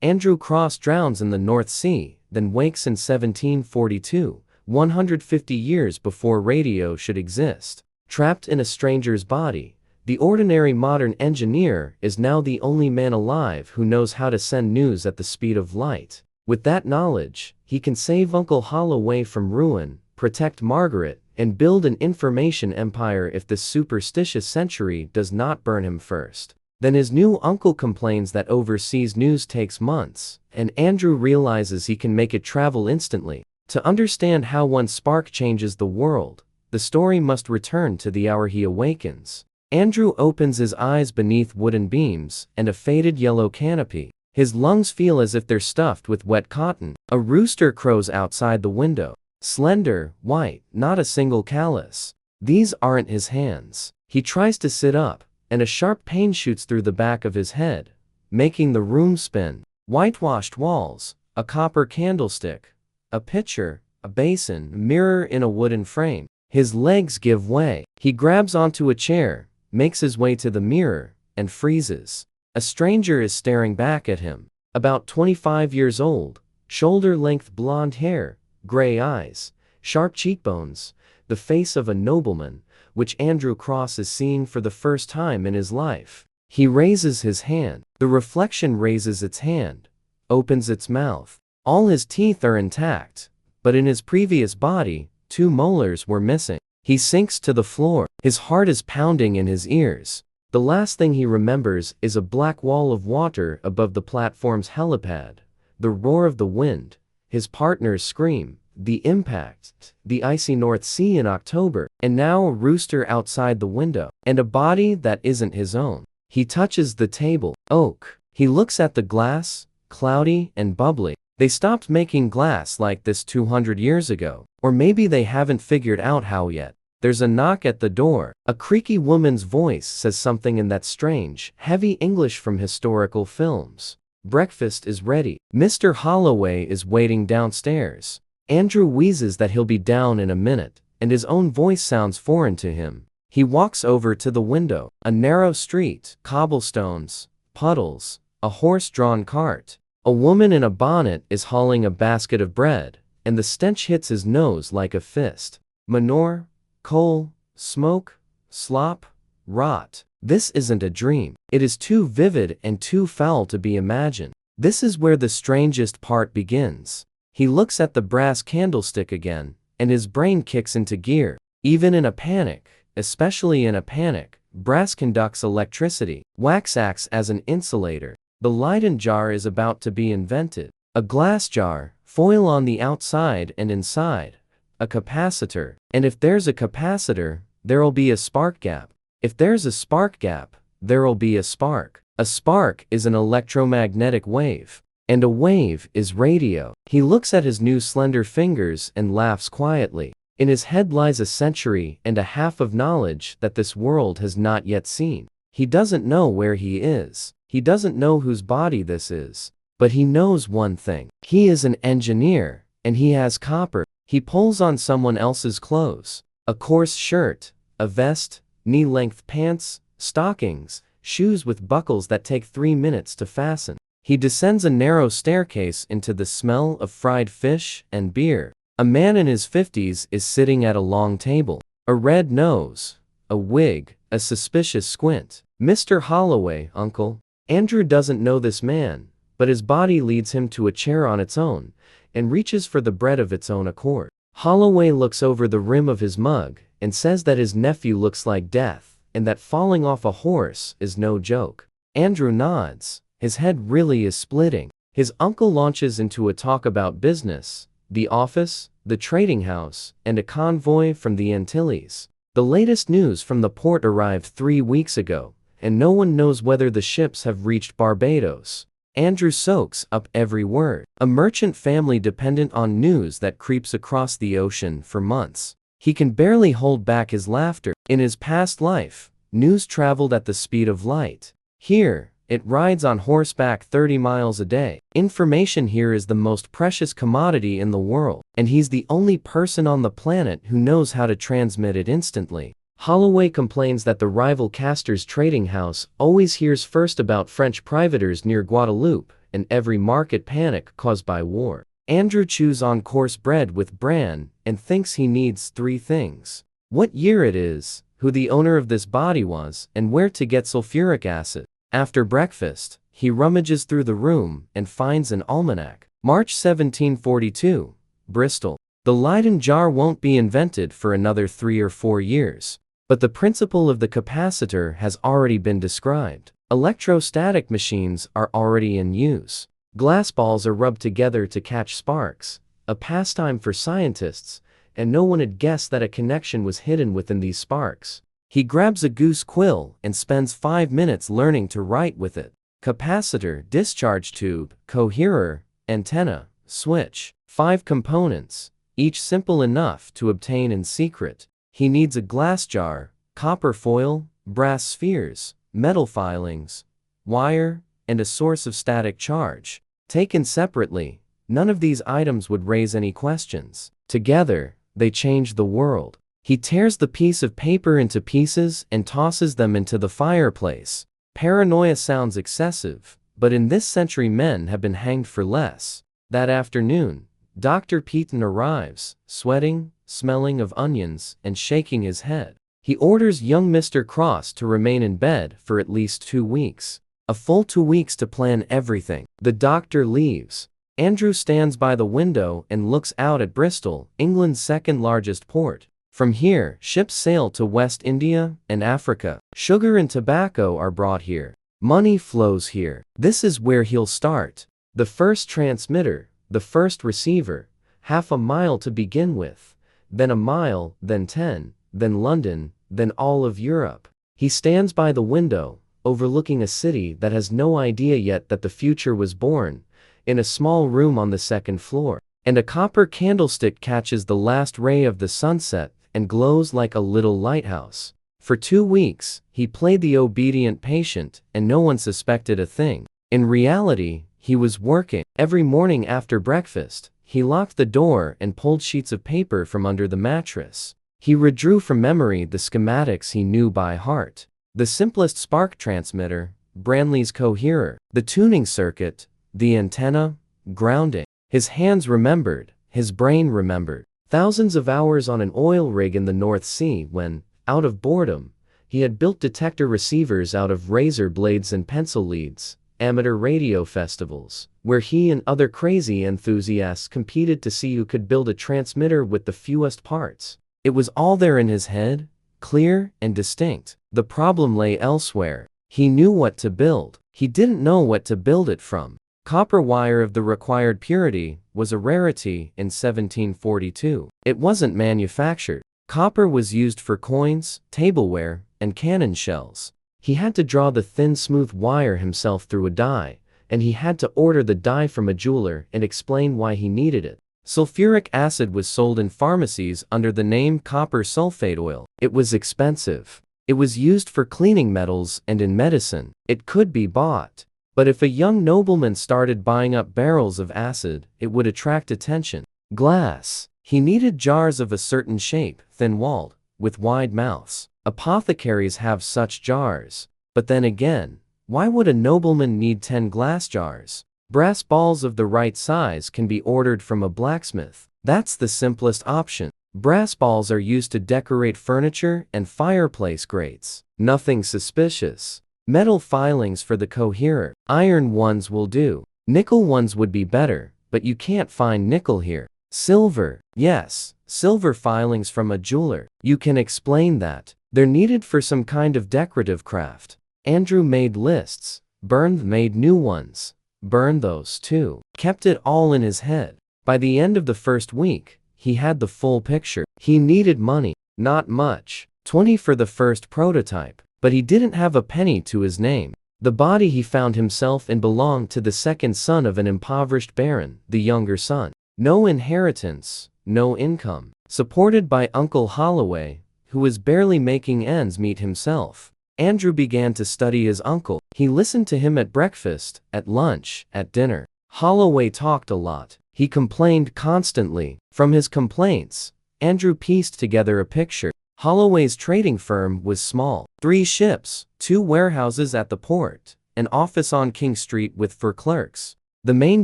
Andrew Cross drowns in the North Sea, then wakes in 1742, 150 years before radio should exist. Trapped in a stranger's body, the ordinary modern engineer is now the only man alive who knows how to send news at the speed of light. With that knowledge, he can save Uncle Holloway from ruin, protect Margaret, and build an information empire if this superstitious century does not burn him first. Then his new uncle complains that overseas news takes months, and Andrew realizes he can make it travel instantly. To understand how one spark changes the world, the story must return to the hour he awakens. Andrew opens his eyes beneath wooden beams and a faded yellow canopy. His lungs feel as if they're stuffed with wet cotton. A rooster crows outside the window. Slender, white, not a single callus. These aren't his hands. He tries to sit up, and a sharp pain shoots through the back of his head, making the room spin. Whitewashed walls, a copper candlestick, a pitcher, a basin, a mirror in a wooden frame. His legs give way. He grabs onto a chair, makes his way to the mirror, and freezes. A stranger is staring back at him. About 25 years old, shoulder-length blonde hair, gray eyes, sharp cheekbones, the face of a nobleman, which Andrew Cross is seeing for the first time in his life. He raises his hand. The reflection raises its hand, opens its mouth. All his teeth are intact, but in his previous body, 2 molars were missing. He sinks to the floor. His heart is pounding in his ears. The last thing he remembers is a black wall of water above the platform's helipad, the roar of the wind, his partner's scream, the impact, the icy North Sea in October, and now a rooster outside the window, and a body that isn't his own. He touches the table. Oak. He looks at the glass, cloudy and bubbly. They stopped making glass like this 200 years ago, or maybe they haven't figured out how yet. There's a knock at the door. A creaky woman's voice says something in that strange, heavy English from historical films. Breakfast is ready. Mr. Holloway is waiting downstairs. Andrew wheezes that he'll be down in a minute, and his own voice sounds foreign to him. He walks over to the window. A narrow street, cobblestones, puddles, a horse-drawn cart. A woman in a bonnet is hauling a basket of bread, and the stench hits his nose like a fist. Manure, coal, smoke, slop, rot. This isn't a dream. It is too vivid and too foul to be imagined. This is where the strangest part begins. He looks at the brass candlestick again, and his brain kicks into gear. Even in a panic, especially in a panic, brass conducts electricity. Wax acts as an insulator. The Leyden jar is about to be invented. A glass jar, foil on the outside and inside. A capacitor. And if there's a capacitor, there'll be a spark gap. If there's a spark gap, there'll be a spark. A spark is an electromagnetic wave. And a wave is radio. He looks at his new slender fingers and laughs quietly. In his head lies a century and a half of knowledge that this world has not yet seen. He doesn't know where he is. He doesn't know whose body this is. But he knows one thing. He is an engineer, and he has copper. He pulls on someone else's clothes. A coarse shirt, a vest, knee-length pants, stockings, shoes with buckles that take 3 minutes to fasten. He descends a narrow staircase into the smell of fried fish and beer. A man in his 50s is sitting at a long table. A red nose, a wig, a suspicious squint. Mr. Holloway, uncle. Andrew doesn't know this man, but his body leads him to a chair on its own, and reaches for the bread of its own accord. Holloway looks over the rim of his mug, and says that his nephew looks like death, and that falling off a horse is no joke. Andrew nods. His head really is splitting. His uncle launches into a talk about business, the office, the trading house, and a convoy from the Antilles. The latest news from the port arrived 3 weeks ago, and no one knows whether the ships have reached Barbados. Andrew soaks up every word. A merchant family dependent on news that creeps across the ocean for months. He can barely hold back his laughter. In his past life, news traveled at the speed of light. Here, it rides on horseback 30 miles a day. Information here is the most precious commodity in the world, and he's the only person on the planet who knows how to transmit it instantly. Holloway complains that the rival Castor's trading house always hears first about French privateers near Guadeloupe, and every market panic caused by war. Andrew chews on coarse bread with bran and thinks he needs three things: what year it is, who the owner of this body was, and where to get sulfuric acid. After breakfast, he rummages through the room and finds an almanac. March 1742, Bristol. The Leyden jar won't be invented for another 3 or 4 years. But the principle of the capacitor has already been described. Electrostatic machines are already in use. Glass balls are rubbed together to catch sparks, a pastime for scientists, and no one had guessed that a connection was hidden within these sparks. He grabs a goose quill and spends 5 minutes learning to write with it. Capacitor, discharge tube, coherer, antenna, switch. 5 components, each simple enough to obtain in secret. He needs a glass jar, copper foil, brass spheres, metal filings, wire, and a source of static charge. Taken separately, none of these items would raise any questions. Together, they change the world. He tears the piece of paper into pieces and tosses them into the fireplace. Paranoia sounds excessive, but in this century men have been hanged for less. That afternoon, Dr. Peaton arrives, sweating, smelling of onions, and shaking his head. He orders young Mr. Cross to remain in bed for at least 2 weeks. A full 2 weeks to plan everything. The doctor leaves. Andrew stands by the window and looks out at Bristol, England's second largest port. From here, ships sail to West India and Africa. Sugar and tobacco are brought here. Money flows here. This is where he'll start. The first transmitter, the first receiver, half a mile to begin with, then a mile, then 10, then London, then all of Europe. He stands by the window, overlooking a city that has no idea yet that the future was born, in a small room on the 2nd floor. And a copper candlestick catches the last ray of the sunset and glows like a little lighthouse. For 2 weeks, he played the obedient patient, and no one suspected a thing. In reality, he was working. Every morning after breakfast, he locked the door and pulled sheets of paper from under the mattress. He redrew from memory the schematics he knew by heart. The simplest spark transmitter, Branly's coherer, the tuning circuit, the antenna, grounding. His hands remembered, his brain remembered. Thousands of hours on an oil rig in the North Sea when, out of boredom, he had built detector receivers out of razor blades and pencil leads. Amateur radio festivals, where he and other crazy enthusiasts competed to see who could build a transmitter with the fewest parts. It was all there in his head, clear and distinct. The problem lay elsewhere. He knew what to build. He didn't know what to build it from. Copper wire of the required purity was a rarity in 1742. It wasn't manufactured. Copper was used for coins, tableware, and cannon shells. He had to draw the thin smooth wire himself through a die, and he had to order the die from a jeweler and explain why he needed it. Sulfuric acid was sold in pharmacies under the name copper sulfate oil. It was expensive. It was used for cleaning metals and in medicine. It could be bought. But if a young nobleman started buying up barrels of acid, it would attract attention. Glass. He needed jars of a certain shape, thin-walled, with wide mouths. Apothecaries have such jars. But then again, why would a nobleman need 10 glass jars? Brass balls of the right size can be ordered from a blacksmith. That's the simplest option. Brass balls are used to decorate furniture and fireplace grates. Nothing suspicious. Metal filings for the coherer. Iron ones will do. Nickel ones would be better, but you can't find nickel here. Silver. Yes, silver filings from a jeweler. You can explain that. They're needed for some kind of decorative craft. Andrew made lists. Burned made new ones. Burned those too. Kept it all in his head. By the end of the first week, he had the full picture. He needed money. Not much. 20 for the first prototype. But he didn't have a penny to his name. The body he found himself in belonged to the second son of an impoverished baron, the younger son. No inheritance, no income. Supported by Uncle Holloway, who was barely making ends meet himself. Andrew began to study his uncle. He listened to him at breakfast, at lunch, at dinner. Holloway talked a lot. He complained constantly. From his complaints, Andrew pieced together a picture. Holloway's trading firm was small. 3 ships, 2 warehouses at the port, an office on King Street with 4 clerks. The main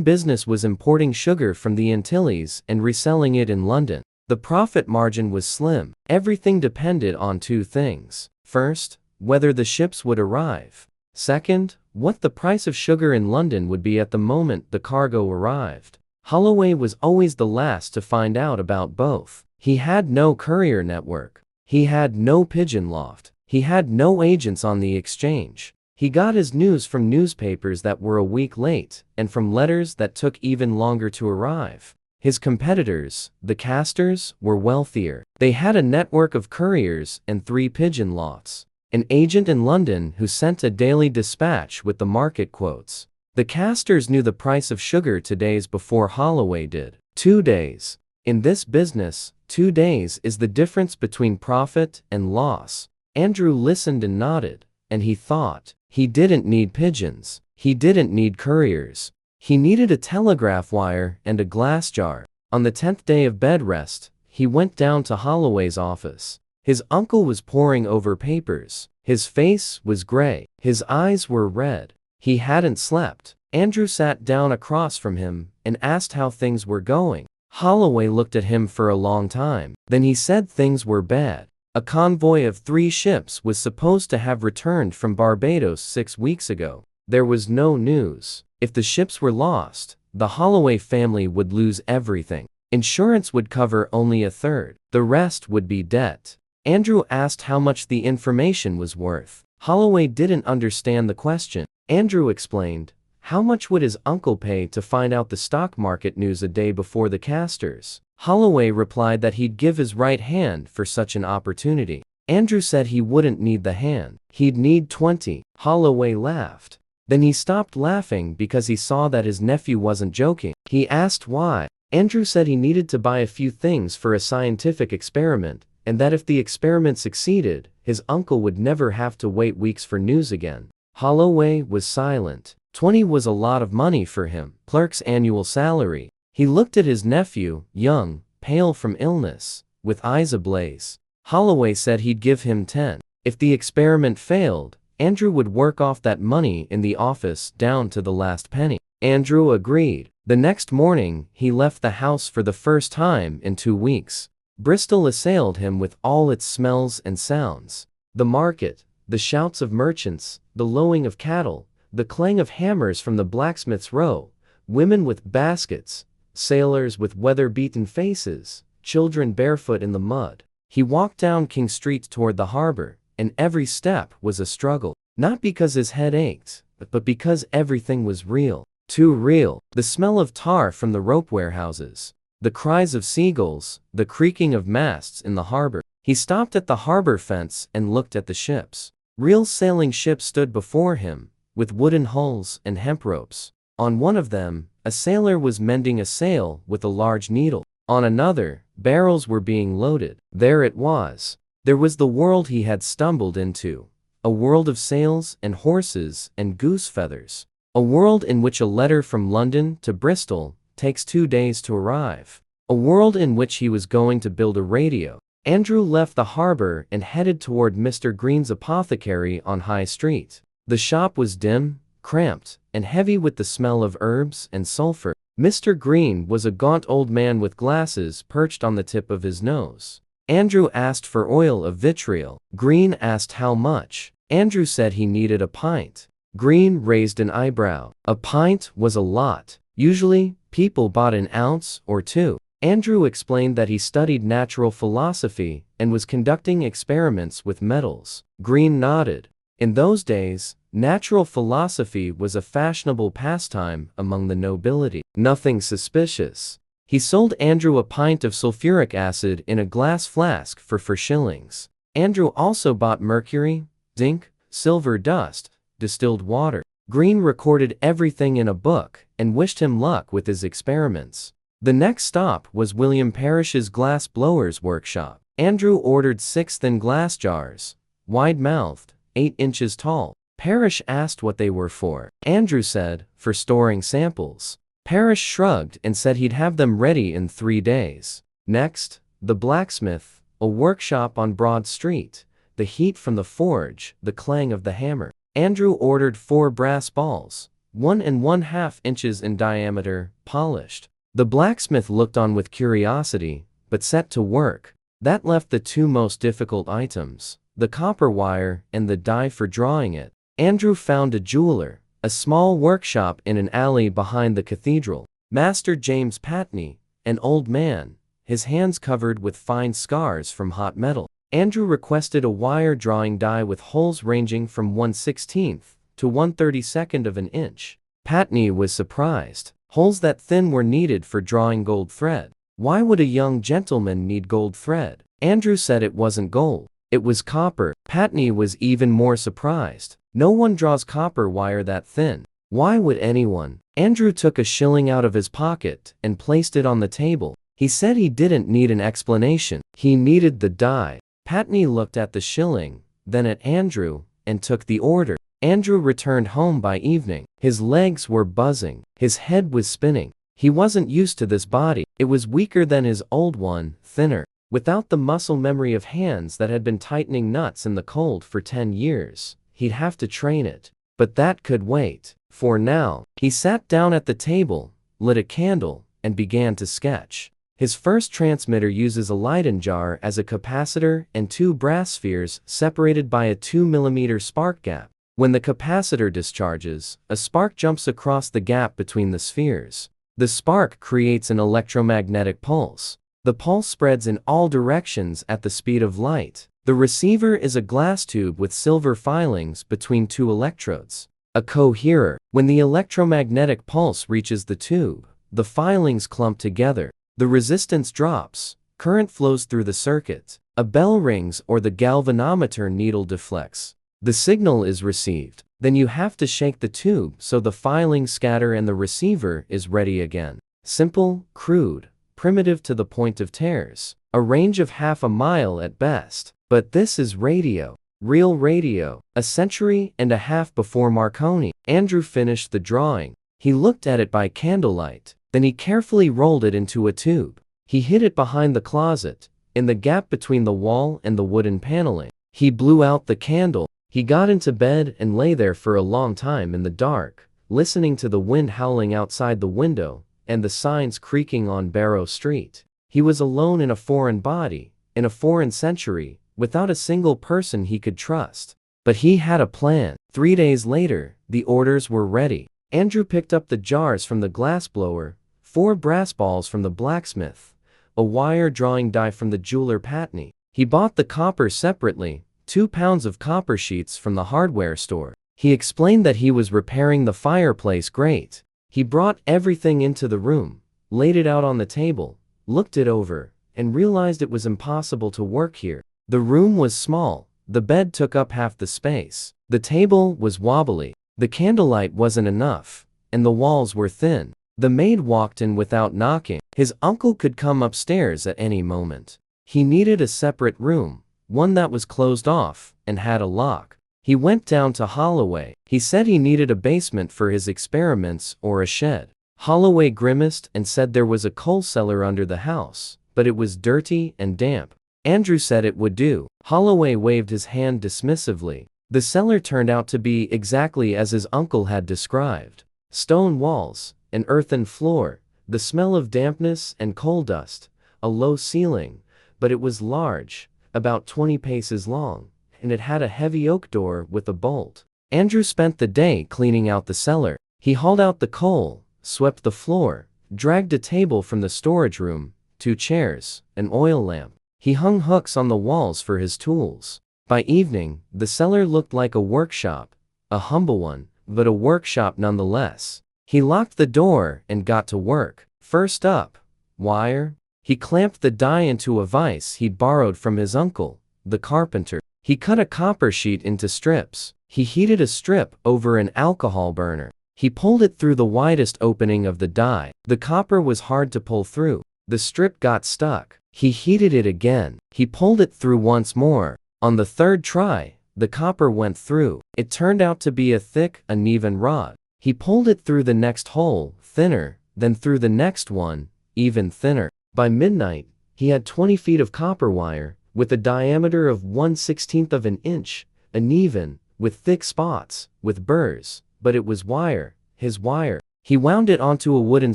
business was importing sugar from the Antilles and reselling it in London. The profit margin was slim. Everything depended on two things. First, whether the ships would arrive. Second, what the price of sugar in London would be at the moment the cargo arrived. Holloway was always the last to find out about both. He had no courier network. He had no pigeon loft. He had no agents on the exchange. He got his news from newspapers that were a week late, and from letters that took even longer to arrive. His competitors, the casters, were wealthier. They had a network of couriers and 3 pigeon lofts. An agent in London who sent a daily dispatch with the market quotes. The casters knew the price of sugar 2 days before Holloway did. 2 days. In this business, 2 days is the difference between profit and loss. Andrew listened and nodded, and he thought, he didn't need pigeons. He didn't need couriers. He needed a telegraph wire and a glass jar. On the 10th day of bed rest, he went down to Holloway's office. His uncle was poring over papers. His face was gray. His eyes were red. He hadn't slept. Andrew sat down across from him and asked how things were going. Holloway looked at him for a long time. Then he said things were bad. A convoy of 3 ships was supposed to have returned from Barbados 6 weeks ago. There was no news. If the ships were lost, the Holloway family would lose everything. Insurance would cover only a third. The rest would be debt. Andrew asked how much the information was worth. Holloway didn't understand the question. Andrew explained, how much would his uncle pay to find out the stock market news a day before the casters? Holloway replied that he'd give his right hand for such an opportunity. Andrew said he wouldn't need the hand. He'd need 20. Holloway laughed. Then he stopped laughing because he saw that his nephew wasn't joking. He asked why. Andrew said he needed to buy a few things for a scientific experiment, and that if the experiment succeeded, his uncle would never have to wait weeks for news again. Holloway was silent. 20 was a lot of money for him, clerk's annual salary. He looked at his nephew, young, pale from illness, with eyes ablaze. Holloway said he'd give him 10. If the experiment failed, Andrew would work off that money in the office down to the last penny. Andrew agreed. The next morning, he left the house for the first time in 2 weeks. Bristol assailed him with all its smells and sounds. The market, the shouts of merchants, the lowing of cattle, the clang of hammers from the blacksmith's row, women with baskets, sailors with weather-beaten faces, children barefoot in the mud. He walked down King Street toward the harbor, and every step was a struggle. Not because his head ached, but because everything was real. Too real. The smell of tar from the rope warehouses, the cries of seagulls, the creaking of masts in the harbor. He stopped at the harbor fence and looked at the ships. Real sailing ships stood before him, with wooden hulls and hemp ropes. On one of them, a sailor was mending a sail with a large needle. On another, barrels were being loaded. There it was. There was the world he had stumbled into. A world of sails and horses and goose feathers. A world in which a letter from London to Bristol takes 2 days to arrive. A world in which he was going to build a radio. Andrew left the harbor and headed toward Mr. Green's apothecary on High Street. The shop was dim, cramped, and heavy with the smell of herbs and sulfur. Mr. Green was a gaunt old man with glasses perched on the tip of his nose. Andrew asked for oil of vitriol. Green asked how much. Andrew said he needed a pint. Green raised an eyebrow. A pint was a lot. Usually, people bought an ounce or 2. Andrew explained that he studied natural philosophy and was conducting experiments with metals. Green nodded. In those days, natural philosophy was a fashionable pastime among the nobility. Nothing suspicious. He sold Andrew a pint of sulfuric acid in a glass flask for 4 shillings. Andrew also bought mercury, zinc, silver dust, distilled water. Green recorded everything in a book and wished him luck with his experiments. The next stop was William Parrish's glass blower's workshop. Andrew ordered 6 thin glass jars, wide-mouthed, 8 inches tall. Parrish asked what they were for. Andrew said, for storing samples. Parrish shrugged and said he'd have them ready in 3 days. Next, the blacksmith, a workshop on Broad Street, the heat from the forge, the clang of the hammer. Andrew ordered 4 brass balls, 1½ inches in diameter, polished. The blacksmith looked on with curiosity, but set to work. That left the two most difficult items, the copper wire and the die for drawing it. Andrew found a jeweler, a small workshop in an alley behind the cathedral. Master James Patney, an old man, his hands covered with fine scars from hot metal. Andrew requested a wire drawing die with holes ranging from 1/16 to 1/32 of an inch. Patney was surprised. Holes that thin were needed for drawing gold thread. Why would a young gentleman need gold thread? Andrew said it wasn't gold, it was copper. Patney was even more surprised. No one draws copper wire that thin. Why would anyone? Andrew took a shilling out of his pocket and placed it on the table. He said he didn't need an explanation. He needed the die. Patney looked at the shilling, then at Andrew, and took the order. Andrew returned home by evening. His legs were buzzing. His head was spinning. He wasn't used to this body. It was weaker than his old one, thinner. Without the muscle memory of hands that had been tightening nuts in the cold for 10 years, he'd have to train it. But that could wait. For now, he sat down at the table, lit a candle, and began to sketch. His first transmitter uses a Leyden jar as a capacitor and two brass spheres separated by a 2 mm spark gap. When the capacitor discharges, a spark jumps across the gap between the spheres. The spark creates an electromagnetic pulse. The pulse spreads in all directions at the speed of light. The receiver is a glass tube with silver filings between two electrodes. A coherer. When the electromagnetic pulse reaches the tube, the filings clump together. The resistance drops. Current flows through the circuit. A bell rings or the galvanometer needle deflects. The signal is received. Then you have to shake the tube so the filings scatter and the receiver is ready again. Simple, crude, primitive to the point of tears. A range of half a mile at best. But this is radio. Real radio. A century and a half before Marconi. Andrew finished the drawing. He looked at it by candlelight. Then he carefully rolled it into a tube. He hid it behind the closet, in the gap between the wall and the wooden paneling. He blew out the candle. He got into bed and lay there for a long time in the dark, listening to the wind howling outside the window and the signs creaking on Barrow Street. He was alone in a foreign body, in a foreign century, without a single person he could trust. But he had a plan. 3 days later, the orders were ready. Andrew picked up the jars from the glassblower, 4 brass balls from the blacksmith, a wire drawing die from the jeweler Patney. He bought the copper separately, 2 pounds of copper sheets from the hardware store. He explained that he was repairing the fireplace grate. He brought everything into the room, laid it out on the table, looked it over, and realized it was impossible to work here. The room was small. The bed took up half the space. The table was wobbly. The candlelight wasn't enough, and the walls were thin. The maid walked in without knocking. His uncle could come upstairs at any moment. He needed a separate room, one that was closed off and had a lock. He went down to Holloway. He said he needed a basement for his experiments or a shed. Holloway grimaced and said there was a coal cellar under the house, but it was dirty and damp. Andrew said it would do. Holloway waved his hand dismissively. The cellar turned out to be exactly as his uncle had described. Stone walls, an earthen floor, the smell of dampness and coal dust, a low ceiling, but it was large, about 20 paces long, and it had a heavy oak door with a bolt. Andrew spent the day cleaning out the cellar. He hauled out the coal, swept the floor, dragged a table from the storage room, 2 chairs, an oil lamp. He hung hooks on the walls for his tools. By evening, the cellar looked like a workshop, a humble one, but a workshop nonetheless. He locked the door and got to work. First up, wire. He clamped the die into a vise he'd borrowed from his uncle, the carpenter. He cut a copper sheet into strips. He heated a strip over an alcohol burner. He pulled it through the widest opening of the die. The copper was hard to pull through. The strip got stuck. He heated it again. He pulled it through once more. On the 3rd try, the copper went through. It turned out to be a thick, uneven rod. He pulled it through the next hole, thinner, then through the next one, even thinner. By midnight, he had 20 feet of copper wire, with a diameter of 1/16 of an inch, uneven, with thick spots, with burrs, but it was wire, his wire. He wound it onto a wooden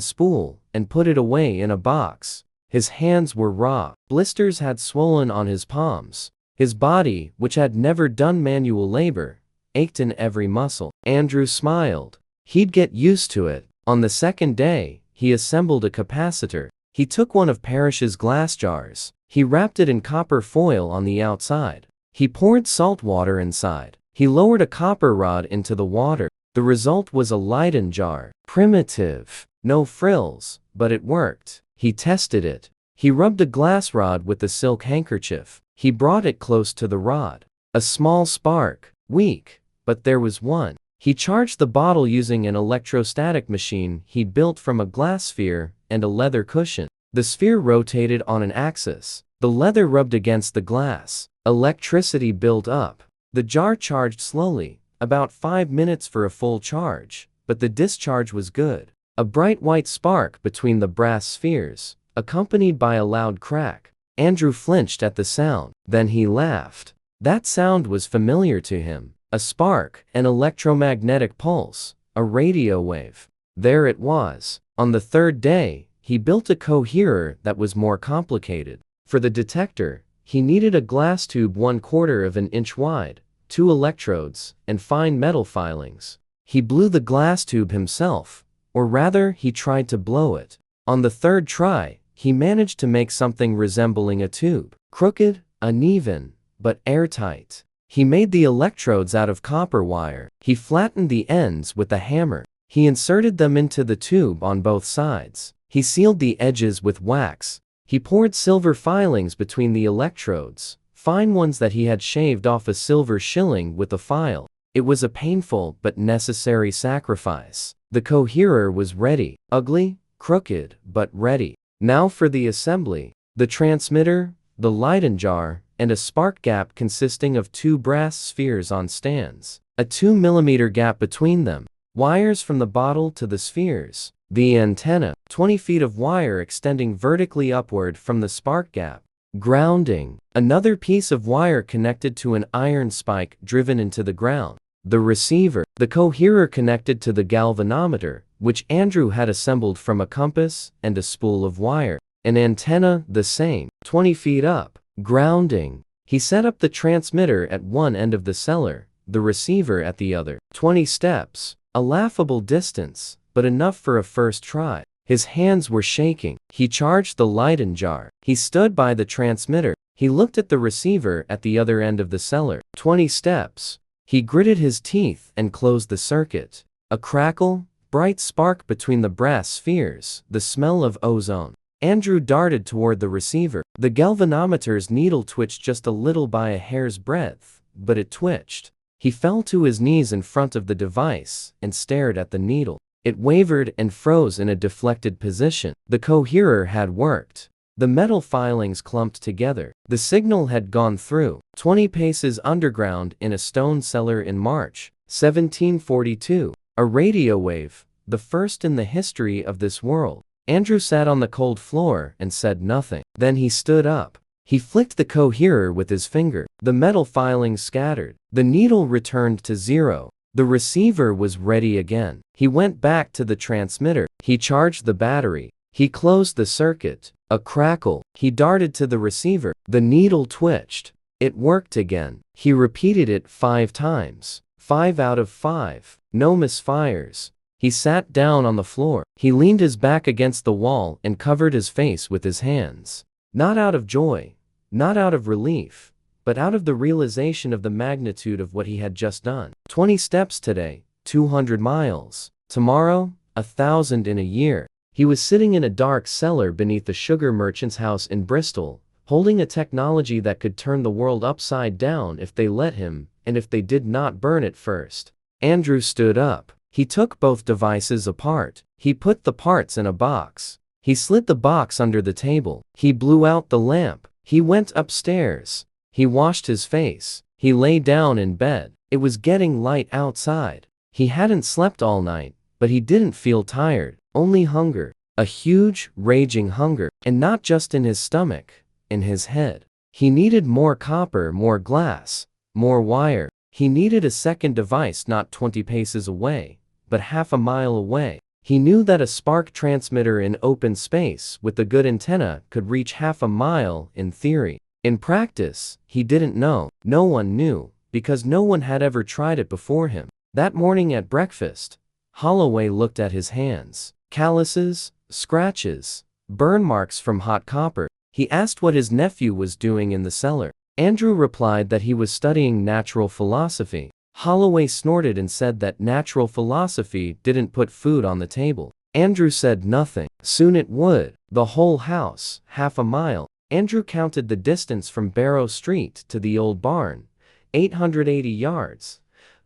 spool and put it away in a box. His hands were raw. Blisters had swollen on his palms. His body, which had never done manual labor, ached in every muscle. Andrew smiled. He'd get used to it. On the second day, he assembled a capacitor. He took one of Parrish's glass jars. He wrapped it in copper foil on the outside. He poured salt water inside. He lowered a copper rod into the water. The result was a Leyden jar. Primitive. No frills, but it worked. He tested it. He rubbed a glass rod with a silk handkerchief. He brought it close to the rod. A small spark. Weak, but there was one. He charged the bottle using an electrostatic machine he'd built from a glass sphere and a leather cushion. The sphere rotated on an axis. The leather rubbed against the glass. Electricity built up. The jar charged slowly, about 5 minutes for a full charge, but the discharge was good. A bright white spark between the brass spheres, accompanied by a loud crack. Andrew flinched at the sound. Then he laughed. That sound was familiar to him. A spark, an electromagnetic pulse, a radio wave. There it was. On the third day, he built a coherer that was more complicated. For the detector, he needed a glass tube 1/4 of an inch wide, 2 electrodes, and fine metal filings. He blew the glass tube himself, or rather he tried to blow it. On the third try, he managed to make something resembling a tube. Crooked, uneven, but airtight. He made the electrodes out of copper wire. He flattened the ends with a hammer. He inserted them into the tube on both sides. He sealed the edges with wax. He poured silver filings between the electrodes, fine ones that he had shaved off a silver shilling with a file. It was a painful but necessary sacrifice. The coherer was ready. Ugly, crooked, but ready. Now for the assembly. The transmitter, the Leyden jar, and a spark gap consisting of 2 brass spheres on stands. A 2 mm gap between them. Wires from the bottle to the spheres. The antenna. 20 feet of wire extending vertically upward from the spark gap. Grounding. Another piece of wire connected to an iron spike driven into the ground. The receiver. The coherer connected to the galvanometer, which Andrew had assembled from a compass and a spool of wire. An antenna, the same. 20 feet up. Grounding. He set up the transmitter at one end of the cellar, the receiver at the other. 20 steps. A laughable distance, but enough for a first try. His hands were shaking. He charged the Leyden jar. He stood by the transmitter. He looked at the receiver at the other end of the cellar. 20 steps. He gritted his teeth and closed the circuit. A crackle, bright spark between the brass spheres, the smell of ozone. Andrew darted toward the receiver. The galvanometer's needle twitched just a little by a hair's breadth, but it twitched. He fell to his knees in front of the device and stared at the needle. It wavered and froze in a deflected position. The coherer had worked. The metal filings clumped together. The signal had gone through. 20 paces underground in a stone cellar in March 1742. A radio wave, the first in the history of this world. Andrew sat on the cold floor and said nothing. Then he stood up. He flicked the coherer with his finger. The metal filings scattered. The needle returned to 0. The receiver was ready again. He went back to the transmitter. He charged the battery. He closed the circuit. A crackle. He darted to the receiver. The needle twitched. It worked again. He repeated it 5 times. 5 out of 5. No misfires. He sat down on the floor. He leaned his back against the wall and covered his face with his hands. Not out of joy, not out of relief, but out of the realization of the magnitude of what he had just done. 20 steps today, 200 miles. Tomorrow, 1,000 in a year. He was sitting in a dark cellar beneath the sugar merchant's house in Bristol, holding a technology that could turn the world upside down if they let him, and if they did not burn it first. Andrew stood up. He took both devices apart. He put the parts in a box. He slid the box under the table. He blew out the lamp. He went upstairs. He washed his face. He lay down in bed. It was getting light outside. He hadn't slept all night, but he didn't feel tired, only hunger. A huge, raging hunger, and not just in his stomach, in his head. He needed more copper, more glass, more wire. He needed a second device not 20 paces away, but half a mile away. He knew that a spark transmitter in open space with a good antenna could reach half a mile in theory. In practice, he didn't know. No one knew, because no one had ever tried it before him. That morning at breakfast, Holloway looked at his hands. Calluses, scratches, burn marks from hot copper. He asked what his nephew was doing in the cellar. Andrew replied that he was studying natural philosophy. Holloway snorted and said that natural philosophy didn't put food on the table. Andrew said nothing. Soon it would. The whole house, half a mile. Andrew counted the distance from Barrow Street to the old barn. 880 yards.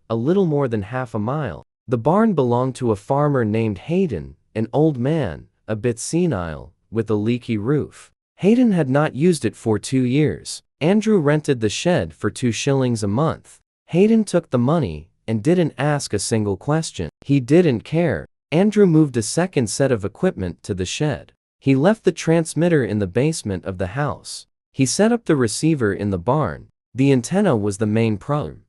A little more than half a mile. The barn belonged to a farmer named Hayden, an old man, a bit senile, with a leaky roof. Hayden had not used it for 2 years. Andrew rented the shed for 2 shillings a month. Hayden took the money and didn't ask a single question. He didn't care. Andrew moved a second set of equipment to the shed. He left the transmitter in the basement of the house. He set up the receiver in the barn. The antenna was the main problem.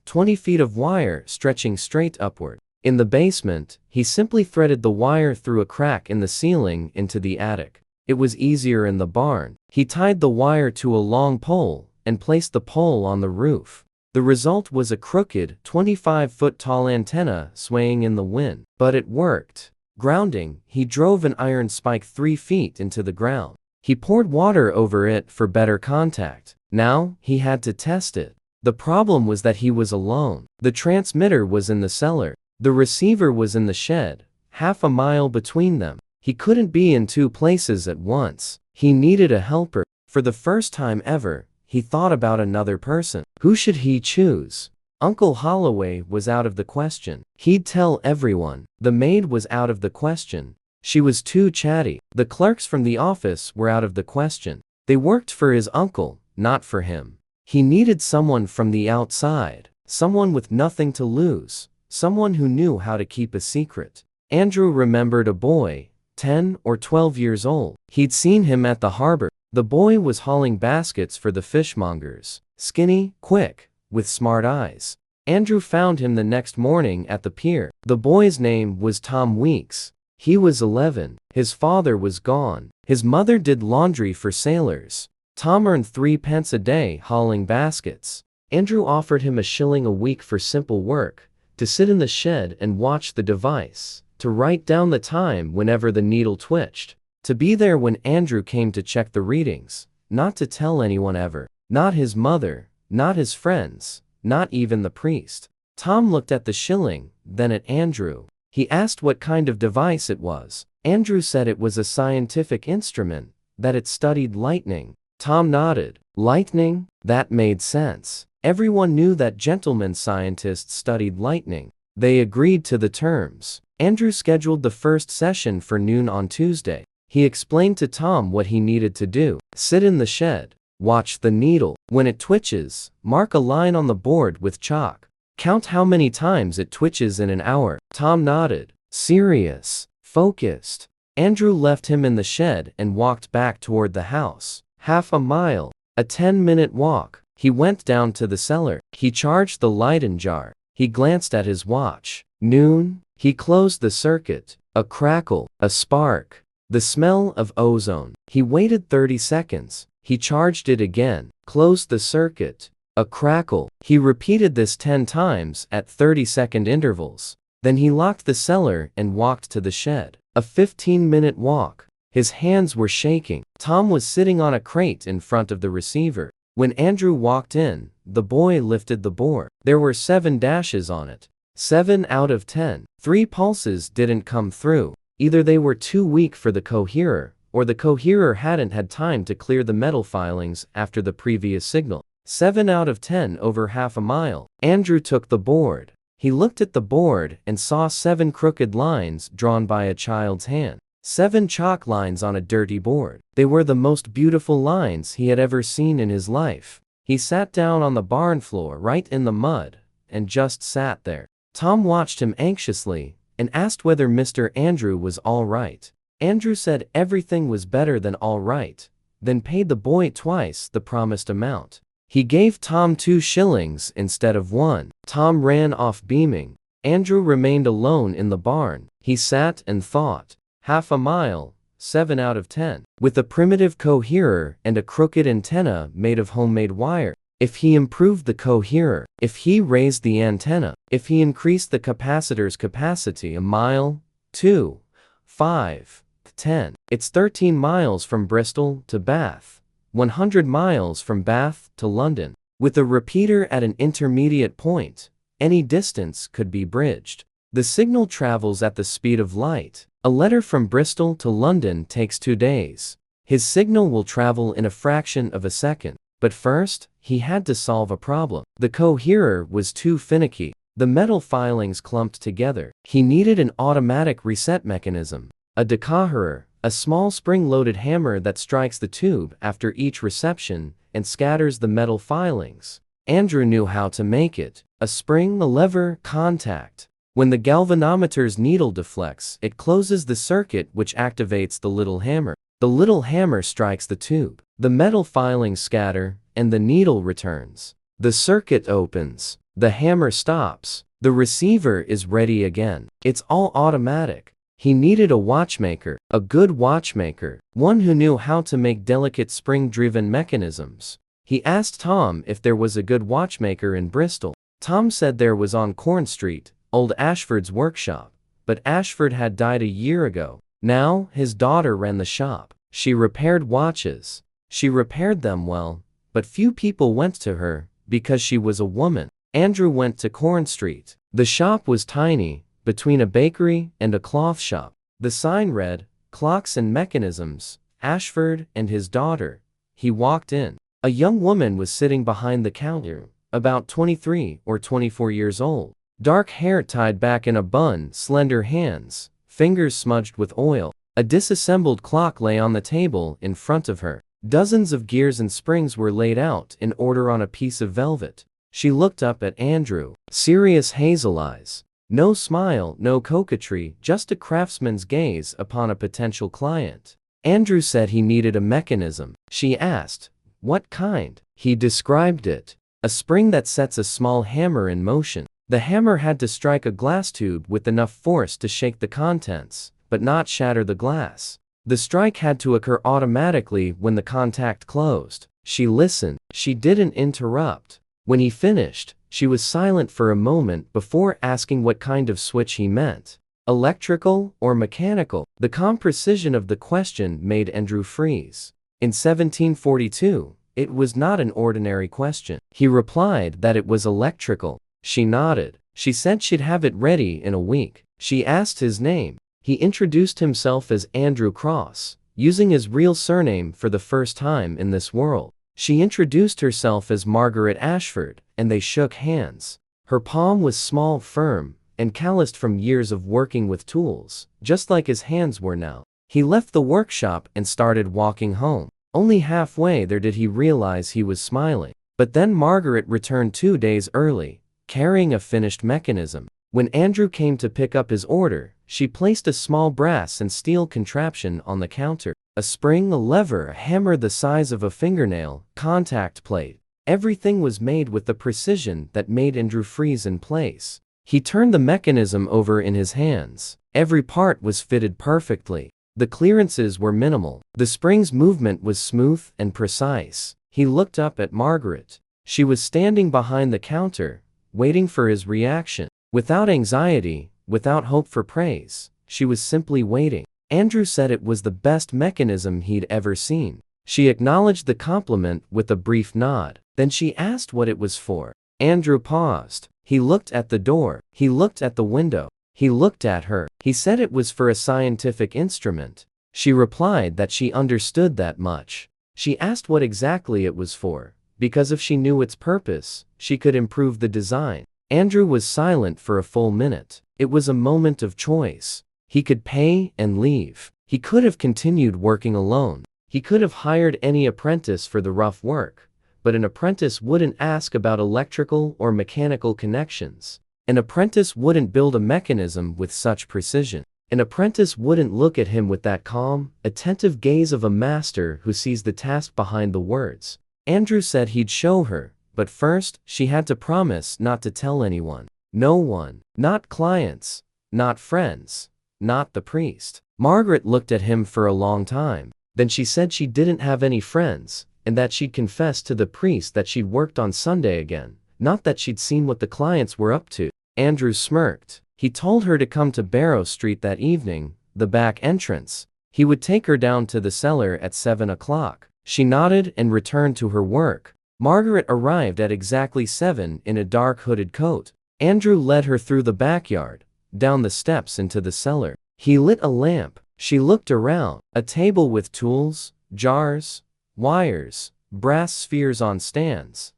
20 feet of wire stretching straight upward. In the basement, he simply threaded the wire through a crack in the ceiling into the attic. It was easier in the barn. He tied the wire to a long pole and placed the pole on the roof. The result was a crooked, 25-foot-tall antenna swaying in the wind. But it worked. Grounding, he drove an iron spike 3 feet into the ground. He poured water over it for better contact. Now, he had to test it. The problem was that he was alone. The transmitter was in the cellar. The receiver was in the shed, half a mile between them. He couldn't be in 2 places at once. He needed a helper. For the first time ever, he thought about another person. Who should he choose? Uncle Holloway was out of the question. He'd tell everyone. The maid was out of the question. She was too chatty. The clerks from the office were out of the question. They worked for his uncle, not for him. He needed someone from the outside, someone with nothing to lose, someone who knew how to keep a secret. Andrew remembered a boy, 10 or 12 years old. He'd seen him at the harbor. The boy was hauling baskets for the fishmongers. Skinny, quick, with smart eyes. Andrew found him the next morning at the pier. The boy's name was Tom Weeks. He was 11. His father was gone. His mother did laundry for sailors. Tom earned 3 pence a day hauling baskets. Andrew offered him a shilling a week for simple work, to sit in the shed and watch the device, to write down the time whenever the needle twitched, to be there when Andrew came to check the readings, not to tell anyone ever, not his mother, not his friends, not even the priest. Tom looked at the shilling, then at Andrew. He asked what kind of device it was. Andrew said it was a scientific instrument, that it studied lightning. Tom nodded. Lightning? That made sense. Everyone knew that gentlemen scientists studied lightning. They agreed to the terms. Andrew scheduled the first session for noon on Tuesday. He explained to Tom what he needed to do. Sit in the shed. Watch the needle. When it twitches, mark a line on the board with chalk. Count how many times it twitches in an hour. Tom nodded. Serious. Focused. Andrew left him in the shed and walked back toward the house. Half a mile. A 10-minute walk. He went down to the cellar. He charged the Leyden jar. He glanced at his watch. Noon. He closed the circuit. A crackle. A spark. The smell of ozone. He waited 30 seconds. He charged it again. Closed the circuit. A crackle. He repeated this 10 times at 30-second intervals. Then he locked the cellar and walked to the shed. A 15-minute walk. His hands were shaking. Tom was sitting on a crate in front of the receiver. When Andrew walked in, the boy lifted the bore. There were 7 dashes on it. 7 out of 10. 3 pulses didn't come through. Either they were too weak for the coherer, or the coherer hadn't had time to clear the metal filings after the previous signal. 7 out of 10 over half a mile. Andrew took the board. He looked at the board and saw 7 crooked lines drawn by a child's hand. 7 chalk lines on a dirty board. They were the most beautiful lines he had ever seen in his life. He sat down on the barn floor right in the mud, and just sat there. Tom watched him anxiously, and asked whether Mr. Andrew was all right. Andrew said everything was better than all right, then paid the boy twice the promised amount. He gave Tom 2 shillings instead of 1. Tom ran off beaming. Andrew remained alone in the barn. He sat and thought. Half a mile, 7 out of 10. With a primitive coherer and a crooked antenna made of homemade wire. If he improved the coherer, if he raised the antenna, if he increased the capacitor's capacity, a mile, 2, 5, 10. It's 13 miles from Bristol to Bath, 100 miles from Bath to London. With a repeater at an intermediate point, any distance could be bridged. The signal travels at the speed of light. A letter from Bristol to London takes 2 days. His signal will travel in a fraction of a second. But first, he had to solve a problem. The coherer was too finicky. The metal filings clumped together. He needed an automatic reset mechanism. A decoherer, a small spring-loaded hammer that strikes the tube after each reception and scatters the metal filings. Andrew knew how to make it. A spring, a lever, contact. When the galvanometer's needle deflects, it closes the circuit which activates the little hammer. The little hammer strikes the tube. The metal filings scatter, and the needle returns. The circuit opens. The hammer stops. The receiver is ready again. It's all automatic. He needed a watchmaker, a good watchmaker, one who knew how to make delicate spring-driven mechanisms. He asked Tom if there was a good watchmaker in Bristol. Tom said there was on Corn Street, old Ashford's workshop. But Ashford had died a year ago. Now, his daughter ran the shop. She repaired watches. She repaired them well, but few people went to her, because she was a woman. Andrew went to Corn Street. The shop was tiny, between a bakery and a cloth shop. The sign read, "Clocks and Mechanisms, Ashford and his daughter." He walked in. A young woman was sitting behind the counter, about 23 or 24 years old. Dark hair tied back in a bun, slender hands, fingers smudged with oil. A disassembled clock lay on the table in front of her. Dozens of gears and springs were laid out in order on a piece of velvet. She looked up at Andrew. Serious hazel eyes. No smile, no coquetry, just a craftsman's gaze upon a potential client. Andrew said he needed a mechanism. She asked, "What kind?" He described it. A spring that sets a small hammer in motion. The hammer had to strike a glass tube with enough force to shake the contents, but not shatter the glass. The strike had to occur automatically when the contact closed. She listened. She didn't interrupt. When he finished, she was silent for a moment before asking what kind of switch he meant. Electrical or mechanical? The calm precision of the question made Andrew freeze. In 1742, it was not an ordinary question. He replied that it was electrical. She nodded. She said she'd have it ready in a week. She asked his name. He introduced himself as Andrew Cross, using his real surname for the first time in this world. She introduced herself as Margaret Ashford, and they shook hands. Her palm was small, firm, and calloused from years of working with tools, just like his hands were now. He left the workshop and started walking home. Only halfway there did he realize he was smiling. But then Margaret returned 2 days early, carrying a finished mechanism. When Andrew came to pick up his order, she placed a small brass and steel contraption on the counter. A spring, a lever, a hammer the size of a fingernail, contact plate. Everything was made with the precision that made Andrew freeze in place. He turned the mechanism over in his hands. Every part was fitted perfectly. The clearances were minimal. The spring's movement was smooth and precise. He looked up at Margaret. She was standing behind the counter, waiting for his reaction. Without anxiety, without hope for praise, she was simply waiting. Andrew said it was the best mechanism he'd ever seen. She acknowledged the compliment with a brief nod. Then she asked what it was for. Andrew paused. He looked at the door. He looked at the window. He looked at her. He said it was for a scientific instrument. She replied that she understood that much. She asked what exactly it was for, because if she knew its purpose, she could improve the design. Andrew was silent for a full minute. It was a moment of choice. He could pay and leave. He could have continued working alone. He could have hired any apprentice for the rough work, but an apprentice wouldn't ask about electrical or mechanical connections. An apprentice wouldn't build a mechanism with such precision. An apprentice wouldn't look at him with that calm, attentive gaze of a master who sees the task behind the words. Andrew said he'd show her, but first, she had to promise not to tell anyone. No one. Not clients. Not friends. Not the priest. Margaret looked at him for a long time. Then she said she didn't have any friends, and that she'd confessed to the priest that she'd worked on Sunday again, not that she'd seen what the clients were up to. Andrew smirked. He told her to come to Barrow Street that evening, the back entrance. He would take her down to the cellar at 7 o'clock. She nodded and returned to her work. Margaret arrived at exactly 7 in a dark hooded coat. Andrew led her through the backyard, down the steps into the cellar. He lit a lamp. She looked around. A table with tools, jars, wires, brass spheres on stands,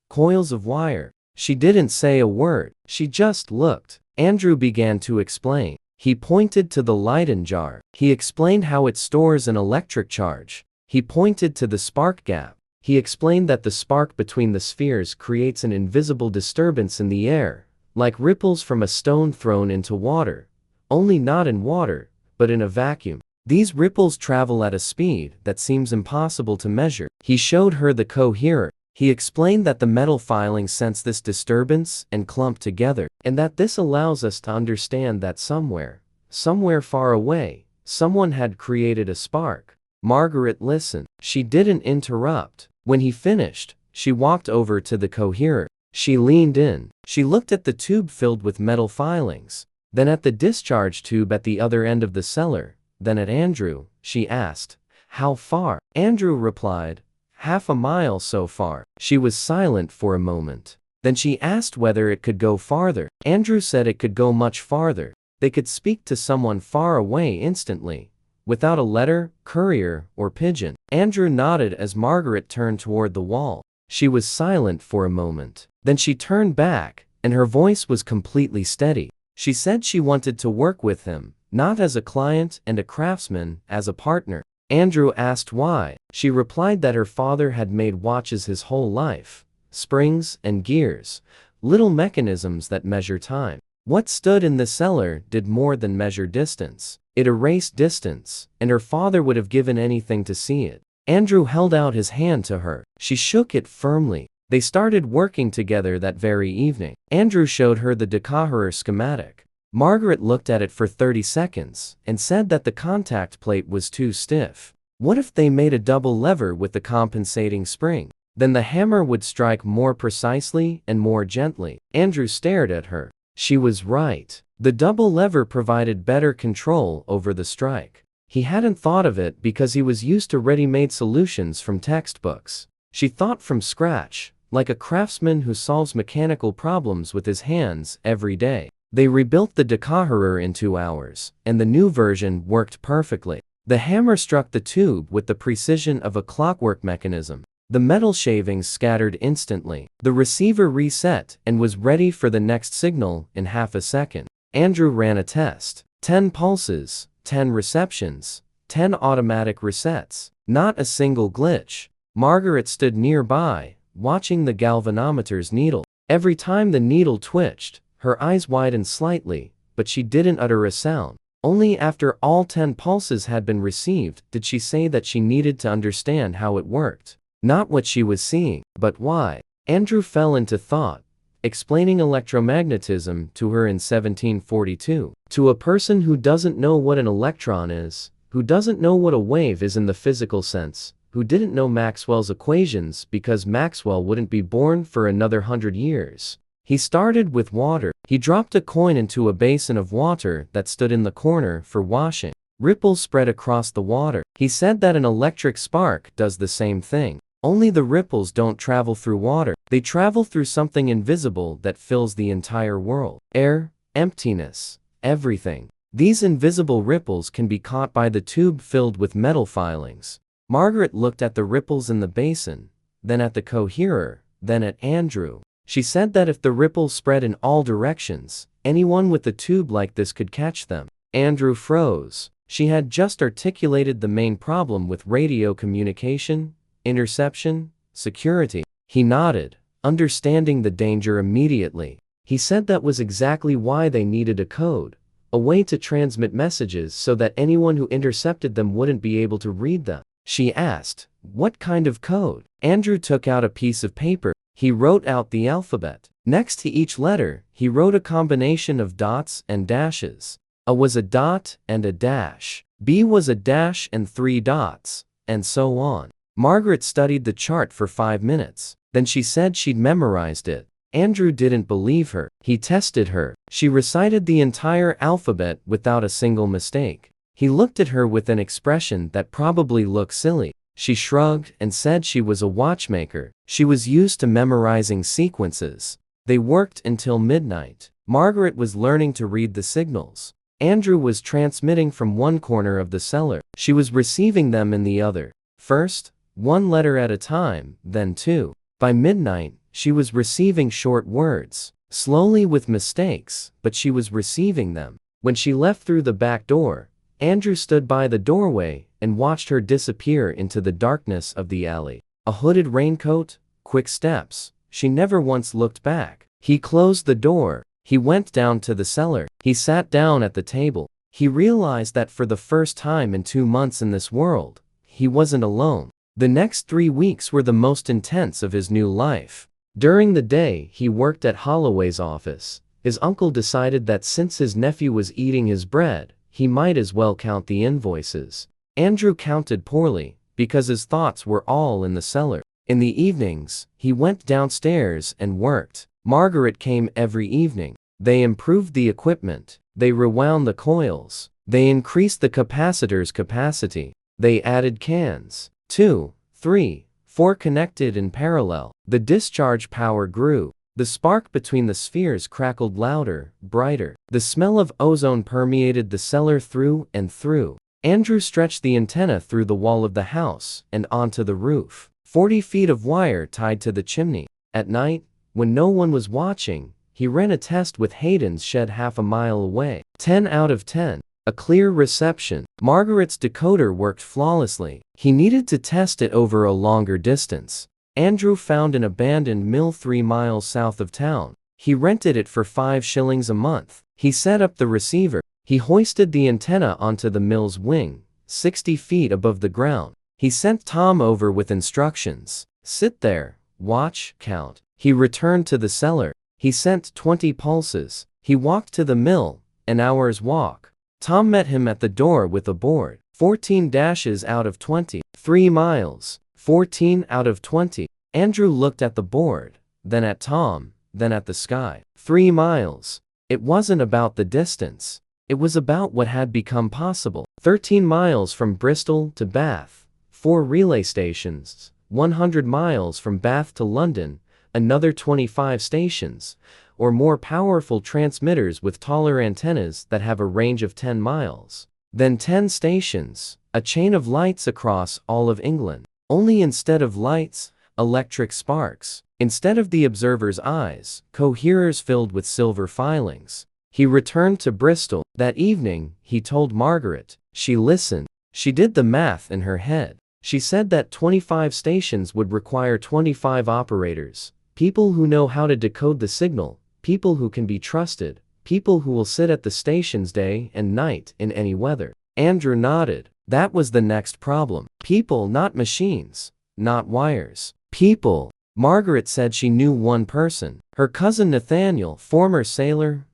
coils of wire. She didn't say a word. She just looked. Andrew began to explain. He pointed to the Leyden jar. He explained how it stores an electric charge. He pointed to the spark gap. He explained that the spark between the spheres creates an invisible disturbance in the air, like ripples from a stone thrown into water, only not in water, but in a vacuum. These ripples travel at a speed that seems impossible to measure. He showed her the coherer. He explained that the metal filings sense this disturbance and clump together, and that this allows us to understand that somewhere far away, someone had created a spark. Margaret listened. She didn't interrupt. When he finished, she walked over to the coherer. She leaned in. She looked at the tube filled with metal filings, then at the discharge tube at the other end of the cellar, then at Andrew. She asked, "How far?" Andrew replied, "Half a mile so far." She was silent for a moment. Then she asked whether it could go farther. Andrew said it could go much farther. They could speak to someone far away instantly, without a letter, courier, or pigeon. Andrew nodded as Margaret turned toward the wall. She was silent for a moment. Then she turned back, and her voice was completely steady. She said she wanted to work with him, not as a client and a craftsman, as a partner. Andrew asked why. She replied that her father had made watches his whole life. Springs and gears. Little mechanisms that measure time. What stood in the cellar did more than measure distance. It erased distance, and her father would have given anything to see it. Andrew held out his hand to her. She shook it firmly. They started working together that very evening. Andrew showed her the decoherer schematic. Margaret looked at it for 30 seconds and said that the contact plate was too stiff. What if they made a double lever with the compensating spring? Then the hammer would strike more precisely and more gently. Andrew stared at her. She was right. The double lever provided better control over the strike. He hadn't thought of it because he was used to ready-made solutions from textbooks. She thought from scratch, like a craftsman who solves mechanical problems with his hands every day. They rebuilt the decoherer in 2 hours, and the new version worked perfectly. The hammer struck the tube with the precision of a clockwork mechanism. The metal shavings scattered instantly. The receiver reset and was ready for the next signal in half a second. Andrew ran a test. 10 pulses, 10 receptions, 10 automatic resets. Not a single glitch. Margaret stood nearby, watching the galvanometer's needle. Every time the needle twitched, her eyes widened slightly, but she didn't utter a sound. Only after all 10 pulses had been received did she say that she needed to understand how it worked. Not what she was seeing, but why. Andrew fell into thought, explaining electromagnetism to her in 1742. To a person who doesn't know what an electron is, who doesn't know what a wave is in the physical sense, who didn't know Maxwell's equations because Maxwell wouldn't be born for another 100 years. He started with water. He dropped a coin into a basin of water that stood in the corner for washing. Ripples spread across the water. He said that an electric spark does the same thing. Only the ripples don't travel through water. They travel through something invisible that fills the entire world. Air, emptiness, everything. These invisible ripples can be caught by the tube filled with metal filings. Margaret looked at the ripples in the basin, then at the coherer, then at Andrew. She said that if the ripples spread in all directions, anyone with a tube like this could catch them. Andrew froze. She had just articulated the main problem with radio communication, interception, security. He nodded, understanding the danger immediately. He said that was exactly why they needed a code, a way to transmit messages so that anyone who intercepted them wouldn't be able to read them. She asked, "What kind of code?" Andrew took out a piece of paper. He wrote out the alphabet. Next to each letter, he wrote a combination of dots and dashes. A was a dot and a dash. B was a dash and 3 dots, and so on. Margaret studied the chart for 5 minutes. Then she said she'd memorized it. Andrew didn't believe her. He tested her. She recited the entire alphabet without a single mistake. He looked at her with an expression that probably looked silly. She shrugged and said she was a watchmaker. She was used to memorizing sequences. They worked until midnight. Margaret was learning to read the signals. Andrew was transmitting from one corner of the cellar. She was receiving them in the other. First, 1 letter at a time, then 2. By midnight, she was receiving short words, slowly with mistakes, but she was receiving them. When she left through the back door, Andrew stood by the doorway and watched her disappear into the darkness of the alley. A hooded raincoat, quick steps. She never once looked back. He closed the door. He went down to the cellar. He sat down at the table. He realized that for the first time in 2 months in this world, he wasn't alone. The next 3 weeks were the most intense of his new life. During the day, he worked at Holloway's office. His uncle decided that since his nephew was eating his bread, he might as well count the invoices. Andrew counted poorly, because his thoughts were all in the cellar. In the evenings, he went downstairs and worked. Margaret came every evening. They improved the equipment. They rewound the coils. They increased the capacitor's capacity. They added cans. 2, 3, 4 connected in parallel. The discharge power grew. The spark between the spheres crackled louder, brighter. The smell of ozone permeated the cellar through and through. Andrew stretched the antenna through the wall of the house and onto the roof. 40 feet of wire tied to the chimney. At night, when no one was watching, he ran a test with Hayden's shed half a mile away. 10 out of 10. A clear reception. Margaret's decoder worked flawlessly. He needed to test it over a longer distance. Andrew found an abandoned mill 3 miles south of town. He rented it for 5 shillings a month. He set up the receiver. He hoisted the antenna onto the mill's wing, 60 feet above the ground. He sent Tom over with instructions. Sit there, watch, count. He returned to the cellar. He sent 20 pulses. He walked to the mill, an hour's walk. Tom met him at the door with a board. 14 dashes out of 20. 3 miles. 14 out of 20. Andrew looked at the board, then at Tom, then at the sky. 3 miles. It wasn't about the distance. It was about what had become possible. 13 miles from Bristol to Bath. 4 relay stations. 100 miles from Bath to London. Another 25 stations, or more powerful transmitters with taller antennas that have a range of 10 miles. Then 10 stations, a chain of lights across all of England. Only instead of lights, electric sparks. Instead of the observer's eyes, coherers filled with silver filings. He returned to Bristol. That evening, he told Margaret. She listened. She did the math in her head. She said that 25 stations would require 25 operators. People who know how to decode the signal, people who can be trusted, people who will sit at the stations day and night in any weather. Andrew nodded. That was the next problem. People, not machines, not wires. People. Margaret said she knew one person. Her cousin Nathaniel, former sailor.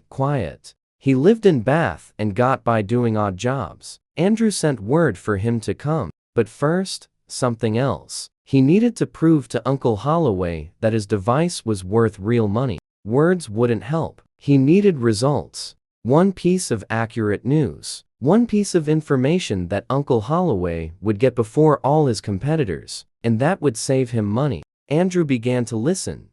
Quiet. He lived in Bath and got by doing odd jobs. Andrew sent word for him to come. But first, something else. He needed to prove to Uncle Holloway that his device was worth real money. Words wouldn't help. He needed results. One piece of accurate news. One piece of information that Uncle Holloway would get before all his competitors. And that would save him money. Andrew began to listen.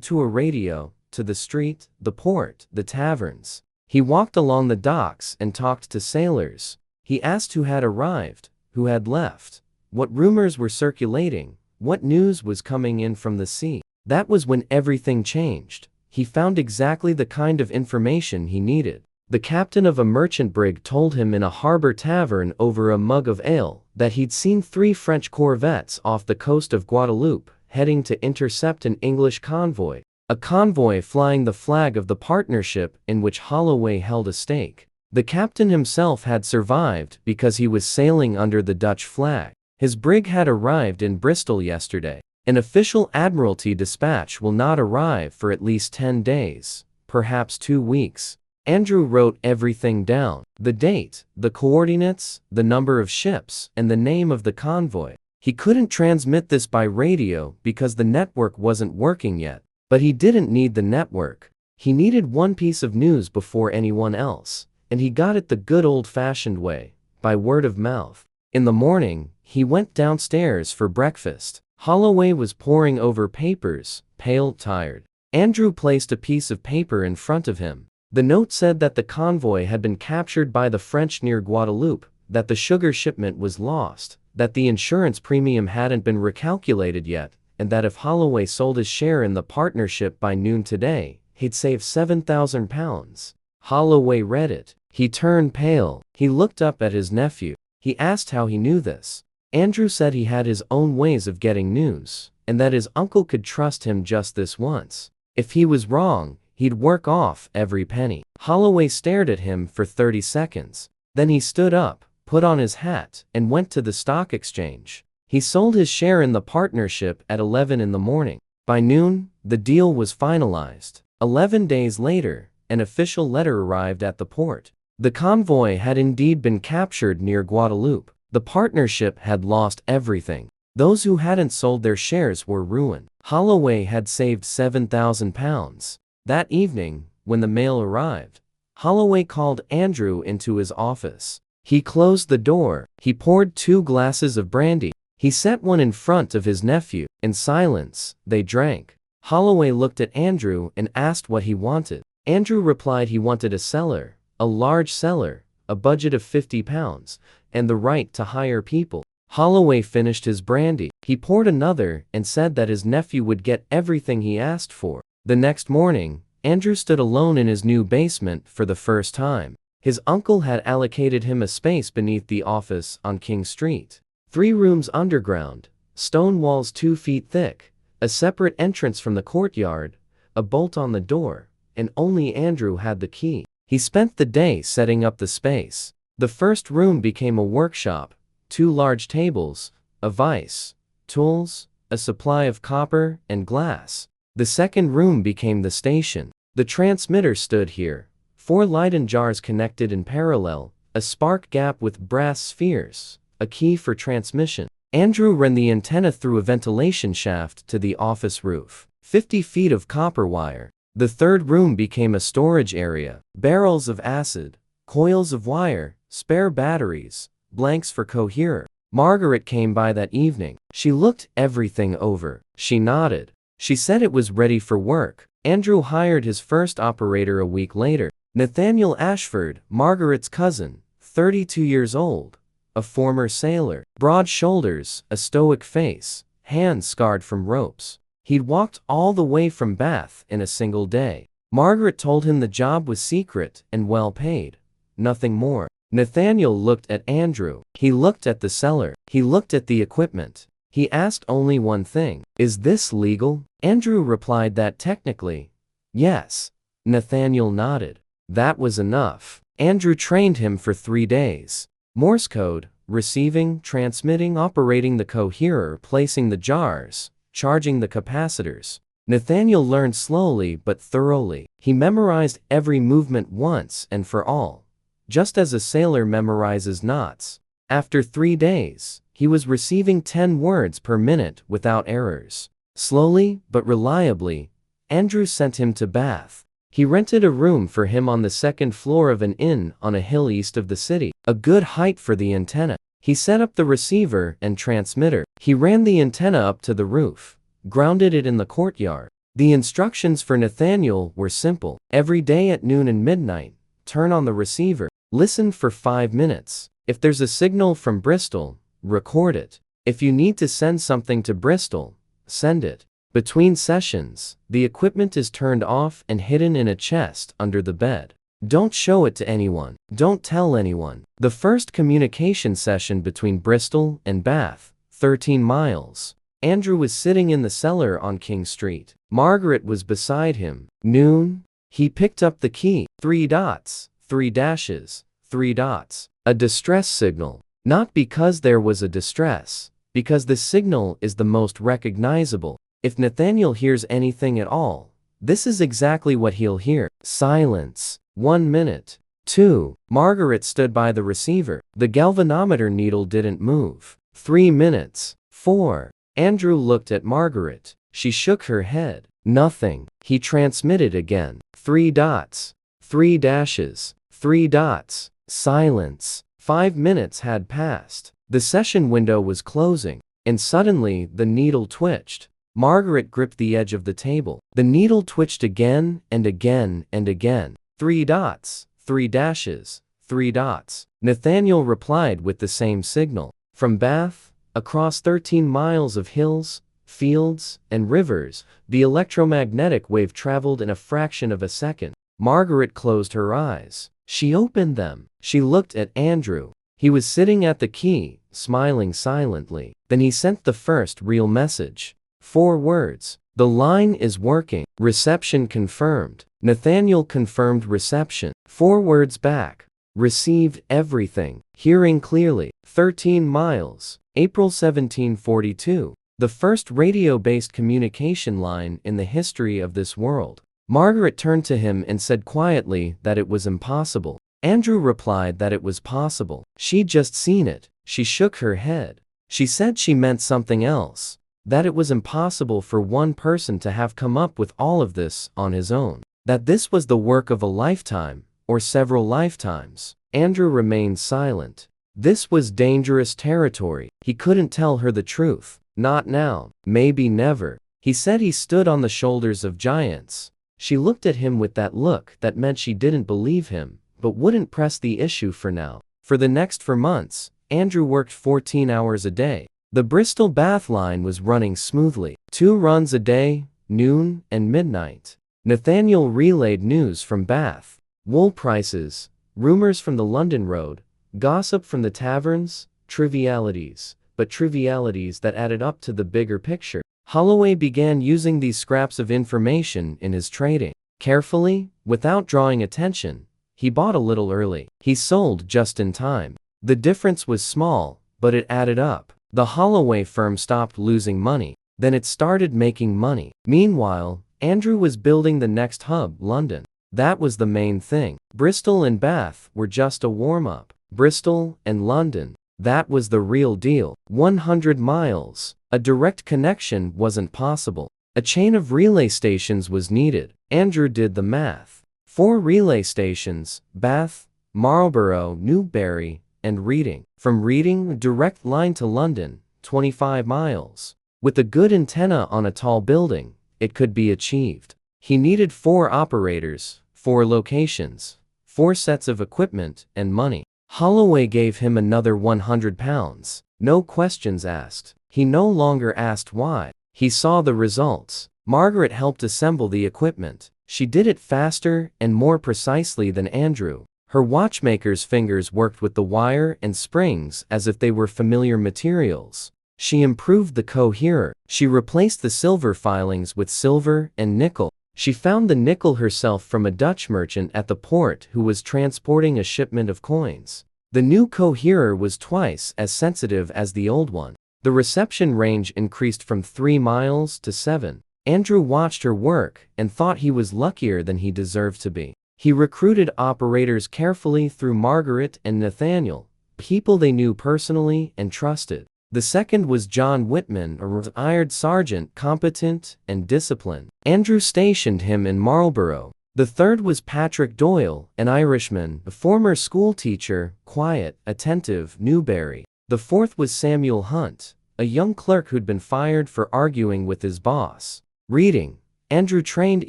To a radio, to the street, the port, the taverns. He walked along the docks and talked to sailors. He asked who had arrived, who had left, what rumors were circulating, what news was coming in from the sea. That was when everything changed. He found exactly the kind of information he needed. The captain of a merchant brig told him in a harbor tavern over a mug of ale that he'd seen 3 French corvettes off the coast of Guadeloupe heading to intercept an English convoy, a convoy flying the flag of the partnership in which Holloway held a stake. The captain himself had survived because he was sailing under the Dutch flag. His brig had arrived in Bristol yesterday. An official Admiralty dispatch will not arrive for at least 10 days, perhaps 2 weeks. Andrew wrote everything down: the date, the coordinates, the number of ships, and the name of the convoy. He couldn't transmit this by radio because the network wasn't working yet. But he didn't need the network. He needed one piece of news before anyone else, and he got it the good old-fashioned way, by word of mouth. In the morning, he went downstairs for breakfast. Holloway was poring over papers, pale, tired. Andrew placed a piece of paper in front of him. The note said that the convoy had been captured by the French near Guadeloupe, that the sugar shipment was lost, that the insurance premium hadn't been recalculated yet, and that if Holloway sold his share in the partnership by noon today, he'd save £7,000. Holloway read it. He turned pale. He looked up at his nephew. He asked how he knew this. Andrew said he had his own ways of getting news, and that his uncle could trust him just this once. If he was wrong, he'd work off every penny. Holloway stared at him for 30 seconds. Then he stood up, put on his hat, and went to the stock exchange. He sold his share in the partnership at 11 in the morning. By noon, the deal was finalized. 11 days later, an official letter arrived at the port. The convoy had indeed been captured near Guadeloupe. The partnership had lost everything. Those who hadn't sold their shares were ruined. Holloway had saved £7,000. That evening, when the mail arrived, Holloway called Andrew into his office. He closed the door. He poured 2 glasses of brandy. He set one in front of his nephew. In silence, they drank. Holloway looked at Andrew and asked what he wanted. Andrew replied he wanted a cellar, a large cellar, a budget of £50, and the right to hire people. Holloway finished his brandy. He poured another and said that his nephew would get everything he asked for. The next morning, Andrew stood alone in his new basement for the first time. His uncle had allocated him a space beneath the office on King Street. 3 rooms underground, stone walls 2 feet thick, a separate entrance from the courtyard, a bolt on the door, and only Andrew had the key. He spent the day setting up the space. The first room became a workshop: 2 large tables, a vise, tools, a supply of copper and glass. The second room became the station. The transmitter stood here, 4 Leyden jars connected in parallel, a spark gap with brass spheres, a key for transmission. Andrew ran the antenna through a ventilation shaft to the office roof. 50 feet of copper wire. The third room became a storage area: barrels of acid, coils of wire, spare batteries, blanks for coherer. Margaret came by that evening. She looked everything over. She nodded. She said it was ready for work. Andrew hired his first operator a week later. Nathaniel Ashford, Margaret's cousin, 32 years old, a former sailor. Broad shoulders, a stoic face, hands scarred from ropes. He'd walked all the way from Bath in a single day. Margaret told him the job was secret and well paid. Nothing more. Nathaniel looked at Andrew. He looked at the cellar. He looked at the equipment. He asked only one thing: "Is this legal?" Andrew replied that technically, yes. Nathaniel nodded. That was enough. Andrew trained him for 3 days. Morse code, receiving, transmitting, operating the coherer, placing the jars, charging the capacitors. Nathaniel learned slowly but thoroughly. He memorized every movement once and for all, just as a sailor memorizes knots. After 3 days, he was receiving 10 words per minute without errors. Slowly but reliably, Andrew sent him to Bath. He rented a room for him on the 2nd floor of an inn on a hill east of the city, a good height for the antenna. He set up the receiver and transmitter. He ran the antenna up to the roof, grounded it in the courtyard. The instructions for Nathaniel were simple. Every day at noon and midnight, turn on the receiver. Listen for 5 minutes. If there's a signal from Bristol, record it. If you need to send something to Bristol, send it. Between sessions, the equipment is turned off and hidden in a chest under the bed. Don't show it to anyone. Don't tell anyone. The first communication session between Bristol and Bath, 13 miles. Andrew was sitting in the cellar on King Street. Margaret was beside him. Noon. He picked up the key. 3 dots, 3 dashes, 3 dots. A distress signal. Not because there was a distress, because the signal is the most recognizable. If Nathaniel hears anything at all, this is exactly what he'll hear. Silence. 1 minute. 2. Margaret stood by the receiver. The galvanometer needle didn't move. 3 minutes. 4. Andrew looked at Margaret. She shook her head. Nothing. He transmitted again. 3 dots. 3 dashes. 3 dots. Silence. 5 minutes had passed. The session window was closing, and suddenly the needle twitched. Margaret gripped the edge of the table. The needle twitched again and again and again. 3 dots. 3 dashes. 3 dots. Nathaniel replied with the same signal. From Bath, across 13 miles of hills, fields, and rivers, the electromagnetic wave traveled in a fraction of a second. Margaret closed her eyes. She opened them. She looked at Andrew. He was sitting at the key, smiling silently. Then he sent the first real message. 4 words. The line is working. Reception confirmed. Nathaniel confirmed reception. 4 words back. Received everything. Hearing clearly. 13 miles. April 1742. The first radio-based communication line in the history of this world. Margaret turned to him and said quietly that it was impossible. Andrew replied that it was possible. She'd just seen it. She shook her head. She said she meant something else. That it was impossible for one person to have come up with all of this on his own. That this was the work of a lifetime, or several lifetimes. Andrew remained silent. This was dangerous territory. He couldn't tell her the truth. Not now. Maybe never. He said he stood on the shoulders of giants. She looked at him with that look that meant she didn't believe him, but wouldn't press the issue for now. For the next 4 months, Andrew worked 14 hours a day. The Bristol-Bath line was running smoothly. 2 runs a day, noon and midnight. Nathaniel relayed news from Bath. Wool prices, rumors from the London road, gossip from the taverns, trivialities, but trivialities that added up to the bigger picture. Holloway began using these scraps of information in his trading. Carefully, without drawing attention, he bought a little early. He sold just in time. The difference was small, but it added up. The Holloway firm stopped losing money. Then it started making money. Meanwhile, Andrew was building the next hub, London. That was the main thing. Bristol and Bath were just a warm-up. Bristol and London, that was the real deal. 100 miles. A direct connection wasn't possible. A chain of relay stations was needed. Andrew did the math. 4 relay stations, Bath, Marlborough, Newbury, and Reading. From Reading, a direct line to London, 25 miles. With a good antenna on a tall building, it could be achieved. He needed 4 operators, 4 locations, 4 sets of equipment, and money. Holloway gave him another £100. No questions asked. He no longer asked why. He saw the results. Margaret helped assemble the equipment. She did it faster and more precisely than Andrew. Her watchmaker's fingers worked with the wire and springs as if they were familiar materials. She improved the coherer. She replaced the silver filings with silver and nickel. She found the nickel herself from a Dutch merchant at the port who was transporting a shipment of coins. The new coherer was twice as sensitive as the old one. The reception range increased from 3 miles to 7. Andrew watched her work and thought he was luckier than he deserved to be. He recruited operators carefully through Margaret and Nathaniel, people they knew personally and trusted. The second was John Whitman, a retired sergeant, competent and disciplined. Andrew stationed him in Marlborough. The third was Patrick Doyle, an Irishman, a former schoolteacher, quiet, attentive, Newbury. The fourth was Samuel Hunt, a young clerk who'd been fired for arguing with his boss. Reading. Andrew trained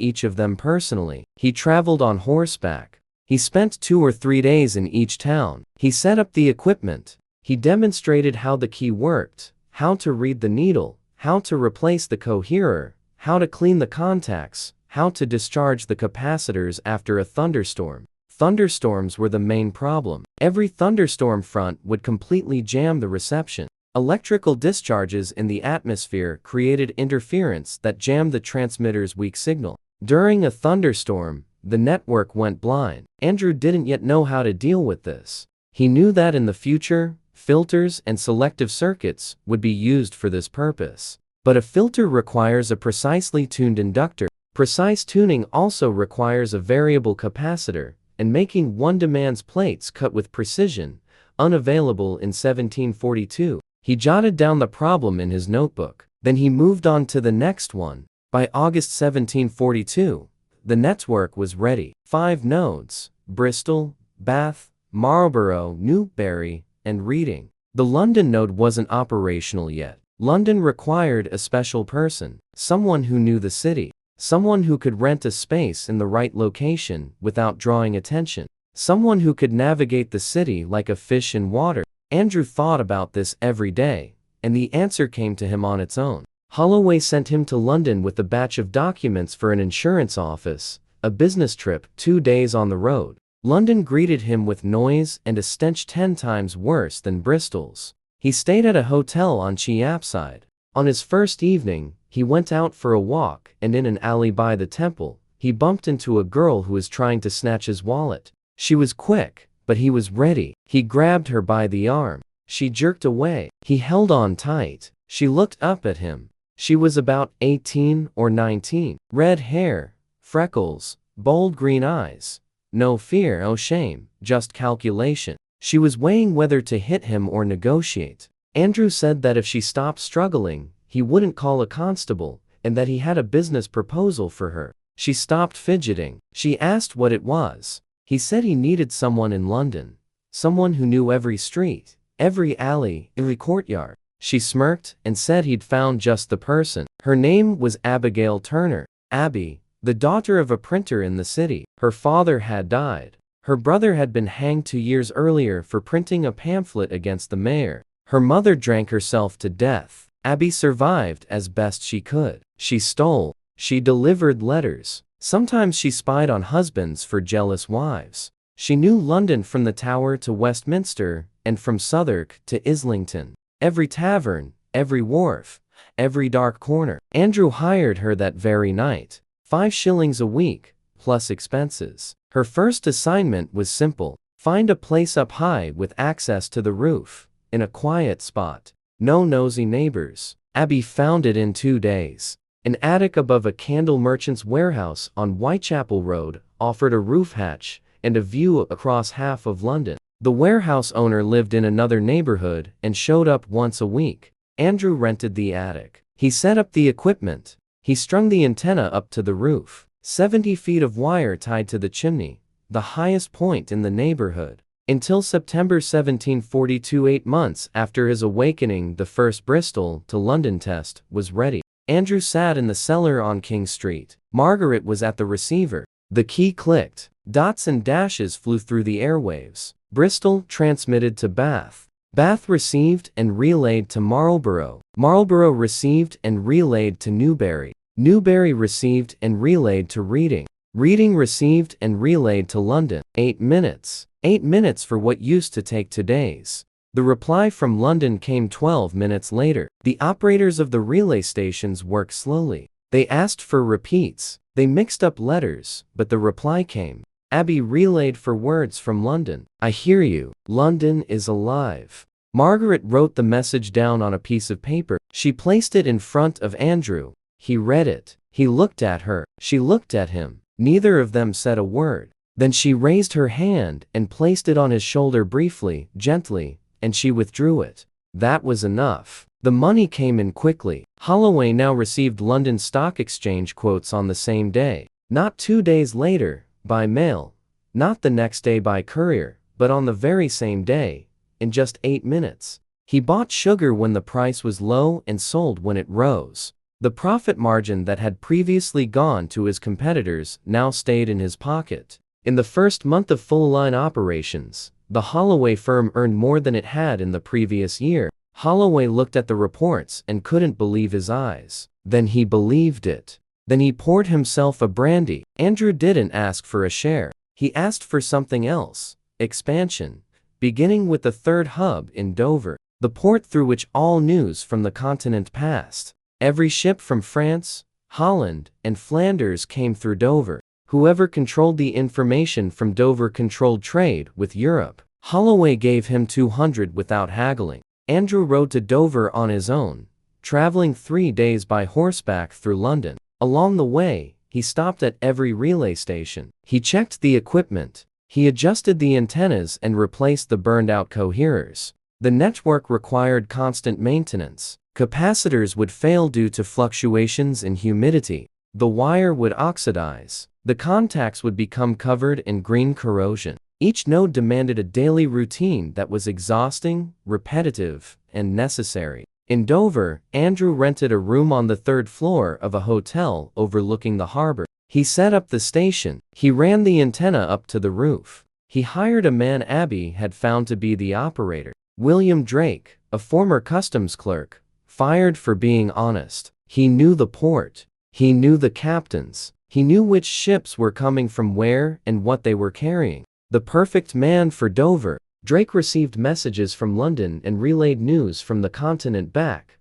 each of them personally. He traveled on horseback. He spent 2 or 3 days in each town. He set up the equipment. He demonstrated how the key worked, how to read the needle, how to replace the coherer, how to clean the contacts, how to discharge the capacitors after a thunderstorm. Thunderstorms were the main problem. Every thunderstorm front would completely jam the reception. Electrical discharges in the atmosphere created interference that jammed the transmitter's weak signal. During a thunderstorm, the network went blind. Andrew didn't yet know how to deal with this. He knew that in the future, filters and selective circuits would be used for this purpose. But a filter requires a precisely tuned inductor. Precise tuning also requires a variable capacitor, and making one demands plates cut with precision, unavailable in 1742. He jotted down the problem in his notebook. Then he moved on to the next one. By August 1742, the network was ready. 5 nodes: Bristol, Bath, Marlborough, Newbury, and Reading. The London node wasn't operational yet. London required a special person, someone who knew the city, someone who could rent a space in the right location without drawing attention, someone who could navigate the city like a fish in water. Andrew thought about this every day, and the answer came to him on its own. Holloway sent him to London with a batch of documents for an insurance office, a business trip, 2 days on the road. London greeted him with noise and a stench 10 times worse than Bristol's. He stayed at a hotel on Cheapside. On his first evening, he went out for a walk, and in an alley by the temple, he bumped into a girl who was trying to snatch his wallet. She was quick, but he was ready. He grabbed her by the arm. She jerked away. He held on tight. She looked up at him. She was about 18 or 19. Red hair, freckles, bold green eyes. No fear, no shame, just calculation. She was weighing whether to hit him or negotiate. Andrew said that if she stopped struggling, he wouldn't call a constable, and that he had a business proposal for her. She stopped fidgeting. She asked what it was. He said he needed someone in London. Someone who knew every street, every alley, every courtyard. She smirked and said he'd found just the person. Her name was Abigail Turner. Abby, the daughter of a printer in the city. Her father had died. Her brother had been hanged 2 years earlier for printing a pamphlet against the mayor. Her mother drank herself to death. Abby survived as best she could. She stole. She delivered letters. Sometimes she spied on husbands for jealous wives. She knew London from the Tower to Westminster, and from Southwark to Islington. Every tavern, every wharf, every dark corner. Andrew hired her that very night. 5 shillings a week, plus expenses. Her first assignment was simple. Find a place up high with access to the roof, in a quiet spot. No nosy neighbors. Abby found it in 2 days. An attic above a candle merchant's warehouse on Whitechapel Road offered a roof hatch and a view across half of London. The warehouse owner lived in another neighborhood and showed up once a week. Andrew rented the attic. He set up the equipment. He strung the antenna up to the roof. 70 feet of wire tied to the chimney, the highest point in the neighborhood. Until September 1742, 8 months after his awakening, the first Bristol to London test was ready. Andrew sat in the cellar on King Street. Margaret was at the receiver. The key clicked. Dots and dashes flew through the airwaves. Bristol transmitted to Bath. Bath received and relayed to Marlborough. Marlborough received and relayed to Newbury. Newbury received and relayed to Reading. Reading received and relayed to London. 8 minutes. 8 minutes for what used to take 2 days. The reply from London came 12 minutes later. The operators of the relay stations worked slowly. They asked for repeats. They mixed up letters, but the reply came. Abby relayed for words from London. I hear you. London is alive. Margaret wrote the message down on a piece of paper. She placed it in front of Andrew. He read it. He looked at her. She looked at him. Neither of them said a word. Then she raised her hand and placed it on his shoulder briefly, gently, and she withdrew it. That was enough. The money came in quickly. Holloway now received London Stock Exchange quotes on the same day. Not 2 days later, by mail. Not the next day by courier, but on the very same day, in just 8 minutes. He bought sugar when the price was low and sold when it rose. The profit margin that had previously gone to his competitors now stayed in his pocket. In the first month of full-line operations, the Holloway firm earned more than it had in the previous year. Holloway looked at the reports and couldn't believe his eyes. Then he believed it. Then he poured himself a brandy. Andrew didn't ask for a share. He asked for something else. Expansion. Beginning with the 3rd hub in Dover, the port through which all news from the continent passed. Every ship from France, Holland, and Flanders came through Dover. Whoever controlled the information from Dover controlled trade with Europe. Holloway gave him 200 without haggling. Andrew rode to Dover on his own, traveling 3 days by horseback through London. Along the way, he stopped at every relay station. He checked the equipment. He adjusted the antennas and replaced the burned-out coherers. The network required constant maintenance. Capacitors would fail due to fluctuations in humidity. The wire would oxidize. The contacts would become covered in green corrosion. Each node demanded a daily routine that was exhausting, repetitive, and necessary. In Dover, Andrew rented a room on the 3rd floor of a hotel overlooking the harbor. He set up the station. He ran the antenna up to the roof. He hired a man Abby had found to be the operator. William Drake, a former customs clerk, fired for being honest. He knew the port. He knew the captains. He knew which ships were coming from where and what they were carrying. The perfect man for Dover. Drake received messages from London and relayed news from the continent back.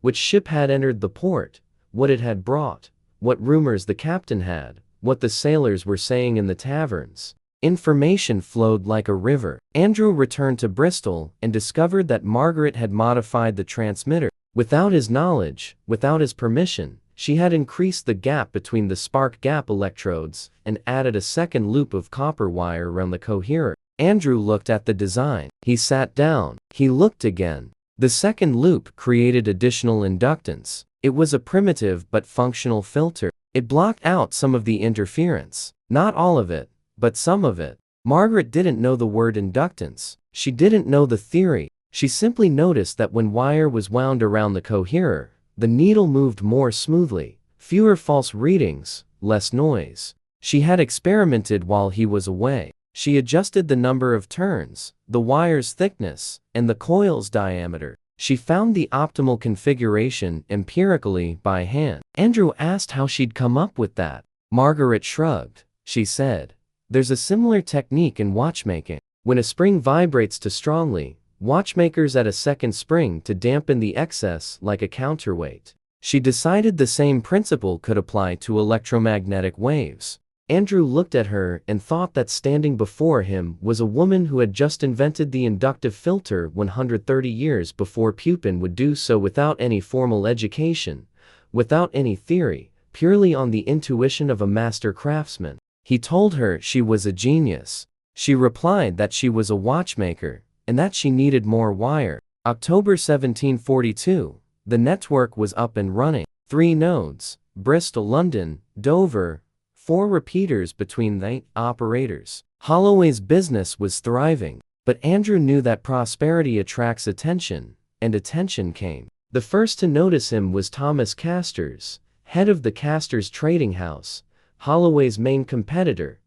Which ship had entered the port, what it had brought, what rumors the captain had, what the sailors were saying in the taverns. Information flowed like a river. Andrew returned to Bristol and discovered that Margaret had modified the transmitter. Without his knowledge, without his permission, she had increased the gap between the spark gap electrodes and added a second loop of copper wire around the coherer. Andrew looked at the design. He sat down. He looked again. The second loop created additional inductance. It was a primitive but functional filter. It blocked out some of the interference. Not all of it, but some of it. Margaret didn't know the word inductance. She didn't know the theory. She simply noticed that when wire was wound around the coherer, the needle moved more smoothly, fewer false readings, less noise. She had experimented while he was away. She adjusted the number of turns, the wire's thickness, and the coil's diameter. She found the optimal configuration empirically by hand. Andrew asked how she'd come up with that. Margaret shrugged. She said, "There's a similar technique in watchmaking. When a spring vibrates too strongly, watchmakers add a second spring to dampen the excess like a counterweight." She decided the same principle could apply to electromagnetic waves. Andrew looked at her and thought that standing before him was a woman who had just invented the inductive filter 130 years before Pupin would do so without any formal education, without any theory, purely on the intuition of a master craftsman. He told her she was a genius. She replied that she was a watchmaker, and that she needed more wire. October 1742, the network was up and running. 3 nodes, Bristol, London, Dover, 4 repeaters between the operators. Holloway's business was thriving, but Andrew knew that prosperity attracts attention, and attention came. The first to notice him was Thomas Casters, head of the Casters Trading House, Holloway's main competitor,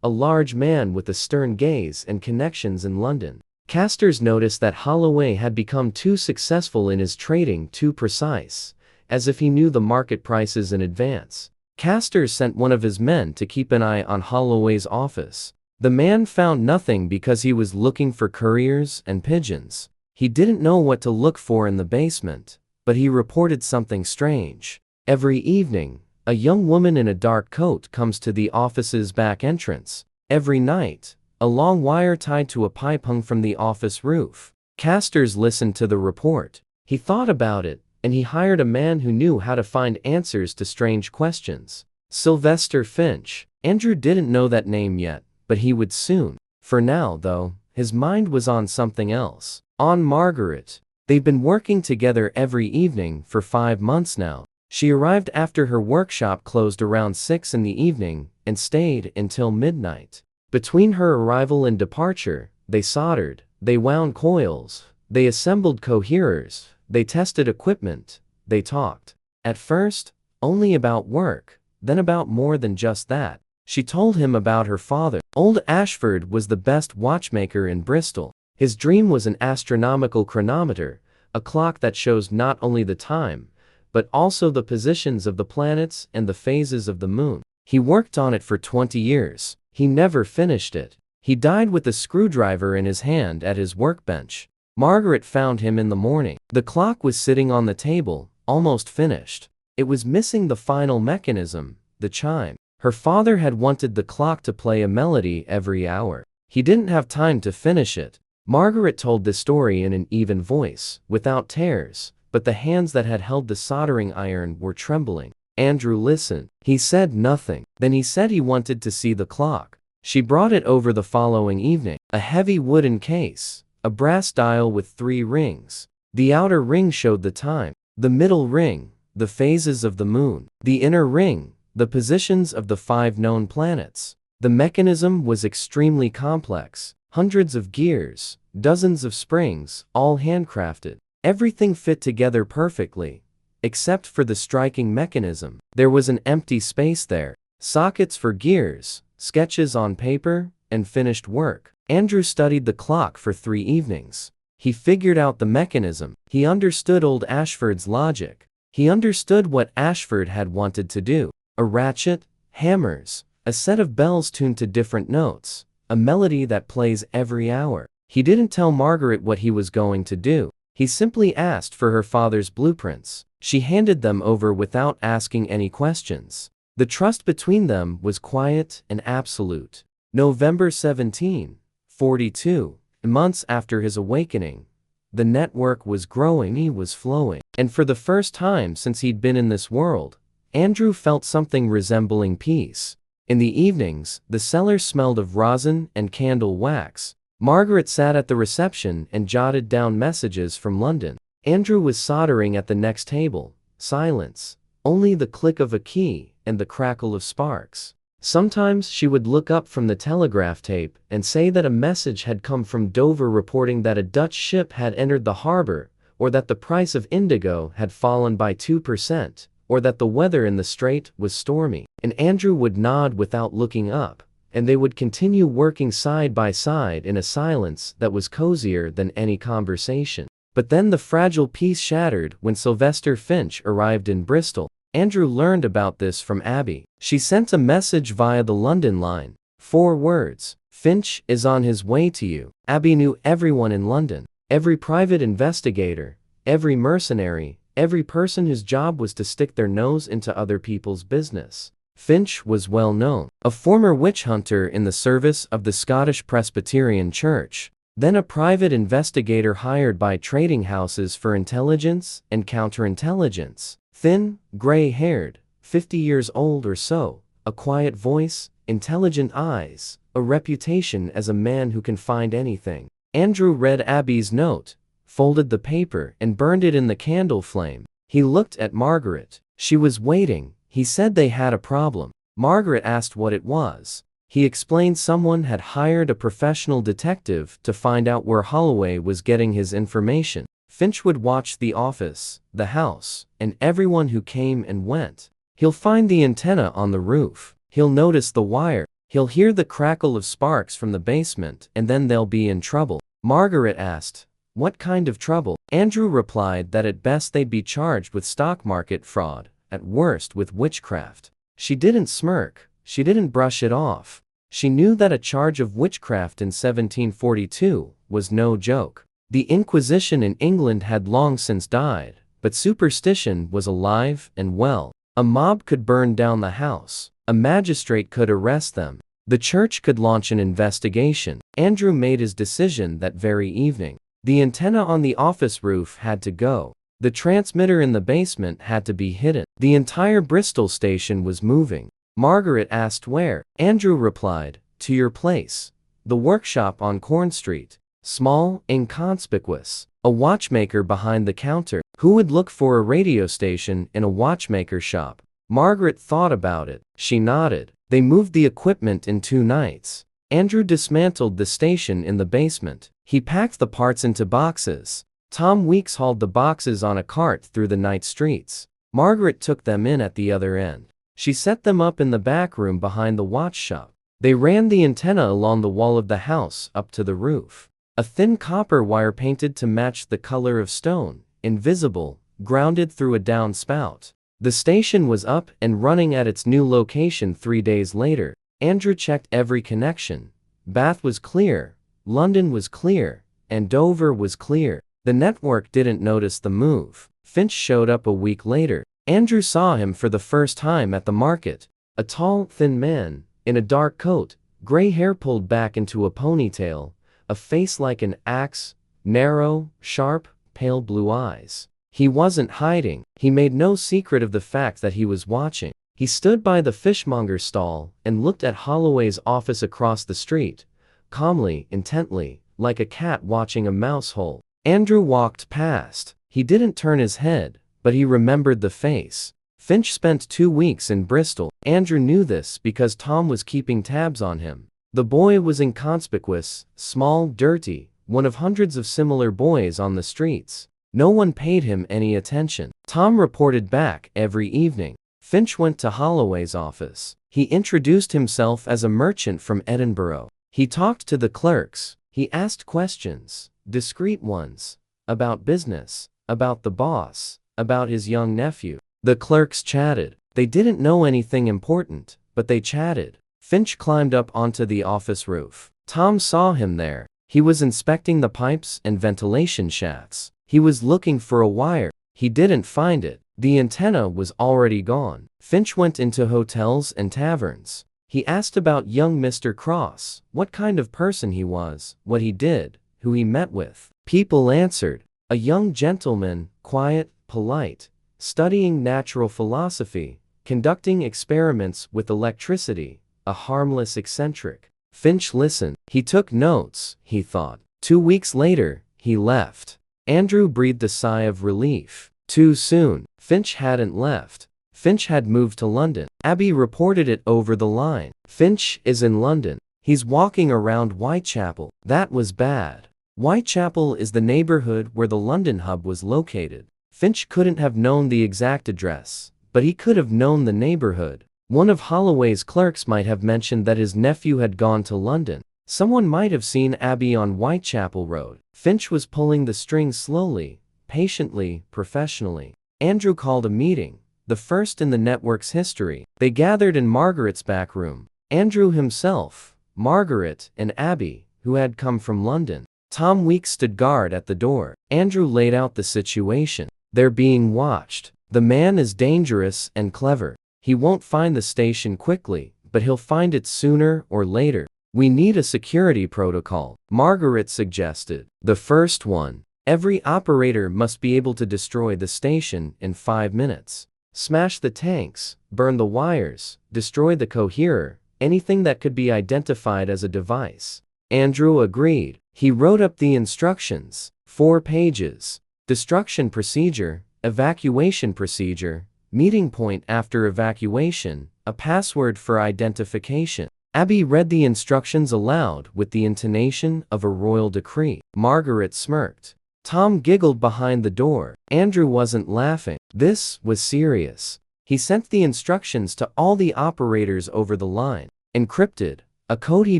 a large man with a stern gaze and connections in London. Casters noticed that Holloway had become too successful in his trading, too precise, as if he knew the market prices in advance. Casters sent one of his men to keep an eye on Holloway's office. The man found nothing because he was looking for couriers and pigeons. He didn't know what to look for in the basement, but he reported something strange. Every evening, a young woman in a dark coat comes to the office's back entrance. Every night, a long wire tied to a pipe hung from the office roof. Casters listened to the report. He thought about it, and he hired a man who knew how to find answers to strange questions. Sylvester Finch. Andrew didn't know that name yet, but he would soon. For now, though, his mind was on something else. On Margaret. They've been working together every evening for 5 months now. She arrived after her workshop closed around 6 in the evening and stayed until midnight. Between her arrival and departure, they soldered, they wound coils, they assembled coherers, they tested equipment, they talked. At first, only about work, then about more than just that. She told him about her father. Old Ashford was the best watchmaker in Bristol. His dream was an astronomical chronometer, a clock that shows not only the time, but also the positions of the planets and the phases of the moon. He worked on it for 20 years. He never finished it. He died with a screwdriver in his hand at his workbench. Margaret found him in the morning. The clock was sitting on the table, almost finished. It was missing the final mechanism, the chime. Her father had wanted the clock to play a melody every hour. He didn't have time to finish it. Margaret told this story in an even voice, without tears, but the hands that had held the soldering iron were trembling. Andrew listened. He said nothing. Then he said he wanted to see the clock. She brought it over the following evening. A heavy wooden case, a brass dial with 3 rings. The outer ring showed the time. The middle ring, the phases of the moon. The inner ring, the positions of the 5 known planets. The mechanism was extremely complex. Hundreds of gears, dozens of springs, all handcrafted. Everything fit together perfectly, except for the striking mechanism. There was an empty space there. Sockets for gears, sketches on paper, and finished work. Andrew studied the clock for 3 evenings. He figured out the mechanism. He understood old Ashford's logic. He understood what Ashford had wanted to do. A ratchet, hammers, a set of bells tuned to different notes, a melody that plays every hour. He didn't tell Margaret what he was going to do. He simply asked for her father's blueprints. She handed them over without asking any questions. The trust between them was quiet and absolute. November 17, 42, months after his awakening. The network was growing, he was flowing. And for the first time since he'd been in this world, Andrew felt something resembling peace. In the evenings, the cellar smelled of rosin and candle wax. Margaret sat at the reception and jotted down messages from London. Andrew was soldering at the next table. Silence. Only the click of a key and the crackle of sparks. Sometimes she would look up from the telegraph tape and say that a message had come from Dover reporting that a Dutch ship had entered the harbor, or that the price of indigo had fallen by 2%, or that the weather in the strait was stormy. And Andrew would nod without looking up, and they would continue working side by side in a silence that was cozier than any conversation. But then the fragile peace shattered when Sylvester Finch arrived in Bristol. Andrew learned about this from Abby. She sent a message via the London line. 4 words. Finch is on his way to you. Abby knew everyone in London. Every private investigator, every mercenary, every person whose job was to stick their nose into other people's business. Finch was well known. A former witch hunter in the service of the Scottish Presbyterian Church. Then a private investigator hired by trading houses for intelligence and counterintelligence. Thin, gray-haired, 50 years old or so, a quiet voice, intelligent eyes, a reputation as a man who can find anything. Andrew read Abby's note, folded the paper, and burned it in the candle flame. He looked at Margaret. She was waiting. He said they had a problem. Margaret asked what it was. He explained someone had hired a professional detective to find out where Holloway was getting his information. Finch would watch the office, the house, and everyone who came and went. He'll find the antenna on the roof. He'll notice the wire. He'll hear the crackle of sparks from the basement, and then they'll be in trouble. Margaret asked, "What kind of trouble?" Andrew replied that at best they'd be charged with stock market fraud, at worst with witchcraft. She didn't smirk. She didn't brush it off. She knew that a charge of witchcraft in 1742 was no joke. The Inquisition in England had long since died, but superstition was alive and well. A mob could burn down the house. A magistrate could arrest them. The church could launch an investigation. Andrew made his decision that very evening. The antenna on the office roof had to go. The transmitter in the basement had to be hidden. The entire Bristol station was moving. Margaret asked where. Andrew replied, "To your place. The workshop on Corn Street. Small, inconspicuous. A watchmaker behind the counter. Who would look for a radio station in a watchmaker shop?" Margaret thought about it. She nodded. They moved the equipment in 2 nights. Andrew dismantled the station in the basement. He packed the parts into boxes. Tom Weeks hauled the boxes on a cart through the night streets. Margaret took them in at the other end. She set them up in the back room behind the watch shop. They ran the antenna along the wall of the house up to the roof. A thin copper wire painted to match the color of stone, invisible, grounded through a down spout. The station was up and running at its new location 3 days later. Andrew checked every connection. Bath was clear, London was clear, and Dover was clear. The network didn't notice the move. Finch showed up a week later. Andrew saw him for the first time at the market. A tall, thin man, in a dark coat, Gray hair pulled back into a ponytail, a face like an axe, narrow, sharp, pale blue eyes. He wasn't hiding. He made no secret of the fact that he was watching. He stood by the fishmonger stall and looked at Holloway's office across the street, calmly, intently, like a cat watching a mouse hole. Andrew walked past. He didn't turn his head, but he remembered the face. Finch spent 2 weeks in Bristol. Andrew knew this because Tom was keeping tabs on him. The boy was inconspicuous, small, dirty, one of hundreds of similar boys on the streets. No one paid him any attention. Tom reported back every evening. Finch went to Holloway's office. He introduced himself as a merchant from Edinburgh. He talked to the clerks. He asked questions, discreet ones, about business, about the boss, about his young nephew. The clerks chatted. They didn't know anything important, but they chatted. Finch climbed up onto the office roof. Tom saw him there. He was inspecting the pipes and ventilation shafts. He was looking for a wire. He didn't find it. The antenna was already gone. Finch went into hotels and taverns. He asked about young Mr. Cross, what kind of person he was, what he did, who he met with. People answered. A young gentleman, quiet, polite, studying natural philosophy, conducting experiments with electricity, a harmless eccentric. Finch listened. He took notes, he thought. 2 weeks later, he left. Andrew breathed a sigh of relief. Too soon. Finch hadn't left. Finch had moved to London. Abby reported it over the line. Finch is in London. He's walking around Whitechapel. That was bad. Whitechapel is the neighborhood where the London hub was located. Finch couldn't have known the exact address, but he could have known the neighborhood. One of Holloway's clerks might have mentioned that his nephew had gone to London. Someone might have seen Abby on Whitechapel Road. Finch was pulling the strings slowly, patiently, professionally. Andrew called a meeting, the first in the network's history. They gathered in Margaret's back room. Andrew himself, Margaret, and Abby, who had come from London. Tom Weeks stood guard at the door. Andrew laid out the situation. They're being watched. The man is dangerous and clever. He won't find the station quickly, but he'll find it sooner or later. We need a security protocol, Margaret suggested. The first one. Every operator must be able to destroy the station in 5 minutes. Smash the tanks, burn the wires, destroy the coherer, anything that could be identified as a device. Andrew agreed. He wrote up the instructions. 4 pages. Destruction procedure, evacuation procedure, meeting point after evacuation, a password for identification. Abby read the instructions aloud with the intonation of a royal decree. Margaret smirked. Tom giggled behind the door. Andrew wasn't laughing. This was serious. He sent the instructions to all the operators over the line. Encrypted, a code he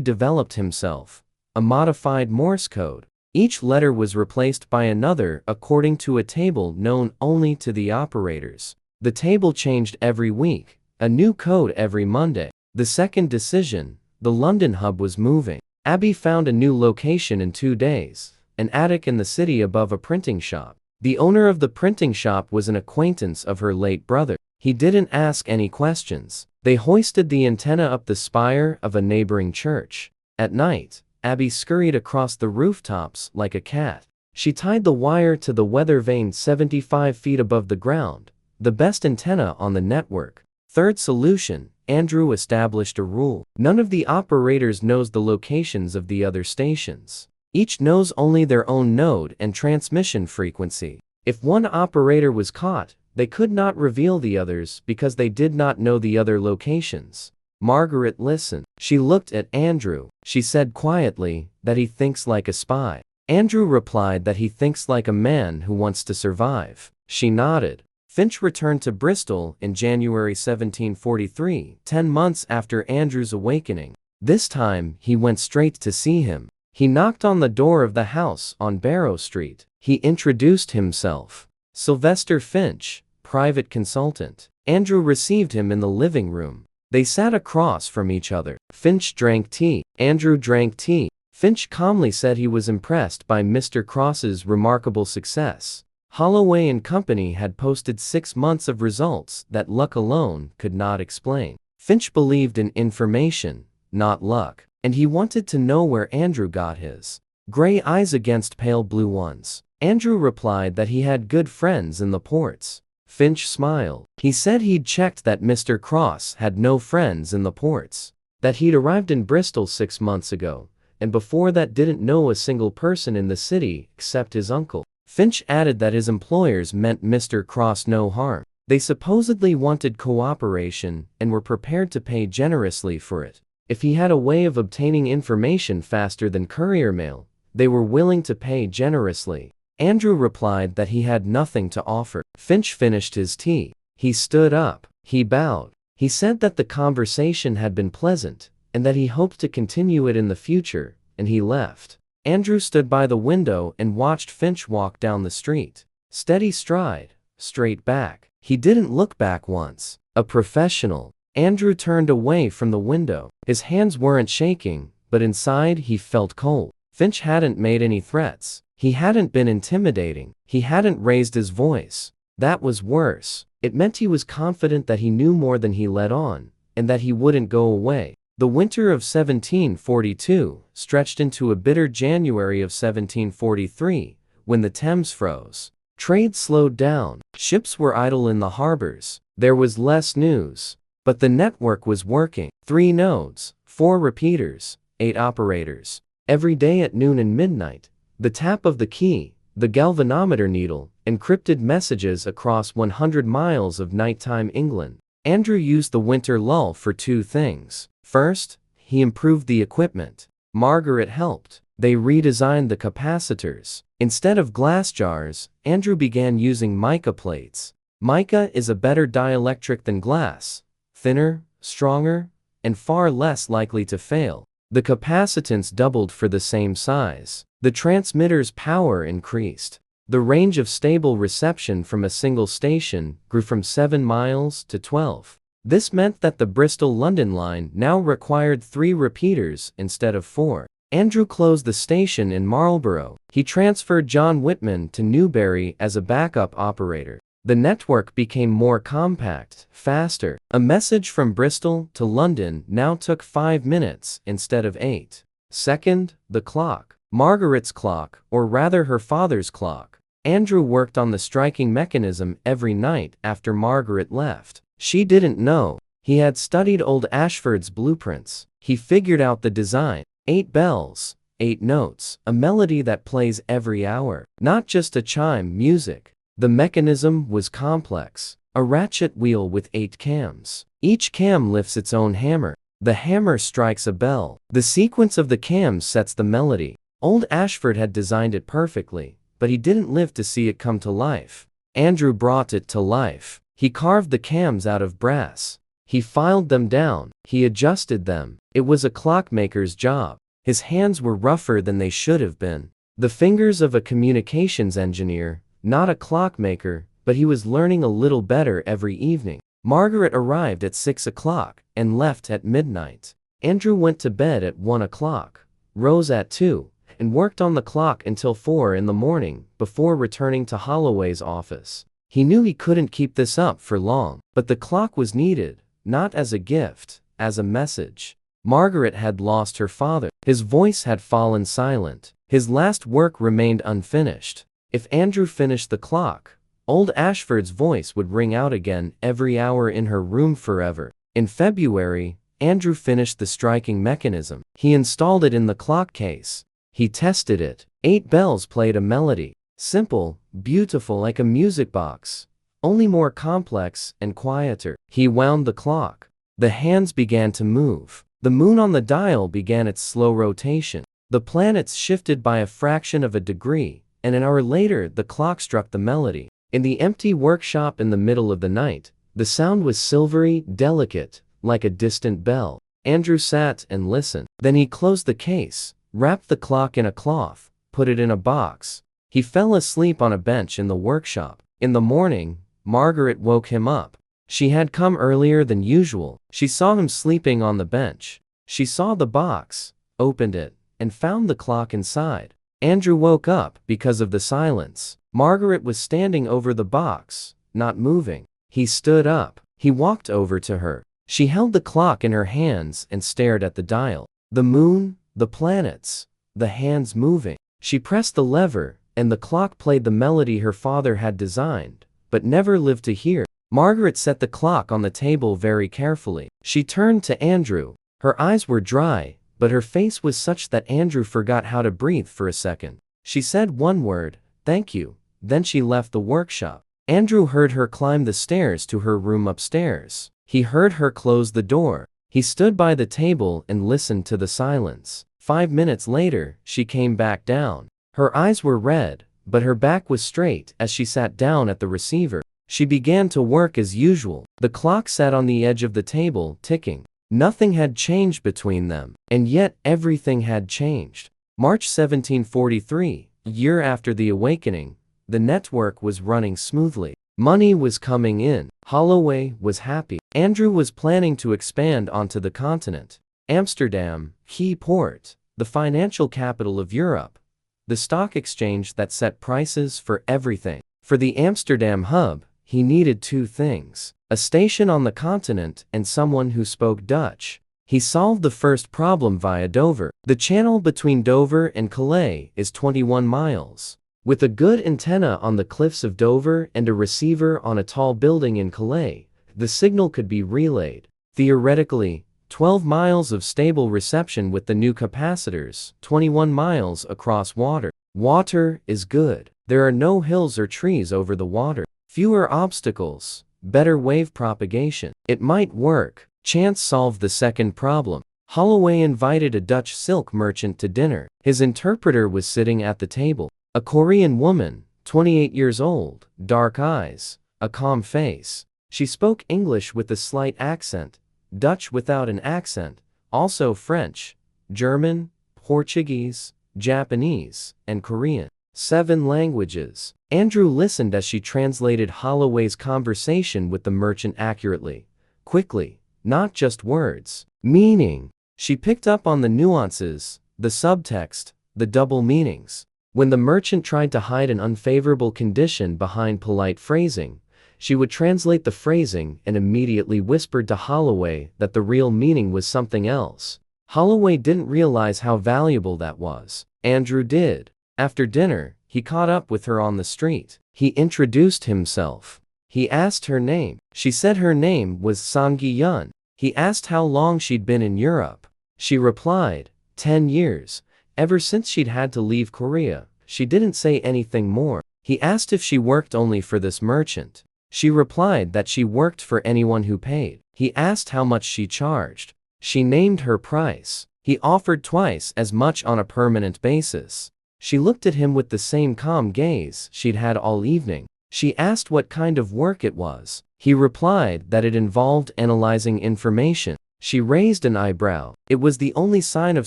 developed himself, a modified Morse code. Each letter was replaced by another according to a table known only to the operators. The table changed every week, a new code every Monday. The second decision, the London hub was moving. Abby found a new location in 2 days, an attic in the city above a printing shop. The owner of the printing shop was an acquaintance of her late brother. He didn't ask any questions. They hoisted the antenna up the spire of a neighboring church. At night, Abby scurried across the rooftops like a cat. She tied the wire to the weather vane 75 feet above the ground, the best antenna on the network. Third solution, Andrew established a rule. None of the operators knows the locations of the other stations. Each knows only their own node and transmission frequency. If one operator was caught, they could not reveal the others because they did not know the other locations. Margaret listened. She looked at Andrew. She said quietly that he thinks like a spy. Andrew replied that he thinks like a man who wants to survive. She nodded. Finch returned to Bristol in January 1743, 10 months after Andrew's awakening. This time, he went straight to see him. He knocked on the door of the house on Barrow Street. He introduced himself. Sylvester Finch, private consultant. Andrew received him in the living room. They sat across from each other. Finch drank tea. Andrew drank tea. Finch calmly said he was impressed by Mr. Cross's remarkable success. Holloway and Company had posted 6 months of results that luck alone could not explain. Finch believed in information, not luck. and he wanted to know where Andrew got his gray eyes against pale blue ones. Andrew replied that he had good friends in the ports. Finch smiled. He said he'd checked that Mr. Cross had no friends in the ports, that he'd arrived in Bristol 6 months ago, and before that didn't know a single person in the city except his uncle. Finch added that his employers meant Mr. Cross no harm. They supposedly wanted cooperation and were prepared to pay generously for it. If he had a way of obtaining information faster than courier mail, they were willing to pay generously. Andrew replied that he had nothing to offer. Finch finished his tea. He stood up. He bowed. He said that the conversation had been pleasant, and that he hoped to continue it in the future, and he left. Andrew stood by the window and watched Finch walk down the street. Steady stride, straight back. He didn't look back once. A professional. Andrew turned away from the window. His hands weren't shaking, but inside he felt cold. Finch hadn't made any threats. He hadn't been intimidating. He hadn't raised his voice. That was worse. It meant he was confident that he knew more than he let on, and that he wouldn't go away. The winter of 1742 stretched into a bitter January of 1743, when the Thames froze. Trade slowed down. Ships were idle in the harbors. There was less news. But the network was working. 3 nodes, 4 repeaters, 8 operators. Every day at noon and midnight, the tap of the key, the galvanometer needle, encrypted messages across 100 miles of nighttime England. Andrew used the winter lull for 2 things. First, he improved the equipment. Margaret helped. They redesigned the capacitors. Instead of glass jars, Andrew began using mica plates. Mica is a better dielectric than glass. Thinner, stronger, and far less likely to fail. The capacitance doubled for the same size. The transmitter's power increased. The range of stable reception from a single station grew from 7 miles to 12. This meant that the Bristol-London line now required 3 repeaters instead of 4. Andrew closed the station in Marlborough. He transferred John Whitman to Newbury as a backup operator. The network became more compact, faster. A message from Bristol to London now took 5 minutes instead of 8. Second, the clock. Margaret's clock, or rather her father's clock. Andrew worked on the striking mechanism every night after Margaret left. She didn't know. He had studied old Ashford's blueprints. He figured out the design. 8 bells, 8 notes, a melody that plays every hour. Not just a chime music. The mechanism was complex. A ratchet wheel with 8 cams. Each cam lifts its own hammer. The hammer strikes a bell. The sequence of the cams sets the melody. Old Ashford had designed it perfectly, but he didn't live to see it come to life. Andrew brought it to life. He carved the cams out of brass. He filed them down. He adjusted them. It was a clockmaker's job. His hands were rougher than they should have been. The fingers of a communications engineer, not a clockmaker, but he was learning a little better every evening. Margaret arrived at 6 o'clock and left at midnight. Andrew went to bed at 1 o'clock, rose at 2, and worked on the clock until 4 in the morning before returning to Holloway's office. He knew he couldn't keep this up for long, but the clock was needed, not as a gift, as a message. Margaret had lost her father. His voice had fallen silent. His last work remained unfinished. If Andrew finished the clock, old Ashford's voice would ring out again every hour in her room forever. In February, Andrew finished the striking mechanism. He installed it in the clock case. He tested it. 8 bells played a melody. Simple, beautiful like a music box, only more complex and quieter. He wound the clock. The hands began to move. The moon on the dial began its slow rotation. The planets shifted by a fraction of a degree, and an hour later the clock struck the melody. In the empty workshop in the middle of the night, the sound was silvery, delicate, like a distant bell. Andrew sat and listened. Then he closed the case, wrapped the clock in a cloth, put it in a box. He fell asleep on a bench in the workshop. In the morning, Margaret woke him up. She had come earlier than usual. She saw him sleeping on the bench. She saw the box, opened it, and found the clock inside. Andrew woke up because of the silence. Margaret was standing over the box, not moving. He stood up. He walked over to her. She held the clock in her hands and stared at the dial. The moon, the planets, the hands moving. She pressed the lever, and the clock played the melody her father had designed, but never lived to hear. Margaret set the clock on the table very carefully. She turned to Andrew. Her eyes were dry, but her face was such that Andrew forgot how to breathe for a second. She said one word, "Thank you," then she left the workshop. Andrew heard her climb the stairs to her room upstairs. He heard her close the door. He stood by the table and listened to the silence. 5 minutes later, she came back down. Her eyes were red, but her back was straight as she sat down at the receiver. She began to work as usual. The clock sat on the edge of the table, ticking. Nothing had changed between them, and yet everything had changed. March 1743, a year after the awakening, the network was running smoothly. Money was coming in. Holloway was happy. Andrew was planning to expand onto the continent. Amsterdam, key port, the financial capital of Europe, the stock exchange that set prices for everything. For the Amsterdam hub, he needed two things: a station on the continent and someone who spoke Dutch. He solved the first problem via Dover. The channel between Dover and Calais is 21 miles. With a good antenna on the cliffs of Dover and a receiver on a tall building in Calais, the signal could be relayed. Theoretically, 12 miles of stable reception with the new capacitors, 21 miles across water. Water is good. There are no hills or trees over the water. Fewer obstacles, better wave propagation. It might work. Chance solved the second problem. Holloway invited a Dutch silk merchant to dinner. His interpreter was sitting at the table. A Korean woman, 28 years old, dark eyes, a calm face. She spoke English with a slight accent, Dutch without an accent, also French, German, Portuguese, Japanese, and Korean. 7 languages. Andrew listened as she translated Holloway's conversation with the merchant accurately, quickly, not just words. Meaning. She picked up on the nuances, the subtext, the double meanings. When the merchant tried to hide an unfavorable condition behind polite phrasing, she would translate the phrasing and immediately whispered to Holloway that the real meaning was something else. Holloway didn't realize how valuable that was. Andrew did. After dinner, he caught up with her on the street. He introduced himself. He asked her name. She said her name was Sang-gi-yun. He asked how long she'd been in Europe. She replied, 10 years. Ever since she'd had to leave Korea. She didn't say anything more. He asked if she worked only for this merchant. She replied that she worked for anyone who paid. He asked how much she charged. She named her price. He offered twice as much on a permanent basis. She looked at him with the same calm gaze she'd had all evening. She asked what kind of work it was. He replied that it involved analyzing information. She raised an eyebrow. It was the only sign of